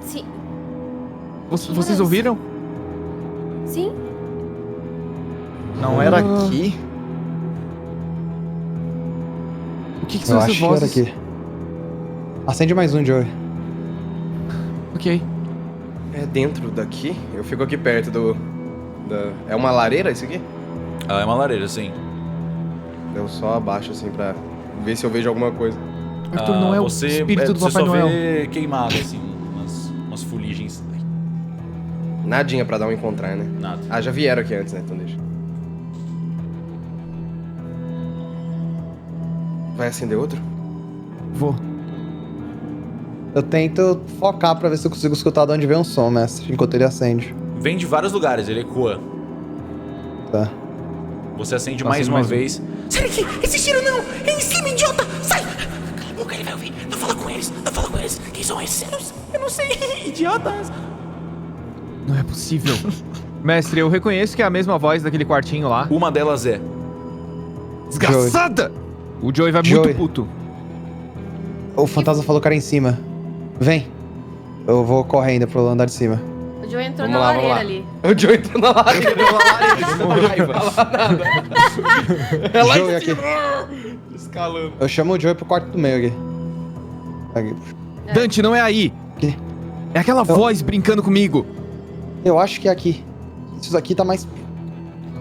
Sim. Vocês ouviram? Sim. Não era aqui? O que são Eu essas acho que era vozes? aqui. Acende mais um, Joey. Ok. É dentro daqui? Eu fico aqui perto É uma lareira isso aqui? Ah, é uma lareira, sim. Eu só abaixo assim pra ver se eu vejo alguma coisa. Arthur, não é o espírito do Papai Noel. Você só vê queimado, assim, umas fuligens. Ai, Nadinha pra dar um encontrar, né? nada. Ah, já vieram aqui antes, né? Então deixa. Vai acender outro? Vou. Eu tento focar pra ver se eu consigo escutar de onde vem um som, mestre, enquanto ele acende. Vem de vários lugares, ele ecoa. Tá. Você acende Tá mais acende uma mais um. vez. Sai daqui! Esse tiro não! É em cima, idiota! Sai! Cala a boca, ele vai ouvir. Não fala com eles! Não fala com eles! Quem são esses? Eu não sei! Idiotas! Não é possível. Mestre, eu reconheço que é a mesma voz daquele quartinho lá. Uma delas é. Desgraçada! O Joey vai Joey. muito puto. O fantasma falou que era em cima. Vem. Eu vou correndo pro andar de cima. O Joe entrou Vamos na lá, vamos lareira lá. ali. O Joe entrou na lareira. Joey aqui. Escalando. Eu chamo o Joey pro quarto do meio aqui. Aqui. Dante, não é aí. Que? É aquela voz brincando comigo. Eu acho que é aqui. Isso aqui tá mais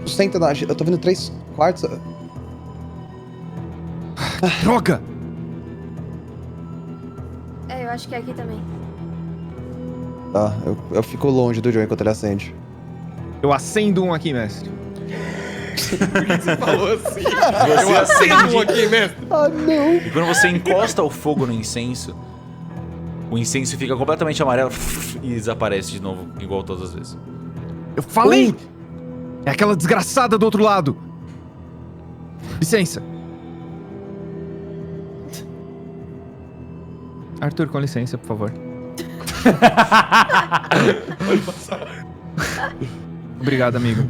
pro centro da... Eu tô vendo 3 quartos. Droga! É, eu acho que é aqui também. Tá, eu fico longe do Joey enquanto ele acende. Eu acendo um aqui, mestre. Falou assim. Você acende. aqui mesmo. Ah, não. E quando você encosta o fogo no incenso, o incenso fica completamente amarelo e desaparece de novo, igual todas as vezes. Eu falei! É aquela desgraçada do outro lado. Licença. Arthur, com licença, por favor. Obrigado, amigo.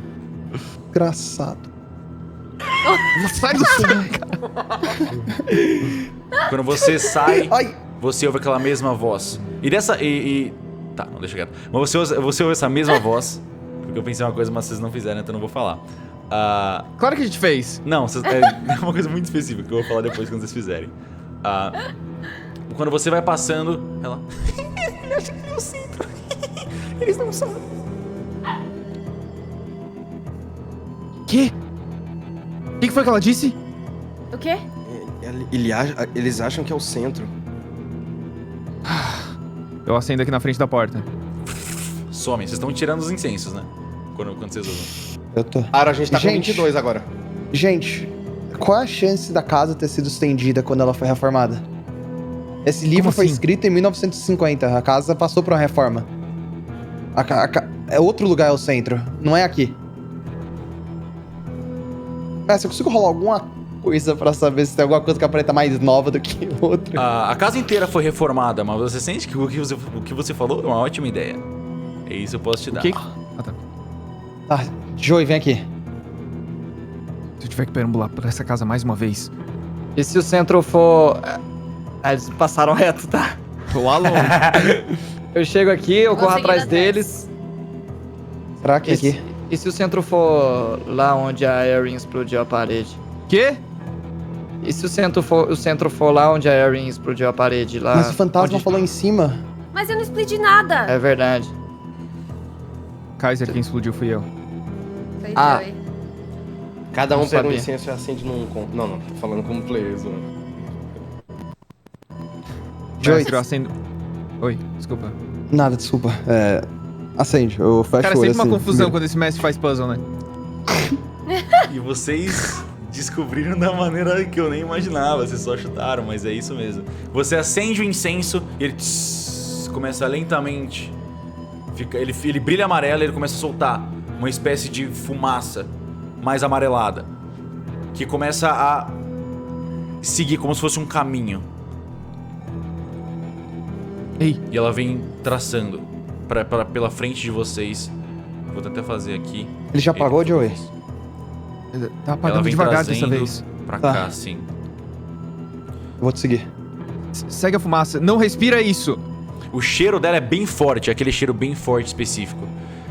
Engraçado. Sai do céu, cara. Quando você sai, Ai. você ouve aquela mesma voz. E dessa. Tá, não deixa quieto. Mas você ouve essa mesma voz. Porque eu pensei uma coisa, mas vocês não fizeram, então eu não vou falar. Claro que a gente fez. Não, é uma coisa muito específica que eu vou falar depois quando vocês fizerem. Quando você vai passando, ela. Ele acha que eu sinto. Eles não sabem. Que? O que foi que ela disse? O quê? Eles acham que é o centro. Eu acendo aqui na frente da porta. Some. Vocês estão tirando os incensos, né? Quando vocês usam. Eu tô... Ara, a gente tá com Gente. 22 agora. Gente, qual é a chance da casa ter sido estendida quando ela foi reformada? Esse livro Como foi assim? escrito em 1950. A casa passou por uma reforma. É outro lugar, é o centro. Não é aqui. Se eu consigo rolar alguma coisa pra saber se tem alguma coisa que aparenta mais nova do que outra. A casa inteira foi reformada, mas você sente que o que você falou é uma ótima ideia. É isso eu posso te dar. O que? Ah, tá. Tá, Joey, vem aqui. Se eu tiver que perambular por essa casa mais uma vez. E se o centro for... eles passaram reto, tá? Tô lá longe. Eu chego aqui, eu Vou corro seguir atrás atrás. deles. Será que é aqui? E se o centro for lá onde a Erin explodiu a parede? Quê? E se o centro for lá onde a Erin explodiu a parede? Lá Mas o fantasma onde... falou em cima. Mas eu não explodi nada. É verdade. Kaiser, quem explodiu fui eu. Foi Ah. Joey. Cada um Não pega um sabia. incenso e acende num... Não, tô falando como players, mano. Joey. Mestre, eu acendo... Oi, desculpa. Nada, desculpa. Acende, eu fecho Cara, é o olho sempre uma assim, confusão primeiro. quando esse mestre faz puzzle, né? E vocês descobriram da maneira que eu nem imaginava, vocês só chutaram, mas é isso mesmo. Você acende o incenso e ele começa lentamente. Ele brilha amarelo e ele começa a soltar uma espécie de fumaça mais amarelada. Que começa a seguir como se fosse um caminho. Ei, E ela vem traçando pela frente de vocês. Vou até fazer aqui. Ele já apagou, Joey? tá Ela apagando vem devagar dessa trazendo vez. pra Tá. cá, sim. Eu vou te seguir. Segue a fumaça. Não respira isso. O cheiro dela é bem forte, é aquele cheiro bem forte específico.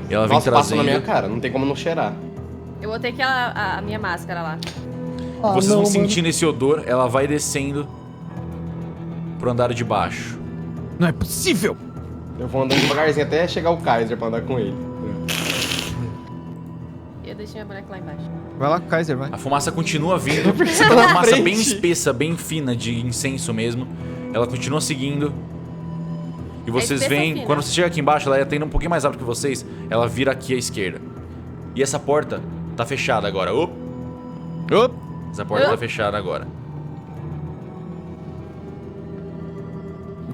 E ela vem Nossa, passa trazendo. na minha cara, não tem como não cheirar. Eu botei a minha máscara lá. Vocês não, vão mano. sentindo esse odor, ela vai descendo pro andar de baixo. Não é possível. Eu vou andando devagarzinho até chegar o Kaiser pra andar com ele. Eu deixei minha boneca lá embaixo. Vai lá, Kaiser, vai. A fumaça continua vindo. Uma fumaça bem espessa, bem fina, de incenso mesmo. Ela continua seguindo. E vocês espessa veem, fina. quando você chega aqui embaixo, ela tá indo um pouquinho mais rápido que vocês. Ela vira aqui à esquerda. E essa porta tá fechada agora. Op! Essa porta tá fechada agora.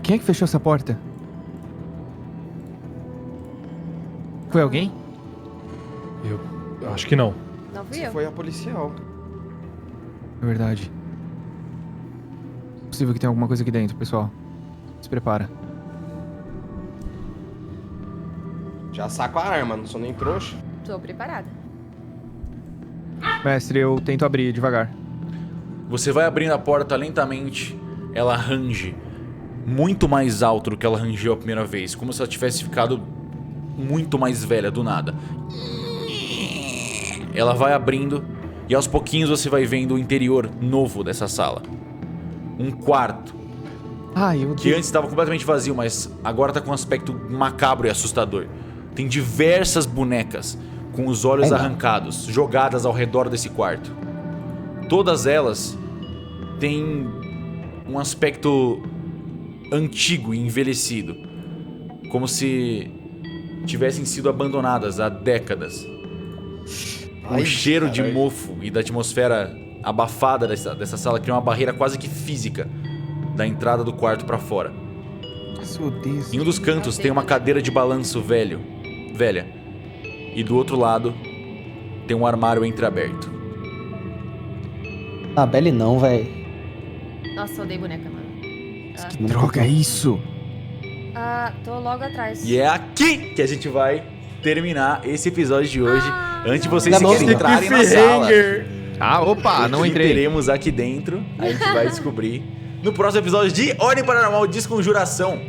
Quem é que fechou essa porta? Foi alguém? Eu acho que não. Não fui Você eu. foi a policial. É verdade. É possível que tenha alguma coisa aqui dentro, pessoal. Se prepara. Já saco a arma, não sou nem trouxa. Tô preparada. Mestre, eu tento abrir devagar. Você vai abrindo a porta lentamente. Ela range muito mais alto do que ela rangeu a primeira vez. Como se ela tivesse ficado muito mais velha do nada. Ela vai abrindo e aos pouquinhos você vai vendo o interior novo dessa sala. Um quarto Ai, eu que antes estava completamente vazio, mas agora tá com um aspecto macabro e assustador. Tem diversas bonecas com os olhos arrancados, jogadas ao redor desse quarto. Todas elas têm um aspecto antigo e envelhecido, como se tivessem sido abandonadas há décadas. O cheiro de mofo e da atmosfera abafada dessa sala cria uma barreira quase que física da entrada do quarto pra fora. Em um dos cantos tem uma cadeira de balanço velha. E do outro lado tem um armário entreaberto. Ah, Belly não, véi. Nossa, eu odeio boneca, mano. Que droga é isso? Tô logo atrás. E é aqui que a gente vai terminar esse episódio de hoje. Antes de vocês Nossa, sequer entrarem na sala. Ah, opa, não entrei. Teremos aqui dentro. A gente vai descobrir no próximo episódio de Ordem Paranormal Desconjuração.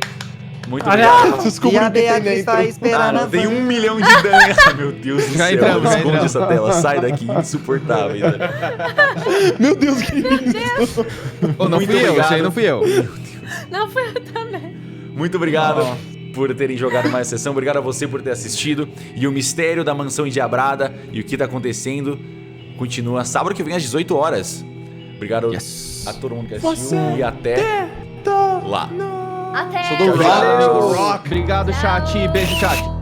Muito obrigado. E a Beatriz está esperando. Não, tem 1 milhão de danos. Ah, meu Deus do Já céu. entramos, já Esconde entramos. essa tela. Sai daqui. Insuportável. Meu Deus, que isso? Oh, não Muito fui eu, obrigado. isso aí não fui eu. Não, foi eu também. Muito obrigado por terem jogado mais essa sessão. Obrigado a você por ter assistido. E o mistério da mansão endiabrada e o que tá acontecendo continua sábado que vem às 18 horas. Obrigado a todo mundo que assistiu e até lá. Até. Sou do Rock. Obrigado, chat. Beijo, chat.